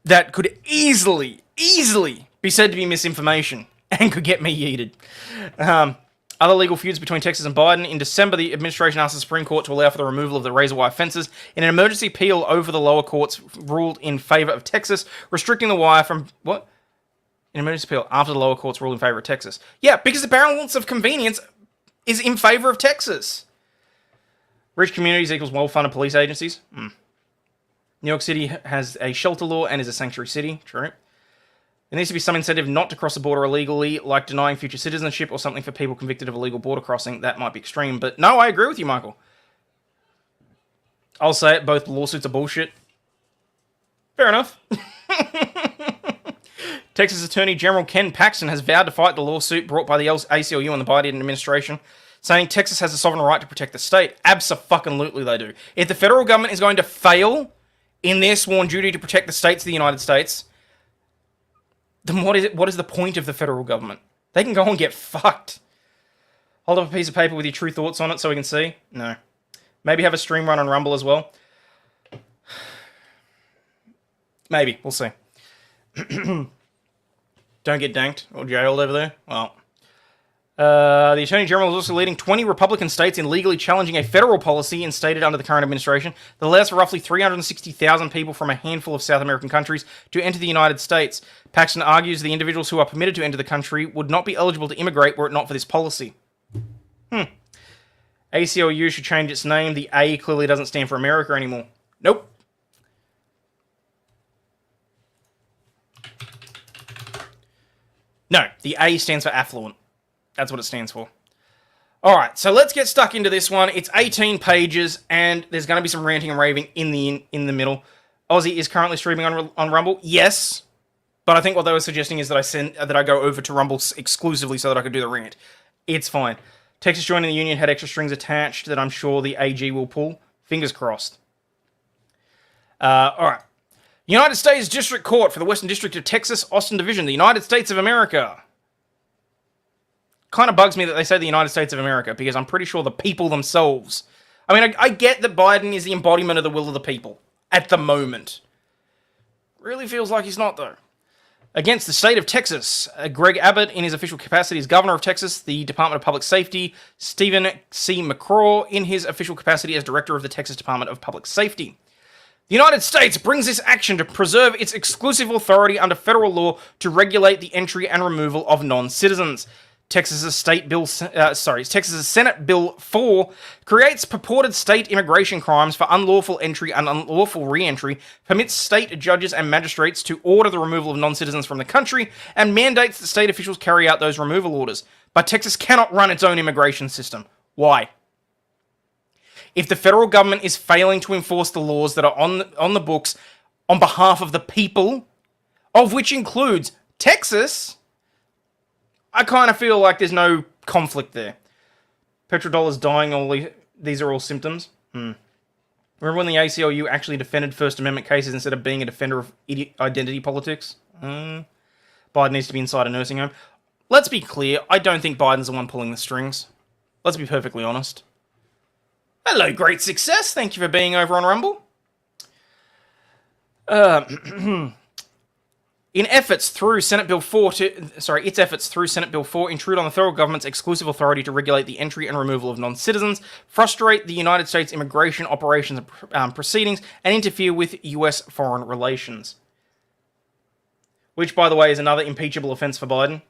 that could easily be said to be misinformation and could get me yeeted. Other legal feuds between Texas and Biden. In December, the administration asked the Supreme Court to allow for the removal of the razor wire fences. In an emergency appeal over the lower courts ruled in favor of Texas, restricting the wire from... What? An emergency appeal after the lower courts ruled in favor of Texas. Yeah, because the balance of convenience is in favor of Texas. Rich communities equals well-funded police agencies. New York City has a shelter law and is a sanctuary city. True. There needs to be some incentive not to cross the border illegally, like denying future citizenship or something for people convicted of illegal border crossing. That might be extreme, but no, I agree with you, Michael. I'll say it, both lawsuits are bullshit. Fair enough. Texas Attorney General Ken Paxton has vowed to fight the lawsuit brought by the ACLU and the Biden administration, saying Texas has a sovereign right to protect the state. Abso-fucking-lutely they do. If the federal government is going to fail in their sworn duty to protect the states of the United States, then what is the point of the federal government? They can go and get fucked. Hold up a piece of paper with your true thoughts on it so we can see? No. Maybe have a stream run on Rumble as well. Maybe. We'll see. Don't get danked or jailed over there. Well, the Attorney General is also leading 20 Republican states in legally challenging a federal policy instated under the current administration that allows for roughly 360,000 people from a handful of South American countries to enter the United States. Paxton argues the individuals who are permitted to enter the country would not be eligible to immigrate were it not for this policy. ACLU should change its name. The A clearly doesn't stand for America anymore. Nope. No, the A stands for affluent. That's what it stands for. Alright, so let's get stuck into this one. It's 18 pages, and there's going to be some ranting and raving in the middle. Aussie is currently streaming on Rumble. Yes, but I think what they were suggesting is that I go over to Rumble exclusively so that I could do the rant. It's fine. Texas joining the union had extra strings attached that I'm sure the AG will pull. Fingers crossed. Alright. United States District Court for the Western District of Texas, Austin Division, the United States of America. Kind of bugs me that they say the United States of America, because I'm pretty sure the people themselves... I mean, I get that Biden is the embodiment of the will of the people, at the moment. Really feels like he's not, though. Against the state of Texas, Greg Abbott, in his official capacity as governor of Texas, the Department of Public Safety, Stephen C. McCraw, in his official capacity as director of the Texas Department of Public Safety. The United States brings this action to preserve its exclusive authority under federal law to regulate the entry and removal of non-citizens. Texas's Texas's Senate Bill 4 creates purported state immigration crimes for unlawful entry and unlawful re-entry, permits state judges and magistrates to order the removal of non-citizens from the country, and mandates that state officials carry out those removal orders. But Texas cannot run its own immigration system. Why? If the federal government is failing to enforce the laws that are on the books on behalf of the people, of which includes Texas, I kind of feel like there's no conflict there. Petrodollar's dying, these are all symptoms. Remember when the ACLU actually defended First Amendment cases instead of being a defender of identity politics? Biden needs to be inside a nursing home. Let's be clear, I don't think Biden's the one pulling the strings. Let's be perfectly honest. Hello, great success. Thank you for being over on Rumble. Its efforts through Senate Bill 4 intrude on the federal government's exclusive authority to regulate the entry and removal of non-citizens, frustrate the United States immigration operations and proceedings, and interfere with U.S. foreign relations. Which, by the way, is another impeachable offense for Biden.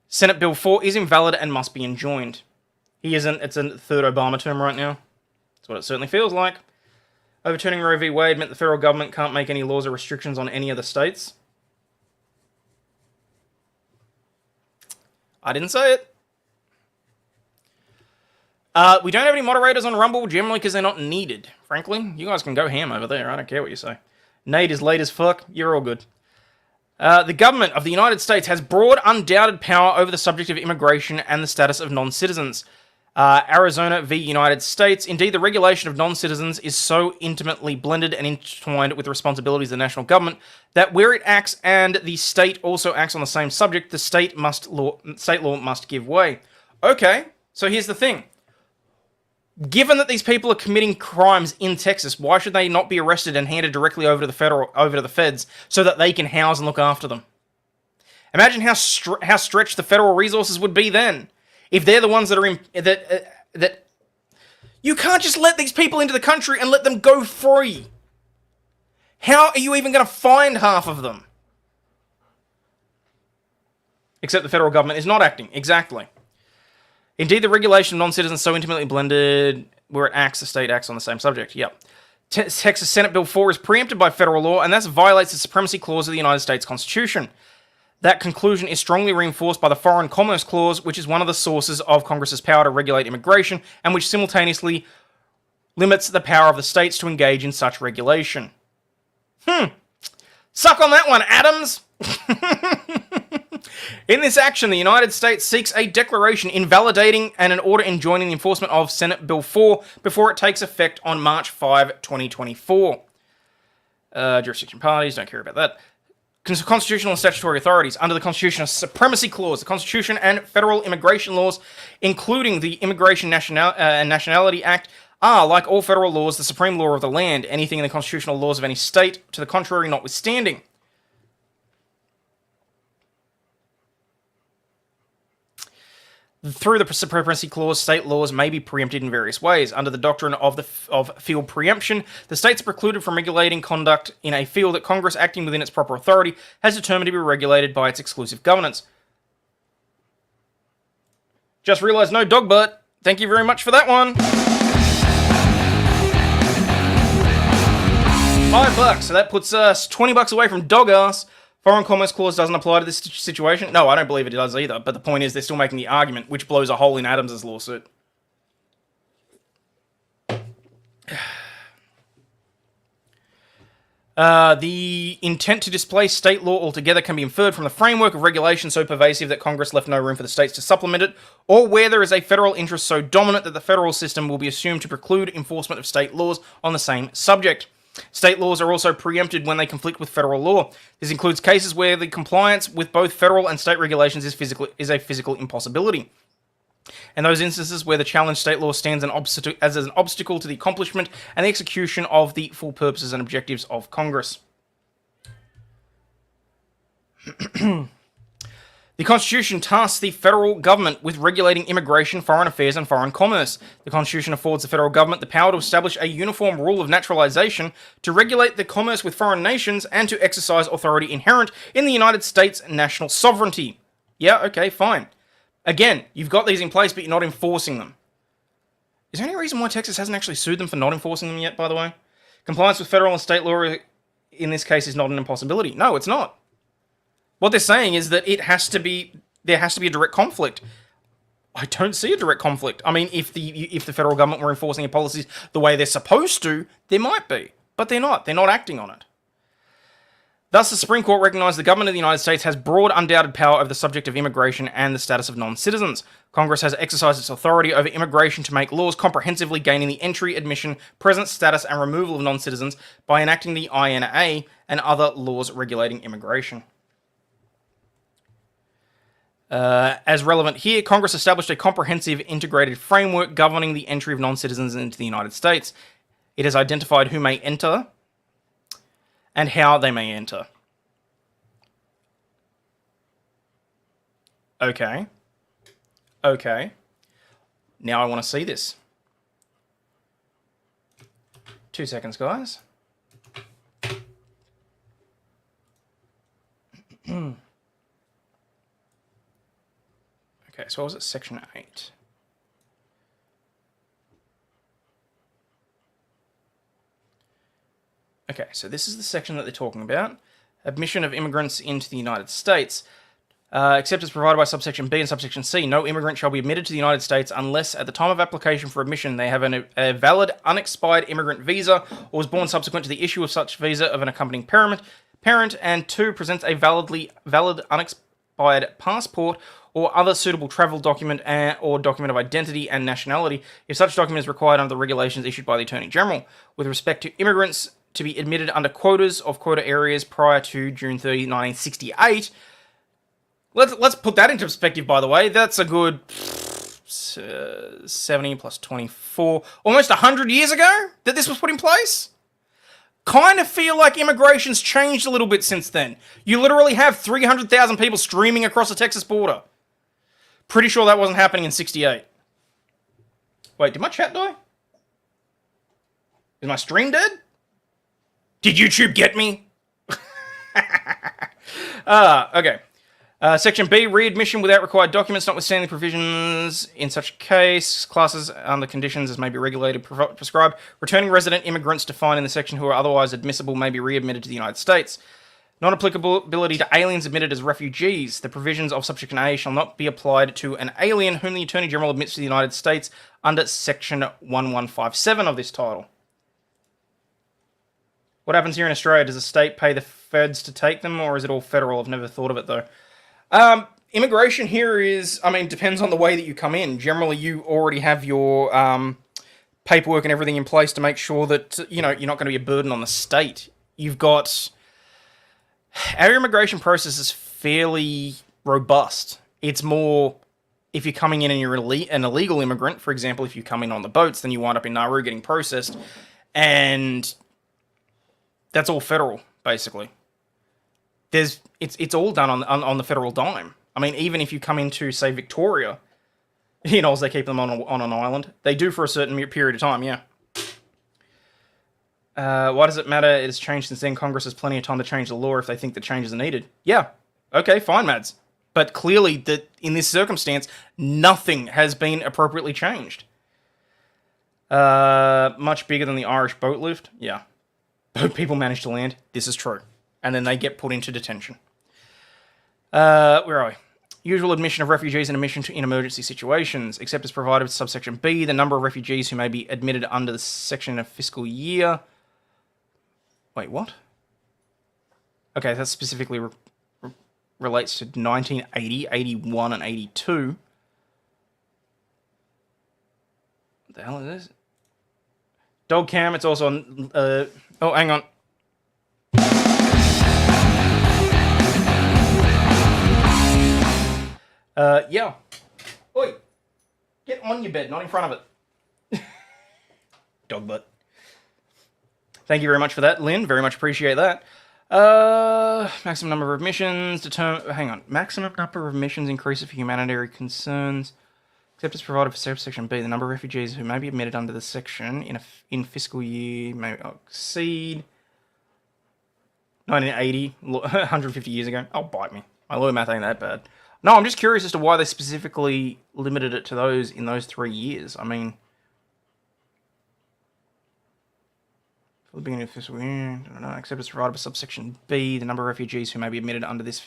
Senate Bill 4 is invalid and must be enjoined. It's a third Obama term right now. That's what it certainly feels like. Overturning Roe v. Wade meant the federal government can't make any laws or restrictions on any other states. I didn't say it. We don't have any moderators on Rumble, generally because they're not needed. Frankly, you guys can go ham over there. I don't care what you say. Nate is late as fuck. You're all good. The government of the United States has broad, undoubted power over the subject of immigration and the status of non-citizens. Arizona v. United States. Indeed, the regulation of non-citizens is so intimately blended and intertwined with the responsibilities of the national government that where it acts and the state also acts on the same subject, the state law must give way. Okay, so here's the thing. Given that these people are committing crimes in Texas, why should they not be arrested and handed directly over to the feds so that they can house and look after them? Imagine how stretched the federal resources would be then. If they're the ones that are that you can't just let these people into the country and let them go free. How are you even going to find half of them? Except the federal government is not acting. Exactly. Indeed, the regulation of non-citizens so intimately blended where it acts, the state acts on the same subject. Yep. Texas Senate Bill 4 is preempted by federal law, and thus violates the Supremacy Clause of the United States Constitution. That conclusion is strongly reinforced by the Foreign Commerce Clause, which is one of the sources of Congress's power to regulate immigration, and which simultaneously limits the power of the states to engage in such regulation. Suck on that one, Adams! In this action, the United States seeks a declaration invalidating and an order enjoining the enforcement of Senate Bill 4 before it takes effect on March 5, 2024. Jurisdiction parties, don't care about that. Constitutional and statutory authorities. Under the Constitutional Supremacy Clause, the Constitution and federal immigration laws, including the Immigration and Nationality Act, are, like all federal laws, the supreme law of the land, anything in the constitutional laws of any state, to the contrary notwithstanding. Through the Supremacy Clause, state laws may be preempted in various ways. Under the doctrine of field preemption, the states are precluded from regulating conduct in a field that Congress, acting within its proper authority, has determined to be regulated by its exclusive governance. Just realized no dog butt. Thank you very much for that one. $5, so that puts us $20 away from dog ass. Foreign Commerce Clause doesn't apply to this situation. No, I don't believe it does either, but the point is they're still making the argument, which blows a hole in Adams' lawsuit. The intent to displace state law altogether can be inferred from the framework of regulation so pervasive that Congress left no room for the states to supplement it, or where there is a federal interest so dominant that the federal system will be assumed to preclude enforcement of state laws on the same subject. State laws are also preempted when they conflict with federal law. This includes cases where the compliance with both federal and state regulations is a physical impossibility. In those instances where the challenged state law stands as an obstacle to the accomplishment and the execution of the full purposes and objectives of Congress. The Constitution tasks the federal government with regulating immigration, foreign affairs, and foreign commerce. The Constitution affords the federal government the power to establish a uniform rule of naturalization, to regulate the commerce with foreign nations, and to exercise authority inherent in the United States' national sovereignty. Yeah, okay, fine. Again, you've got these in place, but you're not enforcing them. Is there any reason why Texas hasn't actually sued them for not enforcing them yet, by the way? Compliance with federal and state law in this case is not an impossibility. No, it's not. What they're saying is that there has to be a direct conflict. I don't see a direct conflict. I mean, if the federal government were enforcing their policies the way they're supposed to, there might be. But they're not. They're not acting on it. Thus, the Supreme Court recognized the government of the United States has broad, undoubted power over the subject of immigration and the status of non-citizens. Congress has exercised its authority over immigration to make laws comprehensively gaining the entry, admission, presence, status, and removal of non-citizens by enacting the INA and other laws regulating immigration. As relevant here, Congress established a comprehensive, integrated framework governing the entry of non-citizens into the United States. It has identified who may enter and how they may enter. Okay. Now I want to see this. 2 seconds, guys. Okay, so what was it? Section 8. Okay, so this is the section that they're talking about. Admission of immigrants into the United States. Except as provided by subsection B and subsection C, no immigrant shall be admitted to the United States unless at the time of application for admission they have a valid, unexpired immigrant visa or was born subsequent to the issue of such visa of an accompanying parent, and 2, presents a valid, unexpired passport or other suitable travel document or document of identity and nationality if such document is required under the regulations issued by the Attorney General. With respect to immigrants to be admitted under quotas of quota areas prior to June 30, 1968. Let's put that into perspective, by the way. That's a good 70 plus 24, almost 100 years ago that this was put in place. Kind of feel like immigration's changed a little bit since then. You literally have 300,000 people streaming across the Texas border. Pretty sure that wasn't happening in 68. Wait, did my chat die? Is my stream dead? Did YouTube get me? Okay. Section B, readmission without required documents, notwithstanding provisions in such case, classes under conditions as may be regulated, prescribed. Returning resident immigrants defined in the section who are otherwise admissible may be readmitted to the United States. Non-applicability to aliens admitted as refugees. The provisions of subsection A shall not be applied to an alien whom the Attorney General admits to the United States under section 1157 of this title. What happens here in Australia? Does the state pay the feds to take them, or is it all federal? I've never thought of it, though. Immigration here is, depends on the way that you come in. Generally, you already have your paperwork and everything in place to make sure that, you're not going to be a burden on the state. You've got... Our immigration process is fairly robust. It's more... If you're coming in and you're an illegal immigrant, for example, if you come in on the boats, then you wind up in Nauru getting processed. And... that's all federal, basically. It's all done on the federal dime. Even if you come into, say, Victoria, as they keep them on an island, they do for a certain period of time, yeah. Why does it matter? It has changed since then. Congress has plenty of time to change the law if they think the changes are needed. Yeah, okay, fine, Mads. But clearly, in this circumstance, nothing has been appropriately changed. Much bigger than the Irish boat lift? Yeah. People manage to land. This is true. And then they get put into detention. Where are we? Usual admission of refugees and admission in emergency situations, except as provided with subsection B, the number of refugees who may be admitted under the section of fiscal year. Wait, what? Okay, that specifically relates to 1980, 81, and 82. What the hell is this? Dog cam, it's also on... oh, hang on. Yeah. Oi. Get on your bed, not in front of it. Dog butt. Thank you very much for that, Lynn. Very much appreciate that. Maximum number of admissions. Hang on. Maximum number of admissions increases for humanitarian concerns. Except as provided for subsection B, the number of refugees who may be admitted under the section in fiscal year may exceed 1980, 150 years ago. Oh, bite me. My lawyer math ain't that bad. No, I'm just curious as to why they specifically limited it to those in those 3 years. I mean, for the beginning of fiscal year, except as provided by subsection B, the number of refugees who may be admitted under this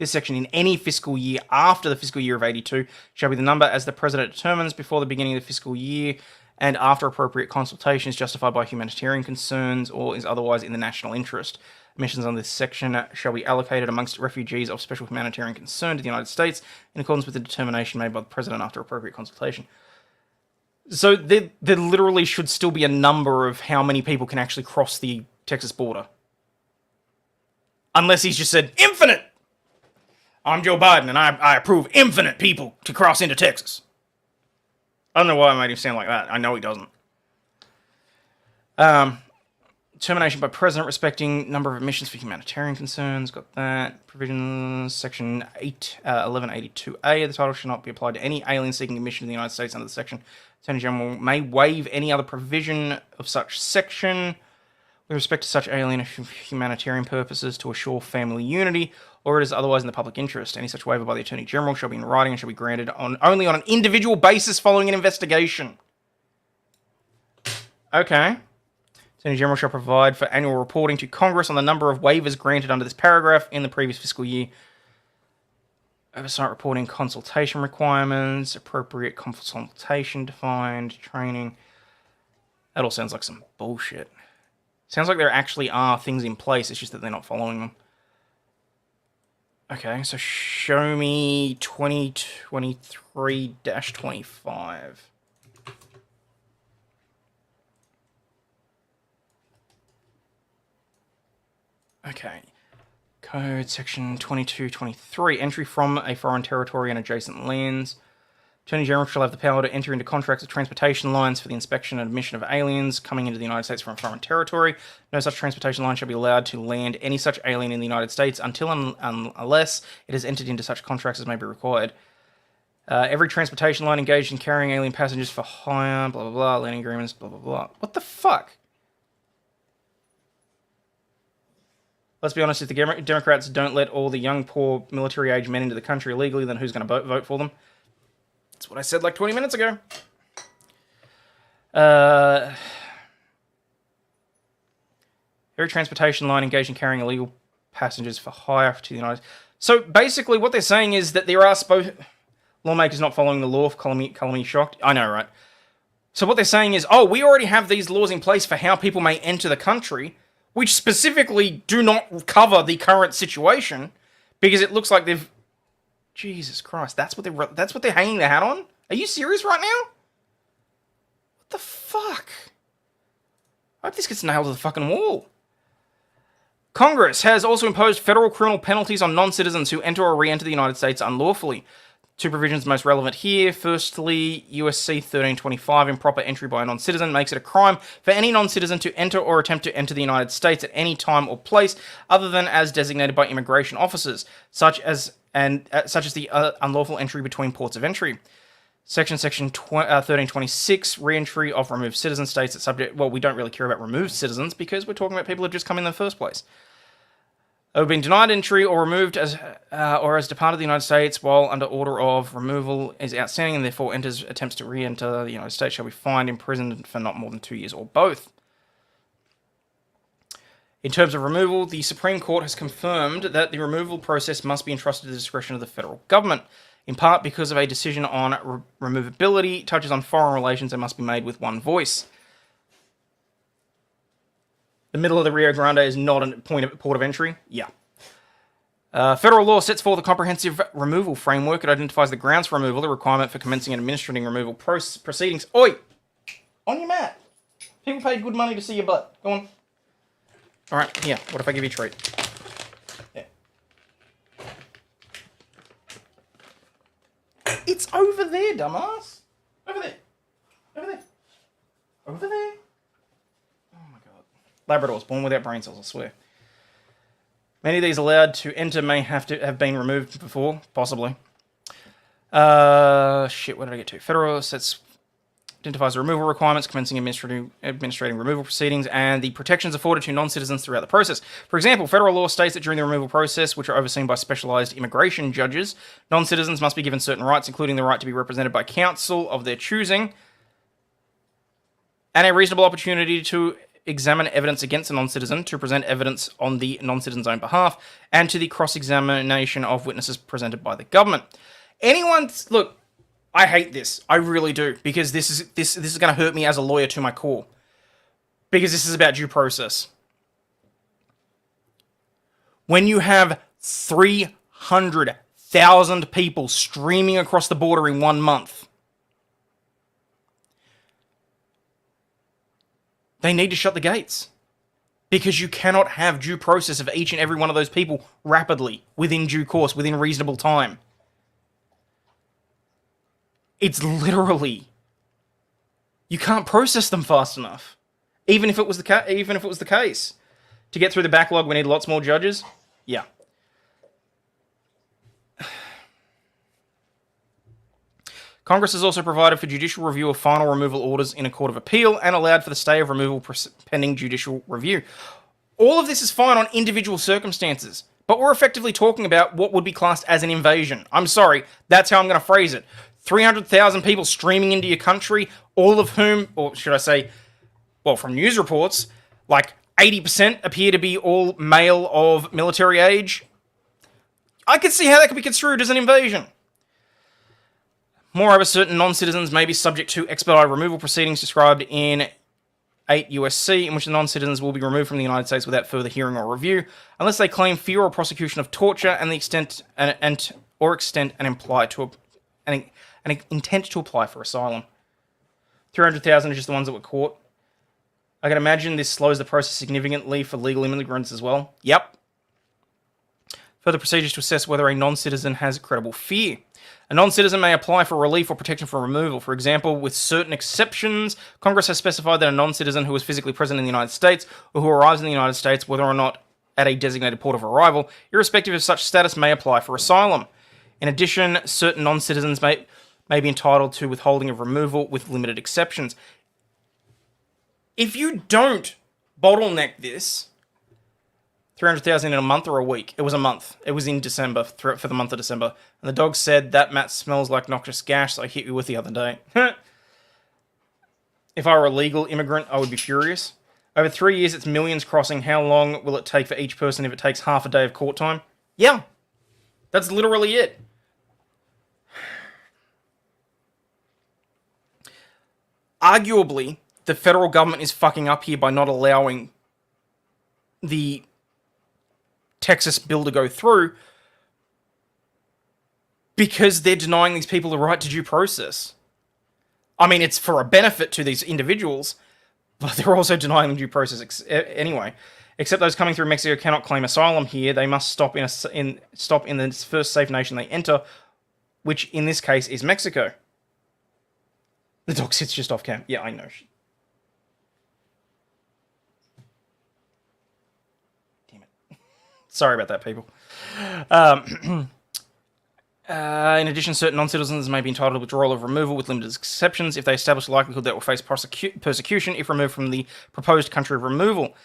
section in any fiscal year after the fiscal year of 82 shall be the number as the President determines before the beginning of the fiscal year and after appropriate consultation is justified by humanitarian concerns or is otherwise in the national interest. Admissions under this section shall be allocated amongst refugees of special humanitarian concern to the United States in accordance with the determination made by the President after appropriate consultation. So there literally should still be a number of how many people can actually cross the Texas border. Unless he's just said, infinite! I'm Joe Biden and I approve infinite people to cross into Texas. I don't know why I made him sound like that. I know he doesn't. Determination by President respecting number of admissions for humanitarian concerns. Got that. Provisions, section 1182A of the title shall not be applied to any alien seeking admission to the United States under the section. Attorney General may waive any other provision of such section with respect to such alien for humanitarian purposes to assure family unity, or it is otherwise in the public interest. Any such waiver by the Attorney General shall be in writing and shall be granted only on an individual basis following an investigation. Okay. Attorney General shall provide for annual reporting to Congress on the number of waivers granted under this paragraph in the previous fiscal year. Oversight reporting, consultation requirements, appropriate consultation defined, training. That all sounds like some bullshit. Sounds like there actually are things in place, it's just that they're not following them. Okay, so show me 2023-25. Okay. Code section 2223. Entry from a foreign territory and adjacent lands. Attorney General shall have the power to enter into contracts of transportation lines for the inspection and admission of aliens coming into the United States from a foreign territory. No such transportation line shall be allowed to land any such alien in the United States until unless it has entered into such contracts as may be required. Every transportation line engaged in carrying alien passengers for hire, blah, blah, blah, landing agreements, blah, blah, blah. What the fuck? Let's be honest, if the Democrats don't let all the young, poor, military-age men into the country illegally, then who's going to vote for them? That's what I said like 20 minutes ago. Every transportation line engaged in carrying illegal passengers for hire to the United States. So basically what they're saying is that there are lawmakers not following the law. Color me shocked. I know, right? So what they're saying is, oh, we already have these laws in place for how people may enter the country, which specifically do not cover the current situation, because it looks like they've... Jesus Christ, that's what they're hanging their hat on? Are you serious right now? What the fuck? I hope this gets nailed to the fucking wall. Congress has also imposed federal criminal penalties on non-citizens who enter or re-enter the United States unlawfully. Two provisions most relevant here. Firstly, USC 1325, improper entry by a non-citizen, makes it a crime for any non-citizen to enter or attempt to enter the United States at any time or place other than as designated by immigration officers, such as the unlawful entry between ports of entry. Section 1326, re-entry of removed citizen states that subject... Well, we don't really care about removed citizens because we're talking about people who have just come in the first place. Have been denied entry or removed as departed the United States while under order of removal is outstanding and therefore attempts to re-enter the United States shall be fined, imprisoned for not more than 2 years or both. In terms of removal, the Supreme Court has confirmed that the removal process must be entrusted to the discretion of the federal government, in part because of a decision on removability touches on foreign relations and must be made with one voice. The middle of the Rio Grande is not a port of entry? Yeah. Federal law sets forth a comprehensive removal framework. It identifies the grounds for removal, the requirement for commencing and administering removal proceedings. Oi! On your mat. People paid good money to see your butt. Go on. Alright, here. What if I give you a treat? Yeah. It's over there, dumbass. Over there. Over there. Over there. Labradors, born without brain cells, I swear. Many of these allowed to enter may have to have been removed before, possibly. Shit, where did I get to? Federal sets identifies the removal requirements, commencing administrating removal proceedings, and the protections afforded to non-citizens throughout the process. For example, federal law states that during the removal process, which are overseen by specialized immigration judges, non-citizens must be given certain rights, including the right to be represented by counsel of their choosing, and a reasonable opportunity to examine evidence against a non-citizen, to present evidence on the non-citizen's own behalf, and to the cross-examination of witnesses presented by the government. Look, I hate this. I really do, because this is going to hurt me as a lawyer to my core. Because this is about due process. When you have 300,000 people streaming across the border in 1 month, they need to shut the gates. Because you cannot have due process of each and every one of those people rapidly, within due course, within reasonable time. It's literally, you can't process them fast enough, even if it was the case. To get through the backlog, we need lots more judges. Yeah. Congress has also provided for judicial review of final removal orders in a court of appeal and allowed for the stay of removal pending judicial review. All of this is fine on individual circumstances, but we're effectively talking about what would be classed as an invasion. I'm sorry, that's how I'm going to phrase it. 300,000 people streaming into your country, all of whom, or should I say, well, from news reports, like 80% appear to be all male of military age. I could see how that could be construed as an invasion. Moreover, certain non-citizens may be subject to expedited removal proceedings described in 8 USC, in which the non-citizens will be removed from the United States without further hearing or review, unless they claim fear or prosecution of torture and the extent and imply to an intent to apply for asylum. 300,000 are just the ones that were caught. I can imagine this slows the process significantly for legal immigrants as well. Yep. Further procedures to assess whether a non-citizen has credible fear. A non-citizen may apply for relief or protection from removal. For example, with certain exceptions, Congress has specified that a non-citizen who is physically present in the United States or who arrives in the United States, whether or not at a designated port of arrival, irrespective of such status, may apply for asylum. In addition, certain non-citizens may be entitled to withholding of removal with limited exceptions. If you don't bottleneck this, 300,000 in a month or a week? It was a month. It was in December, for the month of December. And the dog said, "That mat smells like noxious gas I hit you with the other day." If I were a legal immigrant, I would be furious. Over 3 years, it's millions crossing. How long will it take for each person if it takes half a day of court time? Yeah. That's literally it. Arguably, the federal government is fucking up here by not allowing the Texas bill to go through because they're denying these people the right to due process. I mean, it's for a benefit to these individuals, but they're also denying them due process anyway. Except those coming through Mexico cannot claim asylum here. They must stop in the first safe nation they enter, which in this case is Mexico. The dog sits just off cam. Yeah, I know. Damn it. Sorry about that, people. In addition, certain non-citizens may be entitled to withdrawal of removal with limited exceptions if they establish the likelihood that will face persecution if removed from the proposed country of removal.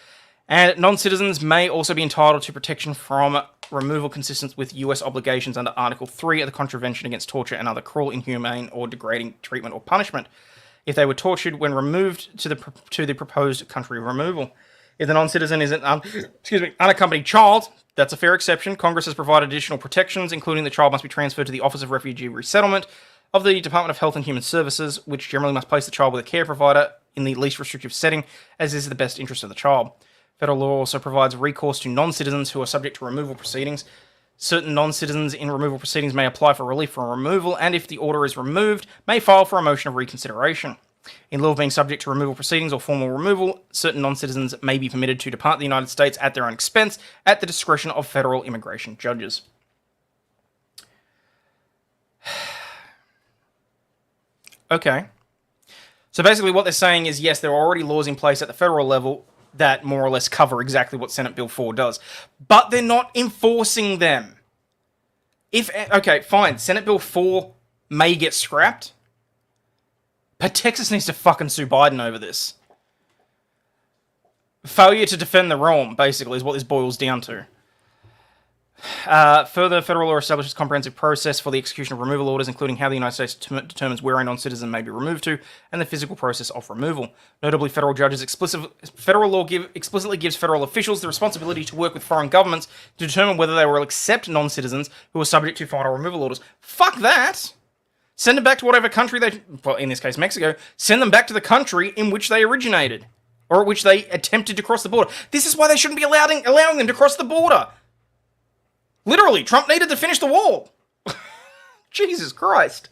And non-citizens may also be entitled to protection from removal consistent with US obligations under Article 3 of the Convention Against Torture and Other Cruel, Inhumane, or Degrading Treatment or Punishment, if they were tortured when removed to the proposed country of removal. If the non-citizen is an unaccompanied child, that's a fair exception. Congress has provided additional protections, including the child must be transferred to the Office of Refugee Resettlement of the Department of Health and Human Services, which generally must place the child with a care provider in the least restrictive setting, as is the best interest of the child. Federal law also provides recourse to non-citizens who are subject to removal proceedings. Certain non-citizens in removal proceedings may apply for relief from removal, and if the order is removed, may file for a motion of reconsideration. In lieu of being subject to removal proceedings or formal removal, certain non-citizens may be permitted to depart the United States at their own expense at the discretion of federal immigration judges. Okay. So basically what they're saying is, yes, there are already laws in place at the federal level that more or less cover exactly what Senate Bill 4 does. But they're not enforcing them. Okay, fine, Senate Bill 4 may get scrapped, but Texas needs to fucking sue Biden over this. Failure to defend the realm, basically, is what this boils down to. Further, federal law establishes a comprehensive process for the execution of removal orders, including how the United States determines where a non-citizen may be removed to, and the physical process of removal. Notably, federal law explicitly gives federal officials the responsibility to work with foreign governments to determine whether they will accept non-citizens who are subject to final removal orders. Fuck that! Send them back to whatever country well, in this case, Mexico, send them back to the country in which they originated, or at which they attempted to cross the border. This is why they shouldn't be allowing them to cross the border. Literally, Trump needed to finish the wall. Jesus Christ.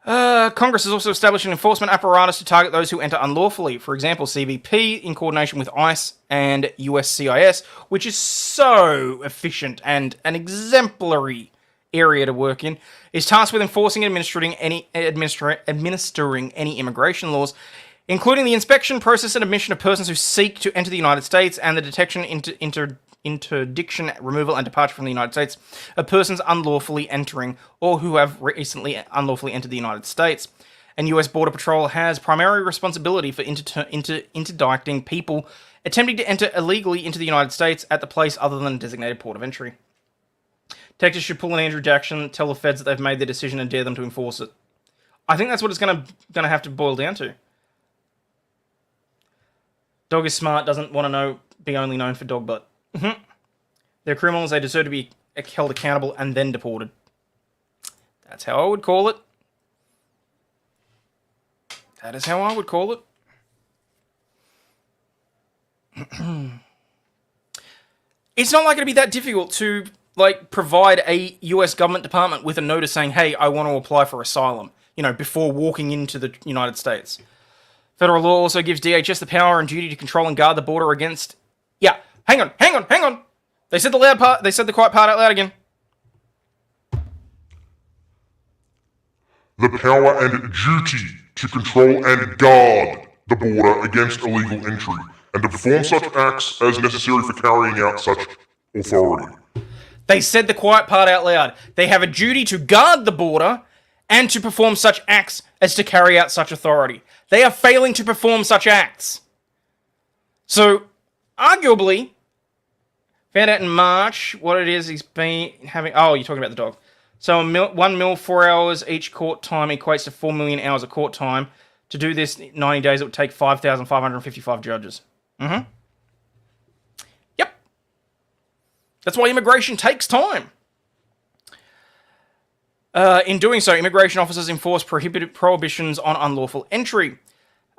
Congress has also established an enforcement apparatus to target those who enter unlawfully. For example, CBP, in coordination with ICE and USCIS, which is so efficient and an exemplary area to work in, is tasked with enforcing and administering any immigration laws, including the inspection, process, and admission of persons who seek to enter the United States, and the detection, interdiction, removal, and departure from the United States of persons unlawfully entering or who have recently unlawfully entered the United States. And U.S. Border Patrol has primary responsibility for interdicting people attempting to enter illegally into the United States at the place other than a designated port of entry. Texas should pull an Andrew Jackson, tell the feds that they've made their decision, and dare them to enforce it. I think that's what it's going to have to boil down to. Dog is smart, doesn't want to be only known for dog butt. They're criminals, they deserve to be held accountable and then deported. That's how I would call it. That is how I would call it. It's not like it'd be that difficult to provide a US government department with a notice saying, hey, I want to apply for asylum, before walking into the United States. Federal law also gives DHS the power and duty to control and guard the border against... Yeah, hang on. They said the quiet part out loud again. The power and duty to control and guard the border against illegal entry, and to perform such acts as necessary for carrying out such authority. They said the quiet part out loud. They have a duty to guard the border and to perform such acts as to carry out such authority. They are failing to perform such acts. So, arguably, found out in March what it is he's been having... Oh, you're talking about the dog. So 1 mil, 4 hours each court time equates to 4 million hours of court time. To do this 90 days, it would take 5,555 judges. Yep. That's why immigration takes time. In doing so, immigration officers enforce prohibitions on unlawful entry.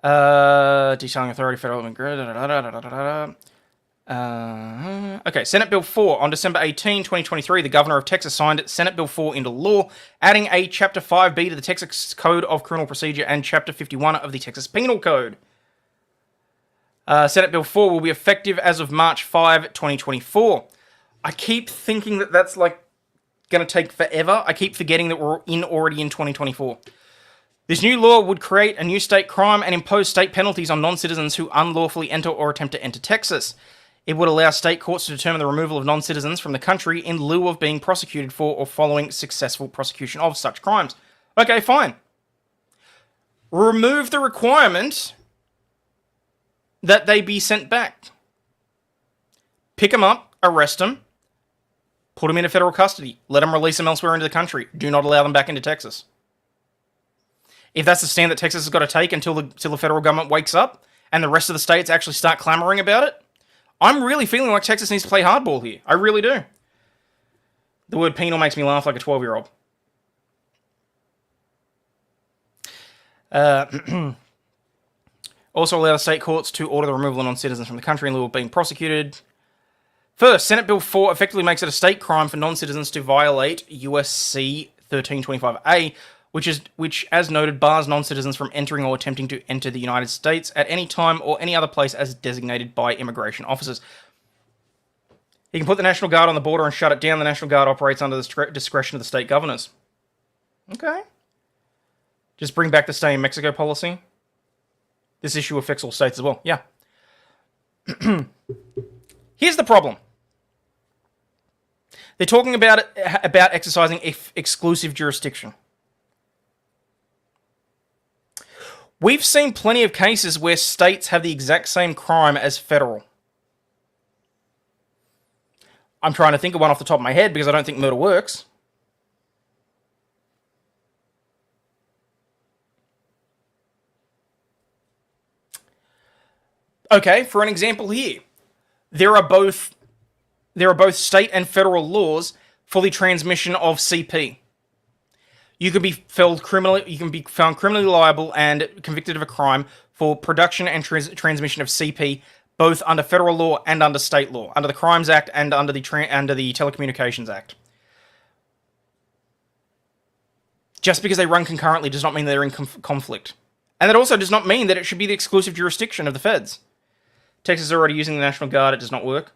Detailing authority, federal immigration... Okay, Senate Bill 4. On December 18, 2023, the Governor of Texas signed Senate Bill 4 into law, adding a Chapter 5B to the Texas Code of Criminal Procedure and Chapter 51 of the Texas Penal Code. Senate Bill 4 will be effective as of March 5, 2024. I keep thinking that that's going to take forever. I keep forgetting that we're already in 2024. This new law would create a new state crime and impose state penalties on non-citizens who unlawfully enter or attempt to enter Texas. It would allow state courts to determine the removal of non-citizens from the country in lieu of being prosecuted for or following successful prosecution of such crimes. Okay, fine. Remove the requirement that they be sent back. Pick them up, arrest them, put them into federal custody, let them release them elsewhere into the country. Do not allow them back into Texas. If that's the stand that Texas has got to take until the federal government wakes up and the rest of the states actually start clamoring about it, I'm really feeling like Texas needs to play hardball here. I really do. The word penal makes me laugh like a 12-year-old. Also allow state courts to order the removal of non-citizens from the country in lieu of being prosecuted. First, Senate Bill 4 effectively makes it a state crime for non-citizens to violate USC 1325A, which, as noted, bars non-citizens from entering or attempting to enter the United States at any time or any other place as designated by immigration officers. He can put the National Guard on the border and shut it down. The National Guard operates under the discretion of the state governors. Okay. Just bring back the stay in Mexico policy. This issue affects all states as well. Yeah. Here's the problem. They're talking about exercising exclusive jurisdiction. We've seen plenty of cases where states have the exact same crime as federal. I'm trying to think of one off the top of my head because I don't think murder works. Okay, for an example here, there are both state and federal laws for the transmission of CP. You can be found criminally liable and convicted of a crime for production and transmission of CP, both under federal law and under state law, under the Crimes Act and under the Telecommunications Act. Just because they run concurrently does not mean they're in conflict. And that also does not mean that it should be the exclusive jurisdiction of the feds. Texas is already using the National Guard. It does not work.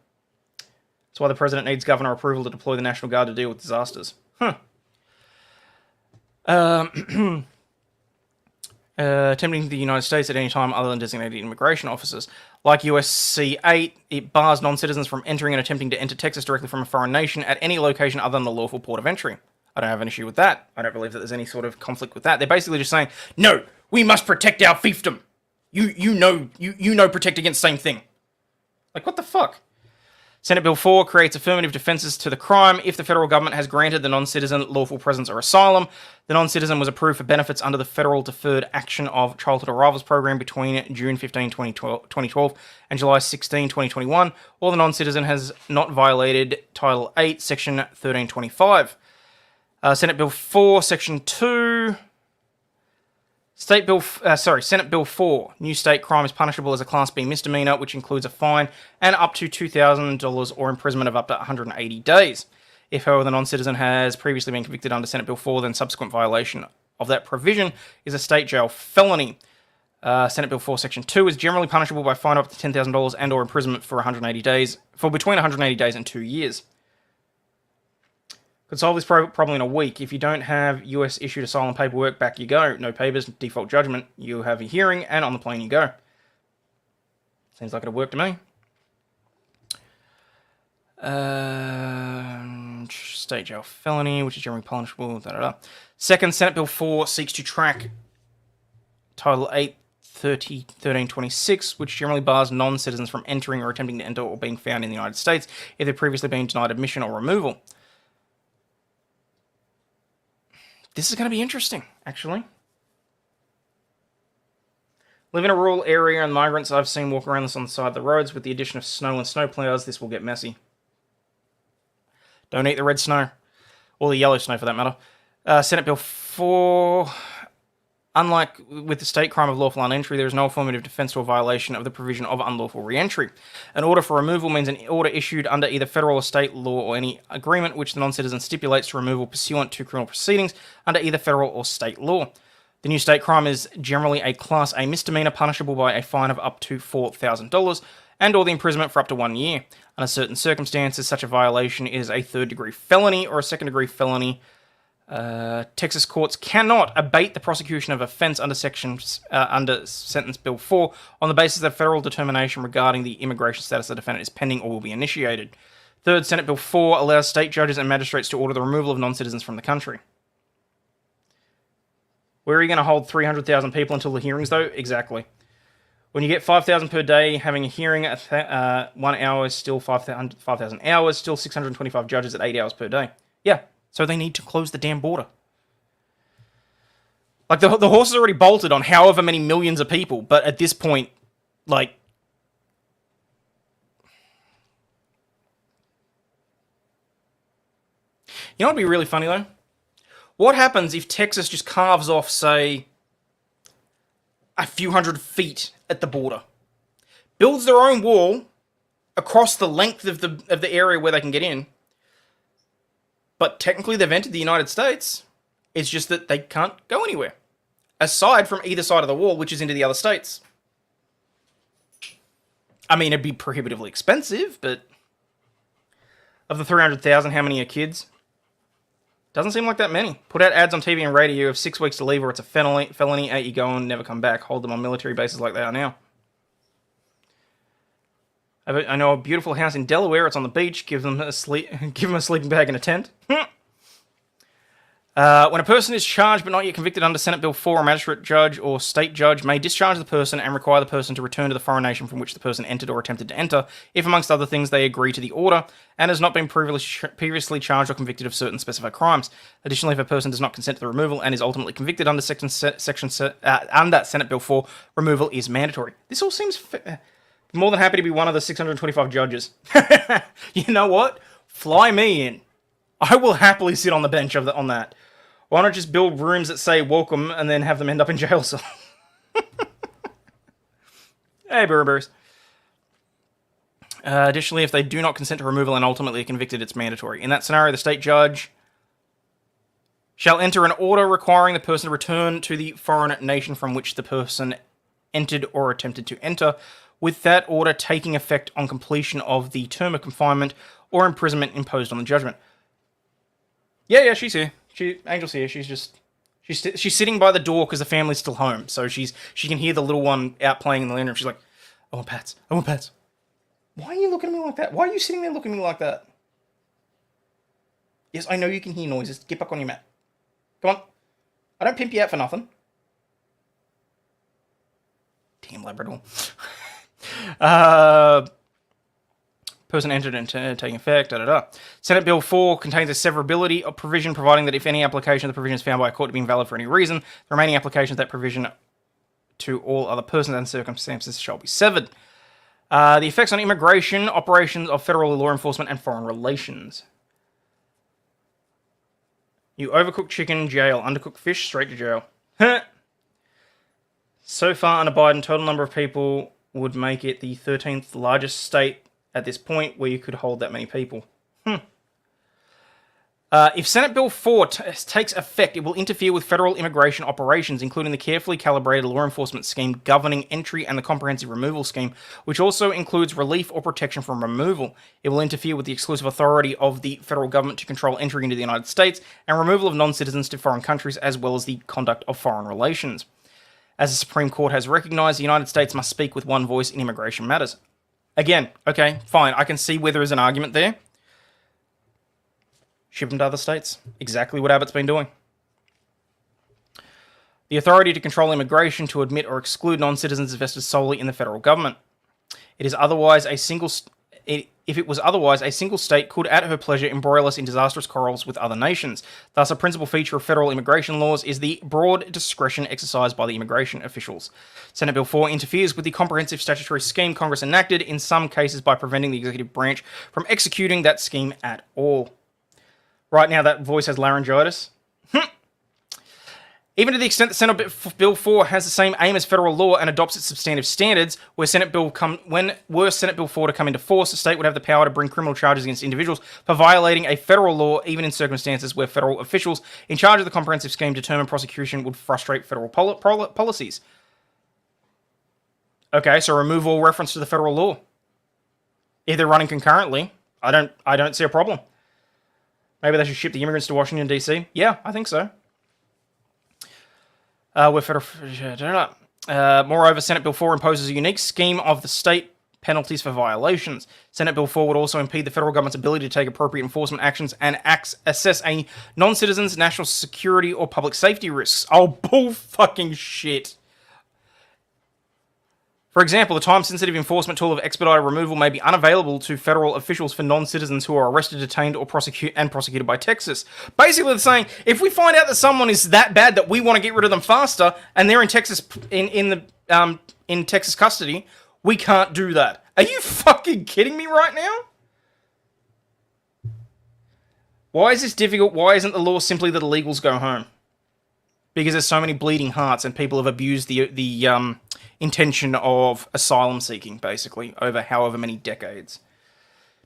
That's why the president needs governor approval to deploy the National Guard to deal with disasters. Attempting the United States at any time other than designated immigration officers. Like USC 8, it bars non-citizens from entering and attempting to enter Texas directly from a foreign nation at any location other than the lawful port of entry. I don't have an issue with that. I don't believe that there's any sort of conflict with that. They're basically just saying, no, we must protect our fiefdom. You know protect against same thing. Like, what the fuck? Senate Bill 4 creates affirmative defenses to the crime if the federal government has granted the non-citizen lawful presence or asylum. The non-citizen was approved for benefits under the Federal Deferred Action of Childhood Arrivals Program between June 15, 2012 and July 16, 2021, or the non-citizen has not violated Title 8, Section 1325. Senate Bill 4, Section 2... Senate Bill 4. New state crime is punishable as a Class B misdemeanor, which includes a fine and up to $2,000 or imprisonment of up to 180 days. If, however, the non-citizen has previously been convicted under Senate Bill 4, then subsequent violation of that provision is a state jail felony. Senate Bill 4, Section 2 is generally punishable by fine up to $10,000 and or imprisonment for 180 days, for between 180 days and 2 years. Could solve this problem in a week. If you don't have US issued asylum paperwork, back you go. No papers, default judgment. You have a hearing, and on the plane you go. Seems like it'll work to me. State jail felony, which is generally punishable. Second, Senate Bill 4 seeks to track Title 8, 1326, which generally bars non-citizens from entering or attempting to enter or being found in the United States if they've previously been denied admission or removal. This is going to be interesting, actually. Live in a rural area and migrants I've seen walk around this on the side of the roads. With the addition of snow and snowplows, this will get messy. Don't eat the red snow. Or the yellow snow, for that matter. Senate Bill 4... Unlike with the state crime of lawful unentry, there is no affirmative defense to a violation of the provision of unlawful reentry. An order for removal means an order issued under either federal or state law or any agreement which the non-citizen stipulates to removal pursuant to criminal proceedings under either federal or state law. The new state crime is generally a Class A misdemeanor punishable by a fine of up to $4,000 and or the imprisonment for up to 1 year. Under certain circumstances, such a violation is a third-degree felony or a second-degree felony. Texas courts cannot abate the prosecution of offense under Sentence Bill 4 on the basis that federal determination regarding the immigration status of the defendant is pending or will be initiated. Third, Senate Bill 4 allows state judges and magistrates to order the removal of non-citizens from the country. Where are you going to hold 300,000 people until the hearings, though? Exactly. When you get 5,000 per day, having a hearing at 1 hour is still 5,000 hours, still 625 judges at 8 hours per day. Yeah. So they need to close the damn border. Like, the horse is already bolted on however many millions of people, but at this point, like... You know what would be really funny, though? What happens if Texas just carves off, say, a few hundred feet at the border? Builds their own wall across the length of the area where they can get in, but technically they've entered the United States. It's just that they can't go anywhere. Aside from either side of the wall, which is into the other states. I mean, it'd be prohibitively expensive, but... Of the 300,000, how many are kids? Doesn't seem like that many. Put out ads on TV and radio. You have 6 weeks to leave or it's a felony. Out you go and never come back. Hold them on military bases like they are now. I know a beautiful house in Delaware. It's on the beach. Give them a sleeping bag and a tent. When a person is charged but not yet convicted under Senate Bill 4, a magistrate judge or state judge may discharge the person and require the person to return to the foreign nation from which the person entered or attempted to enter, if amongst other things they agree to the order and has not been previously charged or convicted of certain specified crimes. Additionally, if a person does not consent to the removal and is ultimately convicted under under Senate Bill 4, removal is mandatory. This all seems more than happy to be one of the 625 judges. You know what? Fly me in. I will happily sit on the bench on that. Why not just build rooms that say welcome and then have them end up in jail cell? Hey, Burberries. Additionally, if they do not consent to removal and ultimately are convicted, it's mandatory. In that scenario, the state judge shall enter an order requiring the person to return to the foreign nation from which the person entered or attempted to enter, with that order taking effect on completion of the term of confinement or imprisonment imposed on the judgment. Yeah, she's here. Angel's here. She's sitting by the door because the family's still home, so she can hear the little one out playing in the living room. She's like, "I want pats. I want pats." Why are you looking at me like that? Why are you sitting there looking at me like that? Yes, I know you can hear noises. Get back on your mat. Come on. I don't pimp you out for nothing. Damn Labrador. Person entered and taking effect, Senate Bill 4 contains a severability of provision, providing that if any application of the provision is found by a court to be invalid for any reason, the remaining applications of that provision to all other persons and circumstances shall be severed. The effects on immigration, operations of federal law enforcement, and foreign relations. You overcook chicken, jail. Undercooked fish, straight to jail. So far, under Biden, total number of people would make it the 13th largest state at this point where you could hold that many people. If Senate Bill 4 takes effect, it will interfere with federal immigration operations, including the carefully calibrated law enforcement scheme governing entry and the comprehensive removal scheme, which also includes relief or protection from removal. It will interfere with the exclusive authority of the federal government to control entry into the United States and removal of non-citizens to foreign countries, as well as the conduct of foreign relations. As the Supreme Court has recognized, the United States must speak with one voice in immigration matters. Again, okay, fine. I can see where there is an argument there. Ship them to other states. Exactly what Abbott's been doing. The authority to control immigration, to admit or exclude non-citizens is vested solely in the federal government. If it was otherwise, a single state could, at her pleasure, embroil us in disastrous quarrels with other nations. Thus, a principal feature of federal immigration laws is the broad discretion exercised by the immigration officials. Senate Bill 4 interferes with the comprehensive statutory scheme Congress enacted, in some cases by preventing the executive branch from executing that scheme at all. Right now, that voice has laryngitis. Even to the extent that Senate Bill 4 has the same aim as federal law and adopts its substantive standards, were Senate Bill 4 to come into force, a state would have the power to bring criminal charges against individuals for violating a federal law, even in circumstances where federal officials in charge of the comprehensive scheme determined prosecution would frustrate federal policies. Okay, so remove all reference to the federal law. If they're running concurrently, I don't see a problem. Maybe they should ship the immigrants to Washington, D.C. Yeah, I think so. Moreover, Senate Bill 4 imposes a unique scheme of the state penalties for violations. Senate Bill 4 would also impede the federal government's ability to take appropriate enforcement actions and assess a non-citizen's national security or public safety risks. Oh, bull fucking shit. For example, the time-sensitive enforcement tool of expedited removal may be unavailable to federal officials for non-citizens who are arrested, detained, or prosecuted by Texas. Basically, they're saying, if we find out that someone is that bad that we want to get rid of them faster, and they're in Texas in Texas custody, we can't do that. Are you fucking kidding me right now? Why is this difficult? Why isn't the law simply that illegals go home? Because there's so many bleeding hearts, and people have abused the intention of asylum seeking, basically, over however many decades.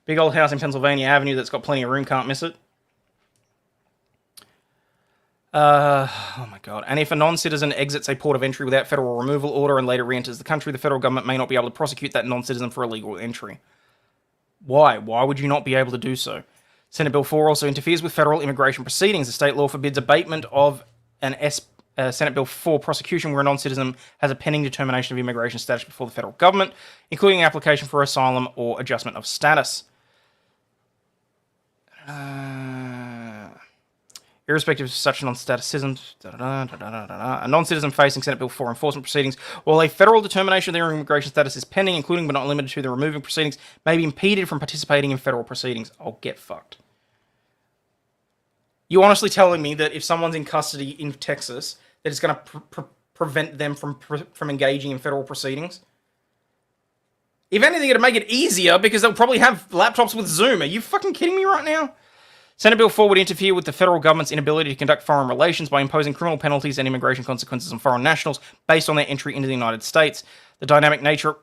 Big old house in Pennsylvania Avenue that's got plenty of room, can't miss it. Oh my god. And if a non-citizen exits a port of entry without federal removal order and later re-enters the country, the federal government may not be able to prosecute that non-citizen for illegal entry. Why? Why would you not be able to do so? Senate Bill 4 also interferes with federal immigration proceedings. The state law forbids abatement of an Senate Bill 4 prosecution where a non-citizen has a pending determination of immigration status before the federal government, including application for asylum or adjustment of status. Irrespective of such non-staticism, a non-citizen facing Senate Bill 4 enforcement proceedings, while a federal determination of their immigration status is pending, including but not limited to the removing proceedings, may be impeded from participating in federal proceedings. I'll get fucked. You honestly telling me that if someone's in custody in Texas, that it's going to prevent them from engaging in federal proceedings? If anything, it'll make it easier because they'll probably have laptops with Zoom. Are you fucking kidding me right now? Senate Bill 4 would interfere with the federal government's inability to conduct foreign relations by imposing criminal penalties and immigration consequences on foreign nationals based on their entry into the United States. The dynamic nature...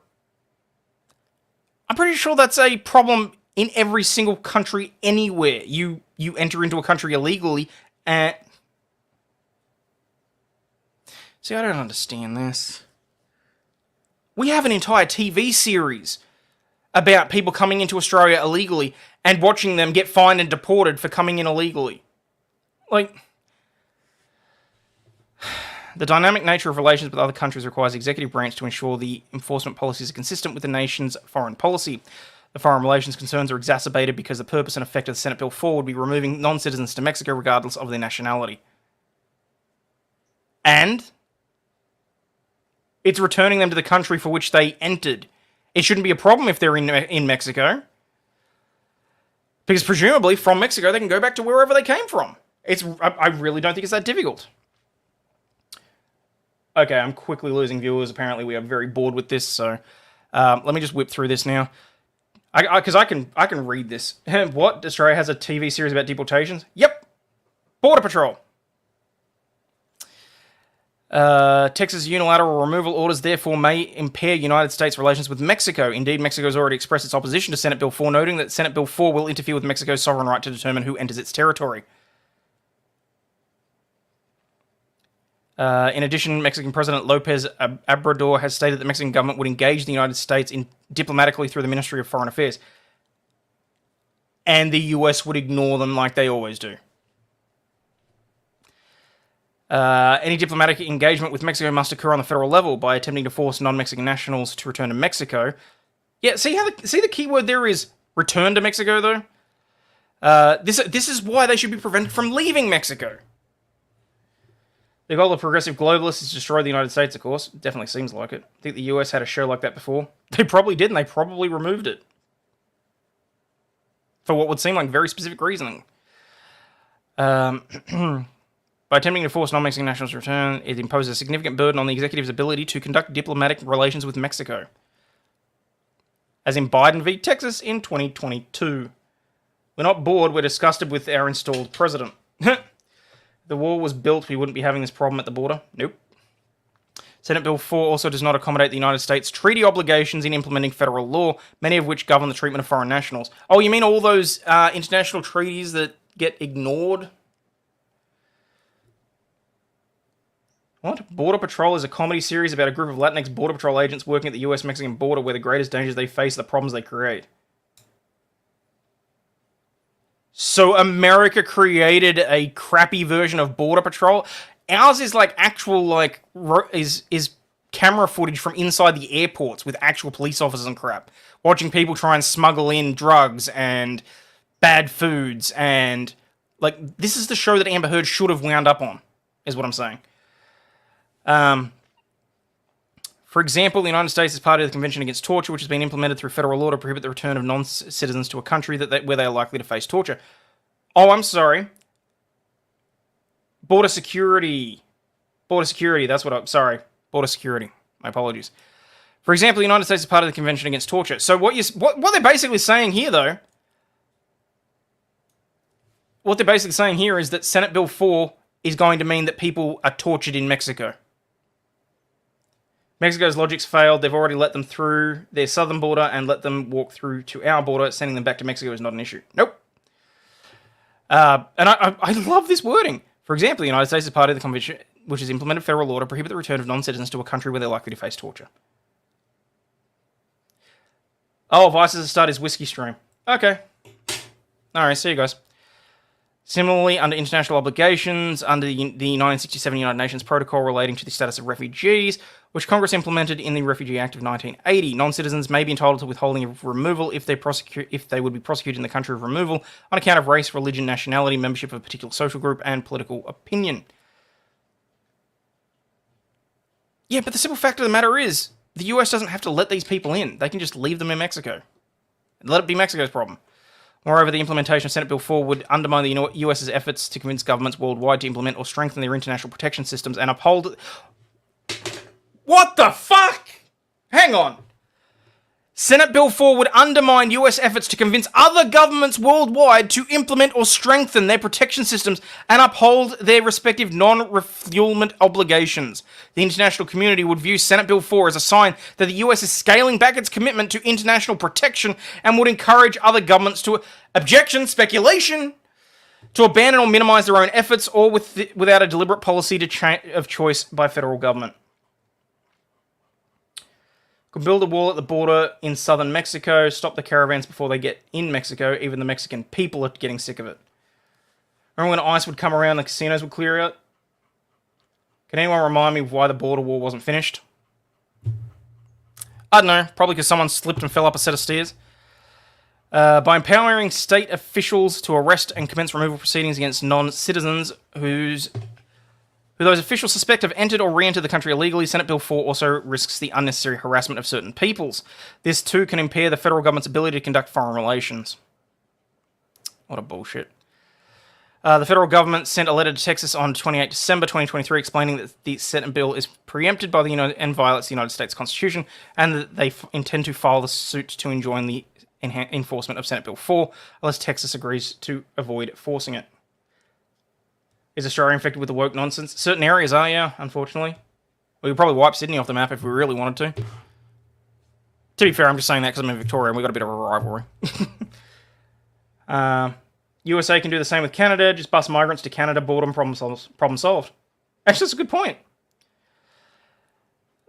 I'm pretty sure that's a problem in every single country anywhere. You enter into a country illegally and... See, I don't understand this. We have an entire TV series about people coming into Australia illegally and watching them get fined and deported for coming in illegally. Like, the dynamic nature of relations with other countries requires the executive branch to ensure the enforcement policies are consistent with the nation's foreign policy. The foreign relations concerns are exacerbated because the purpose and effect of the Senate Bill 4 would be removing non-citizens to Mexico regardless of their nationality. And it's returning them to the country for which they entered. It shouldn't be a problem if they're in Mexico. Because presumably, from Mexico, they can go back to wherever they came from. I really don't think it's that difficult. Okay, I'm quickly losing viewers. Apparently, we are very bored with this, so let me just whip through this now. Because I can read this. What? Australia has a TV series about deportations? Yep. Border Patrol. Texas unilateral removal orders therefore may impair United States relations with Mexico. Indeed, Mexico has already expressed its opposition to Senate Bill 4, noting that Senate Bill 4 will interfere with Mexico's sovereign right to determine who enters its territory. In addition, Mexican President Lopez Obrador has stated that the Mexican government would engage the United States diplomatically through the Ministry of Foreign Affairs. And the US would ignore them like they always do. Any diplomatic engagement with Mexico must occur on the federal level by attempting to force non-Mexican nationals to return to Mexico. Yeah, see the key word there is return to Mexico, though? This is why they should be prevented from leaving Mexico. The goal of progressive globalists is to destroy the United States, of course. It definitely seems like it. I think the US had a show like that before. They probably did, and they probably removed it. For what would seem like very specific reasoning. By attempting to force non-Mexican nationals to return, it imposes a significant burden on the executive's ability to conduct diplomatic relations with Mexico. As in Biden v. Texas in 2022. We're not bored, we're disgusted with our installed president. The wall was built, we wouldn't be having this problem at the border. Nope. Senate Bill 4 also does not accommodate the United States' treaty obligations in implementing federal law, many of which govern the treatment of foreign nationals. Oh, you mean all those international treaties that get ignored? What? Border Patrol is a comedy series about a group of Latinx Border Patrol agents working at the US-Mexican border where the greatest dangers they face are the problems they create. So America created a crappy version of Border Patrol. Ours is like actual, like, is camera footage from inside the airports with actual police officers and crap. Watching people try and smuggle in drugs and bad foods and, like, this is the show that Amber Heard should have wound up on, is what I'm saying. For example, the United States is party to the Convention Against Torture, which has been implemented through federal law to prohibit the return of non-citizens to a country where they are likely to face torture. Oh, I'm sorry. Border security. Border security, that's what I'm... Sorry. Border security. My apologies. For example, the United States is part of the Convention Against Torture. So what they're basically saying here, though... What they're basically saying here is that Senate Bill 4 is going to mean that people are tortured in Mexico. Mexico's logic's failed. They've already let them through their southern border and let them walk through to our border. Sending them back to Mexico is not an issue. Nope. And I love this wording. For example, the United States is part of the convention which has implemented federal law to prohibit the return of non-citizens to a country where they're likely to face torture. Oh, Vice's start his whiskey stream. Okay. Alright, see you guys. Similarly, under international obligations, under the 1967 United Nations Protocol relating to the status of refugees, which Congress implemented in the Refugee Act of 1980, non-citizens may be entitled to withholding of removal if they would be prosecuted in the country of removal on account of race, religion, nationality, membership of a particular social group, and political opinion. Yeah, but the simple fact of the matter is, the US doesn't have to let these people in. They can just leave them in Mexico. Let it be Mexico's problem. Moreover, the implementation of Senate Bill 4 would undermine the US's efforts to convince governments worldwide to implement or strengthen their international protection systems and uphold... What the fuck? Hang on. Senate Bill 4 would undermine US efforts to convince other governments worldwide to implement or strengthen their protection systems and uphold their respective non-refoulement obligations. The international community would view Senate Bill 4 as a sign that the US is scaling back its commitment to international protection and would encourage other governments to speculation, to abandon or minimize their own efforts or without a deliberate policy of choice by federal government. Could build a wall at the border in southern Mexico, stop the caravans before they get in Mexico. Even the Mexican people are getting sick of it. Remember when ICE would come around, the casinos would clear out? Can anyone remind me why the border wall wasn't finished? I don't know. Probably because someone slipped and fell up a set of stairs. By empowering state officials to arrest and commence removal proceedings against non-citizens who those officials suspect have entered or re-entered the country illegally, Senate Bill 4 also risks the unnecessary harassment of certain peoples. This too can impair the federal government's ability to conduct foreign relations. What a bullshit. The federal government sent a letter to Texas on 28 December 2023 explaining that the Senate bill is preempted by the and violates the United States Constitution, and that they intend to file the suit to enjoin the enforcement of Senate Bill 4 unless Texas agrees to avoid forcing it. Is Australia infected with the woke nonsense? Certain areas are, yeah, unfortunately. We could probably wipe Sydney off the map if we really wanted to. To be fair, I'm just saying that because I'm in Victoria and we've got a bit of a rivalry. USA can do the same with Canada. Just bus migrants to Canada, boredom, problem solved. Actually, that's a good point.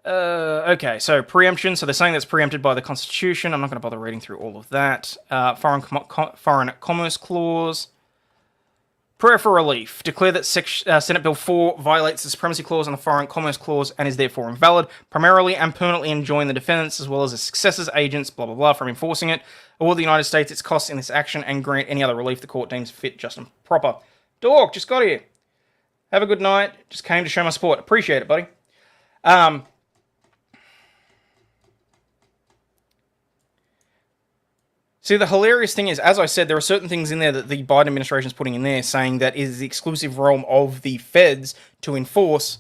Okay, so preemption. So they're saying that's preempted by the Constitution. I'm not going to bother reading through all of that. Foreign Commerce Clause. Prayer for relief. Declare that Senate Bill 4 violates the Supremacy Clause and the Foreign Commerce Clause and is therefore invalid, primarily and permanently enjoin the defendants as well as the successors, agents, blah, blah, blah, from enforcing it, award the United States its costs in this action, and grant any other relief the court deems fit, just, and proper. Dork, just got here. Have a good night. Just came to show my support. Appreciate it, buddy. See, the hilarious thing is, as I said, there are certain things in there that the Biden administration is putting in there saying that it is the exclusive realm of the feds to enforce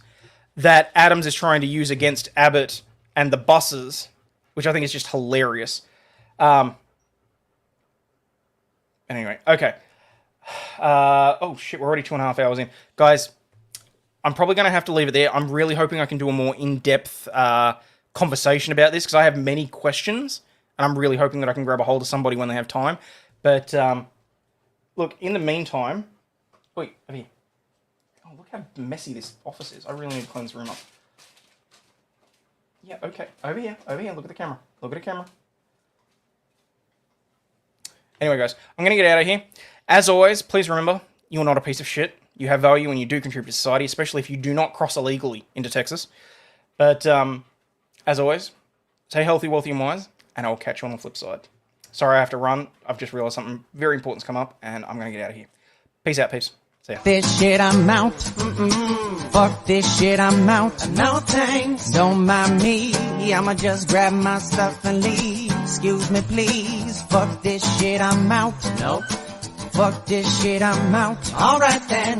that Adams is trying to use against Abbott and the buses, which I think is just hilarious. Anyway, okay. Oh, shit, we're already 2.5 hours in. Guys, I'm probably going to have to leave it there. I'm really hoping I can do a more in-depth conversation about this because I have many questions. And I'm really hoping that I can grab a hold of somebody when they have time. But, look, in the meantime... Wait, over here. Oh, look how messy this office is. I really need to clean this room up. Yeah, okay. Over here. Look at the camera. Look at the camera. Anyway, guys, I'm going to get out of here. As always, please remember, you're not a piece of shit. You have value and you do contribute to society, especially if you do not cross illegally into Texas. But, as always, stay healthy, wealthy, and wise. And I'll catch you on the flip side. Sorry I have to run. I've just realized something very important's come up, and I'm going to get out of here. Peace out, peeps. See ya. This shit, I'm out. Fuck this shit, I'm out. No thanks. Don't mind me. I'ma just grab my stuff and leave. Excuse me, please. Fuck this shit, I'm out. Nope. Fuck this shit, I'm out. Alright then.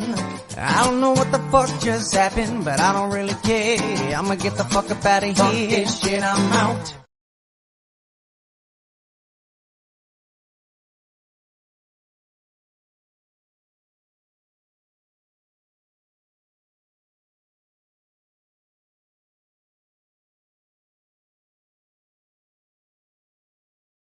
I don't know what the fuck just happened, but I don't really care. I'ma get the fuck up out of here. Fuck this shit, I'm out.